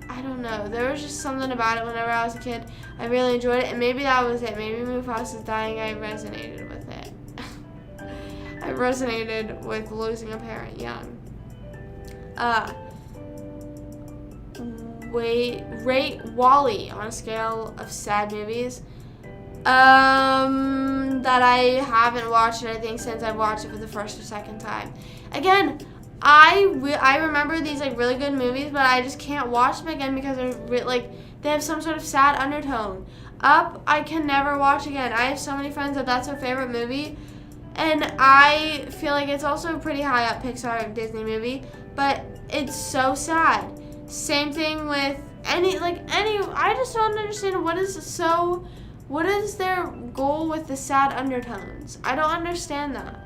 I don't know, there was just something about it whenever I was a kid. I really enjoyed it, and maybe that was it. Maybe Mufasa's dying, I resonated with it. I resonated with losing a parent young. Rate WALL-E on a scale of sad movies. That I haven't watched anything since I've watched it for the first or second time. Again, I remember these like really good movies, but I just can't watch them again because they have some sort of sad undertone. Up, I can never watch again. I have so many friends that's their favorite movie, and I feel like it's also a pretty high up Pixar Disney movie, but it's so sad. Same thing with any, I just don't understand what is their goal with the sad undertones. I don't understand that.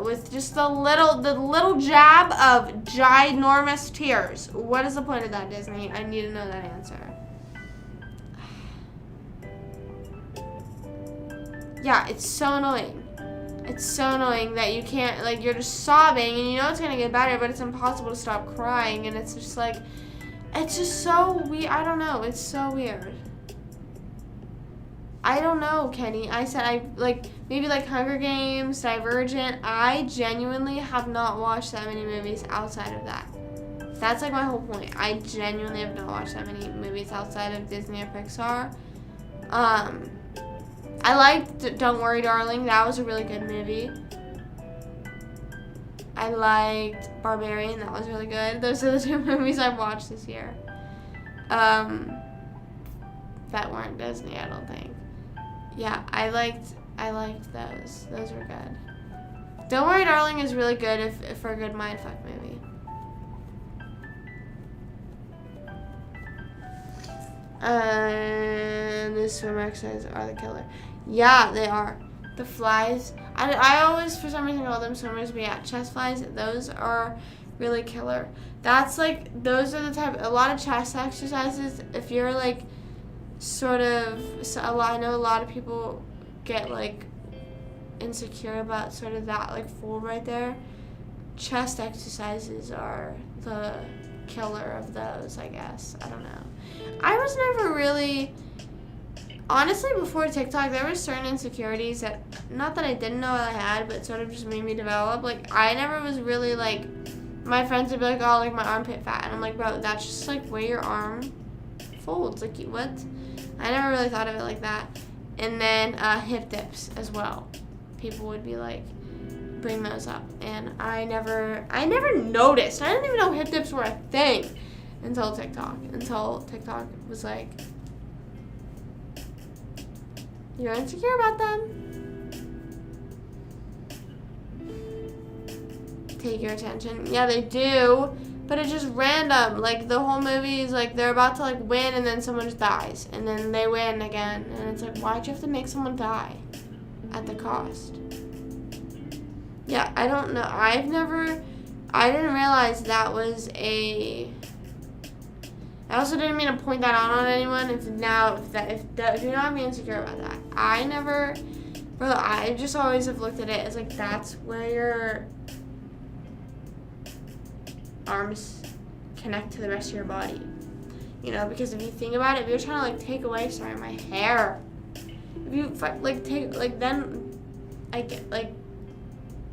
With just the little jab of ginormous tears. What is the point of that, Disney? I need to know that answer. Yeah, it's so annoying. It's so annoying that you can't, like, you're just sobbing and you know it's gonna get better, but it's impossible to stop crying, and it's just like, it's just so weird. I don't know. It's so weird. I don't know, Kenny. I said maybe like Hunger Games, Divergent. I genuinely have not watched that many movies outside of that. That's like my whole point. I genuinely have not watched that many movies outside of Disney or Pixar. I liked Don't Worry Darling. That was a really good movie. I liked Barbarian. That was really good. Those are the 2 movies I've watched this year. That weren't Disney, I don't think. Yeah, I liked those. Those were good. Don't Worry Darling is really good if for a good mindfuck movie. The swimmer exercises are the killer. Yeah, they are. The flies. I always, for some reason, call them swimmers, but yeah, chest flies, those are really killer. That's like, those are the type, a lot of chest exercises, if you're like, sort of, I know a lot of people get like insecure about sort of that like fold right there. Chest exercises are the killer of those, I guess. I don't know. I was never really, honestly, before TikTok, there were certain insecurities that, not that I didn't know I had, but sort of just made me develop. Like, I never was really like, my friends would be like, oh, like my armpit fat. And I'm like, bro, that's just like where your arm folds. Like, what? I never really thought of it like that. And then hip dips as well. People would be like, bring those up. And I never noticed. I didn't even know hip dips were a thing until TikTok. Until TikTok was like, you're insecure about them. Take your attention. Yeah, they do. But it's just random. Like, the whole movie is like, they're about to like win and then someone just dies. And then they win again. And it's like, why'd you have to make someone die at the cost? Yeah, I don't know. I didn't realize that was I also didn't mean to point that out on anyone. If you're not being insecure about that. I just always have looked at it as like, that's where your arms connect to the rest of your body. You know, because if you think about it, if you're trying to like take away, sorry, my hair. If you like take, like then I get like,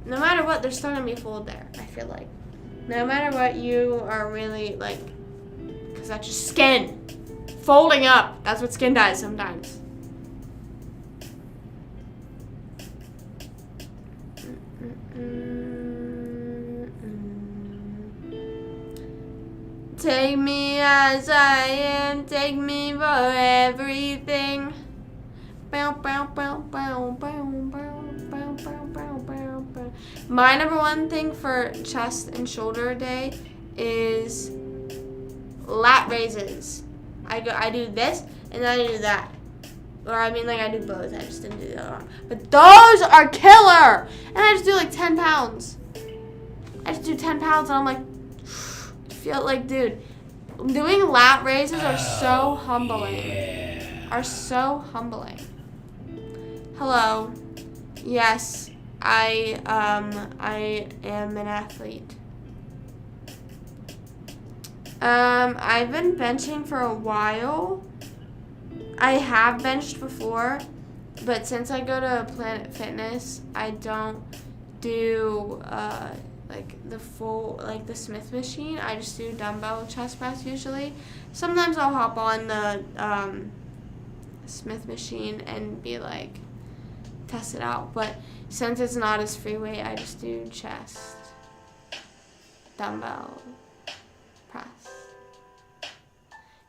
no matter what, there's still gonna be a fold there, I feel like. No matter what, you are really like, because that's just skin folding up. That's what skin does sometimes. Take me as I am, take me for everything. Bow, bow, bow, bow, bow, bow, bow, bow, bow, bow, bow. My number one thing for chest and shoulder day is lat raises. I do this and then I do that. Or I mean, like, I do both. I just didn't do the other one. But those are killer! And I just do like 10 pounds. I just do 10 pounds and I'm like, feel like, dude, doing lat raises are so humbling. Yeah. Are so humbling. Hello. Yes, I am an athlete. I've been benching for a while. I have benched before, but since I go to Planet Fitness, I don't do like the full, like the Smith machine. I just do dumbbell chest press usually. Sometimes I'll hop on the Smith machine and be like, test it out. But since it's not as free weight, I just do chest, dumbbell, press.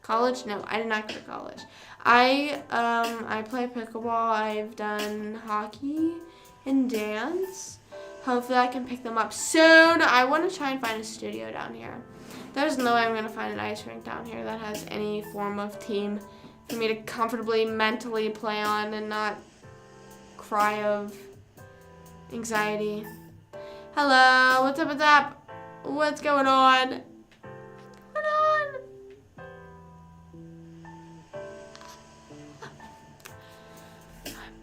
College? No, I did not go to college. I play pickleball. I've done hockey and dance. Hopefully I can pick them up soon. I want to try and find a studio down here. There's no way I'm going to find an ice rink down here that has any form of team for me to comfortably, mentally play on and not cry of anxiety. Hello, what's up, what's up? What's going on? What's going on?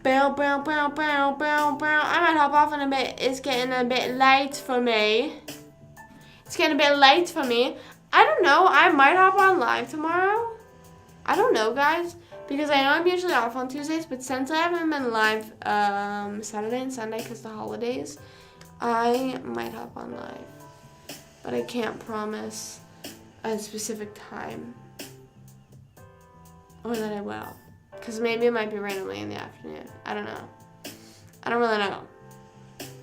Bow, bow, bow, bow, bow, bow. I might hop off in a bit. It's getting a bit late for me. I don't know. I might hop on live tomorrow. I don't know, guys. Because I know I'm usually off on Tuesdays, but since I haven't been live Saturday and Sunday because the holidays, I might hop on live. But I can't promise. a specific time. Or that I will. Because maybe it might be randomly in the afternoon. I don't know. I don't really know.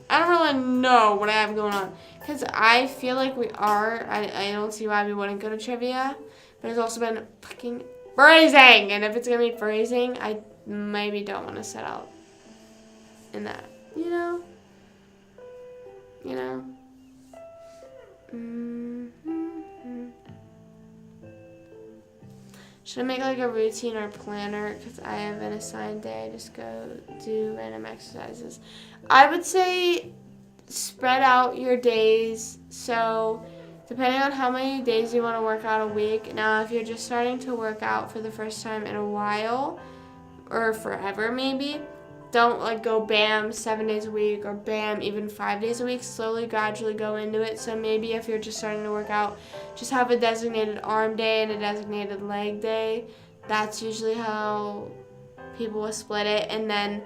I don't really know what I have going on. Because I feel like we are. I don't see why we wouldn't go to trivia. But it's also been fucking freezing. And if it's going to be freezing, I maybe don't want to set out in that. You know? Should I make like a routine or planner? Because I have an assigned day. I just go do random exercises. I would say spread out your days. So depending on how many days you want to work out a week. Now, if you're just starting to work out for the first time in a while, or forever maybe, don't like go bam 7 days a week or bam even 5 days a week. Slowly, gradually go into it. So maybe if you're just starting to work out, just have a designated arm day and a designated leg day. That's usually how people will split it. And then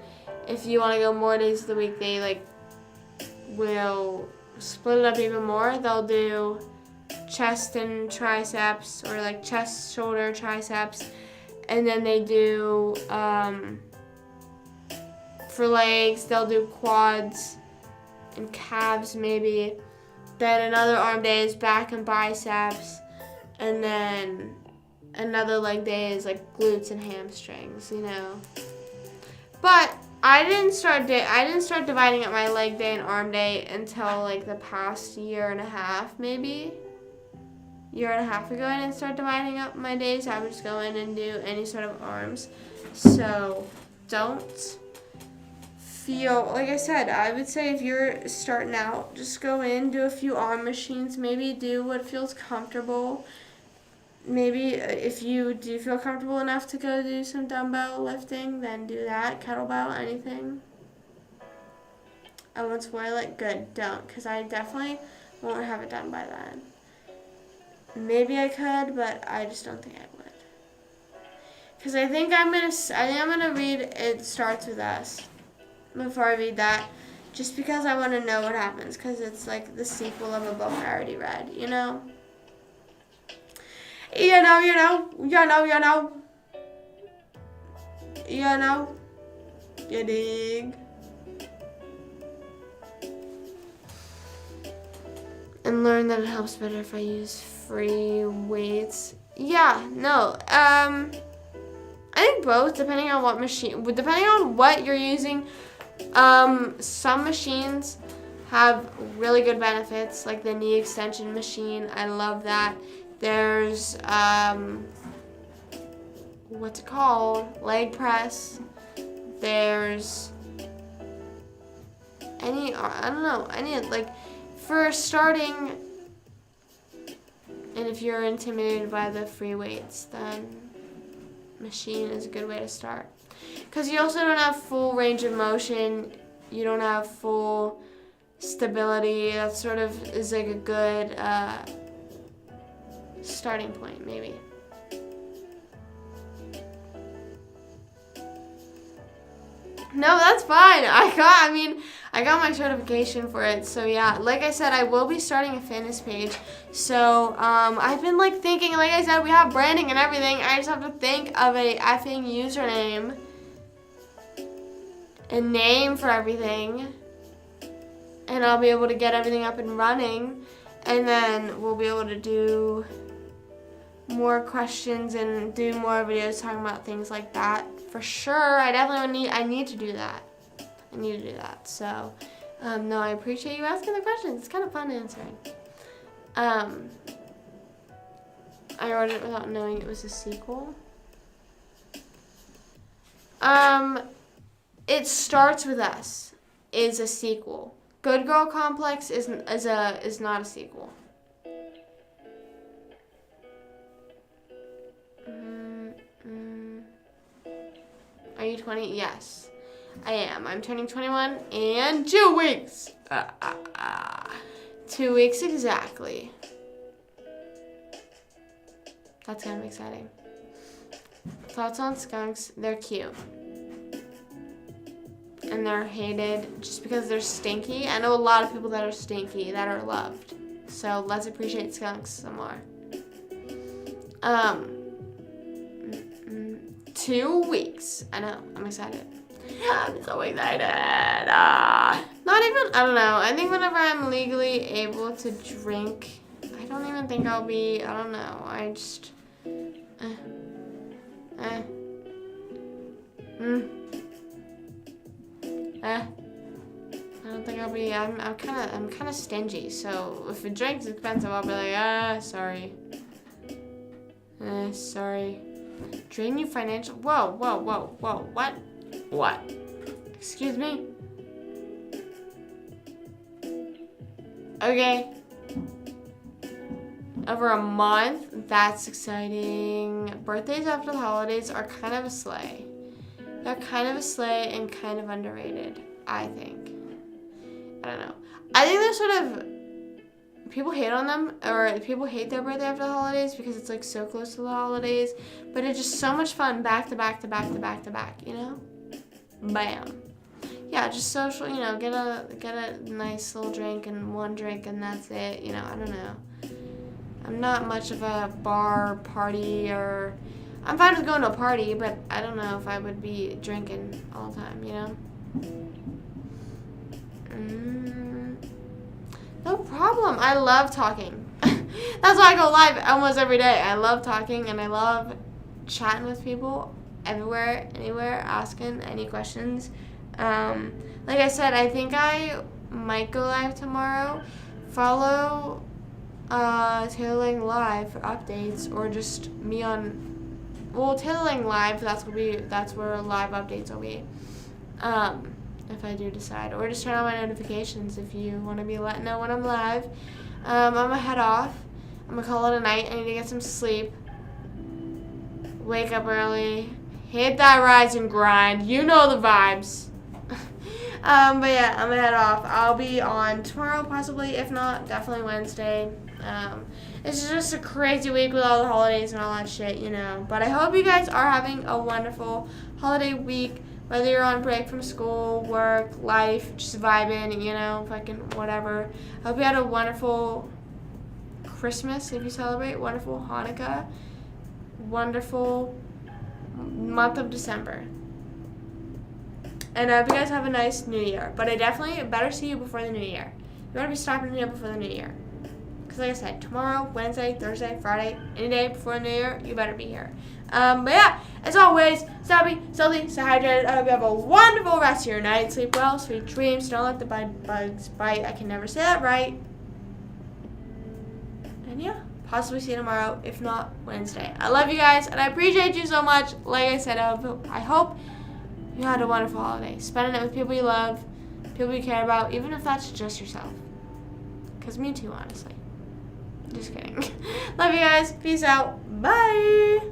if you want to go more days of the week, they like will split it up even more. They'll do chest and triceps, or like chest, shoulder, triceps, and then they do for legs, they'll do quads and calves maybe. Then another arm day is back and biceps. And then another leg day is like glutes and hamstrings, you know. But I didn't start dividing up my leg day and arm day until like the past year and a half, maybe. Year and a half ago, I didn't start dividing up my days. I would just go in and do any sort of arms. So don't feel, like I said, I would say if you're starting out, just go in, do a few arm machines, maybe do what feels comfortable. Maybe if you do feel comfortable enough to go do some dumbbell lifting, then do that, kettlebell, anything. I won't spoil it. Good, don't, because I definitely won't have it done by then. Maybe I could, but I just don't think I would. Because I think I'm gonna read It Starts With Us before I read that, just because I want to know what happens, because it's like the sequel of a book I already read, you know? You dig? And learn that it helps better if I use free weights. Yeah, no, I think both, depending on what you're using. Some machines have really good benefits, like the knee extension machine. I love that. There's what's it called? Leg press. There's any like for starting. And if you're intimidated by the free weights, then machine is a good way to start. Because you also don't have full range of motion. You don't have full stability. That sort of is like a good starting point, maybe. No, that's fine. I got my certification for it. So yeah, like I said, I will be starting a fitness page. So I've been like thinking, like I said, we have branding and everything. I just have to think of a effing username and name for everything, and I'll be able to get everything up and running, and then we'll be able to do more questions and do more videos talking about things like that. For sure, I need to do that. So, no, I appreciate you asking the questions. It's kind of fun answering. I wrote it without knowing it was a sequel. It Starts With Us is a sequel. Good Girl Complex is not a sequel. Are you 20? Yes, I am. I'm turning 21 in 2 weeks. 2 weeks exactly. That's kind of exciting. Thoughts on skunks? They're cute. And they're hated just because they're stinky. I know a lot of people that are stinky that are loved. So let's appreciate skunks some more. 2 weeks. I know. I'm excited. I'm so excited. Not even, I don't know. I think whenever I'm legally able to drink, I don't even think I'll be, I don't know. I just, I don't think I'll be, I'm kind of stingy. So if a drink's expensive, I'll be like, sorry. Sorry. Drain you financial, whoa, what? Excuse me? Okay. Over a month, that's exciting. Birthdays after the holidays are kind of a slay. They're kind of a slay and kind of underrated, I think. I don't know. I think they're sort of, people hate on them, or people hate their birthday after the holidays because it's like so close to the holidays, but it's just so much fun back to back, you know? Bam. Yeah, just social, you know, get a nice little drink and one drink and that's it, you know, I don't know. I'm not much of a bar party, or I'm fine with going to a party, but I don't know if I would be drinking all the time, you know? No problem. I love talking. That's why I go live almost every day. I love talking and I love chatting with people everywhere, anywhere, asking any questions. Like I said, I think I might go live tomorrow. Follow Tailoring Live for updates, or just me on, well, Tailoring Live, that's where live updates will be. If I do decide, or just turn on my notifications if you want to be let know when I'm live. I'm gonna head off. I'm gonna call it a night. I need to get some sleep. Wake up early. Hit that rise and grind. You know the vibes. But yeah, I'm gonna head off. I'll be on tomorrow, possibly. If not, definitely Wednesday. It's just a crazy week with all the holidays and all that shit, you know. But I hope you guys are having a wonderful holiday week. Whether you're on break from school, work, life, just vibing, you know, fucking whatever. I hope you had a wonderful Christmas if you celebrate, wonderful Hanukkah, wonderful month of December. And I hope you guys have a nice New Year. But I definitely better see you before the New Year. You want to be stopping here before the New Year. Because like I said, tomorrow, Wednesday, Thursday, Friday, any day before the New Year, you better be here. But yeah, as always, stay healthy, stay hydrated. I hope you have a wonderful rest of your night. Sleep well, sweet dreams. Don't let the bugs bite. I can never say that right. And yeah, possibly see you tomorrow, if not Wednesday. I love you guys, and I appreciate you so much. Like I said, I hope you had a wonderful holiday. Spending it with people you love, people you care about, even if that's just yourself. Because me too, honestly. Just kidding. Love you guys. Peace out. Bye.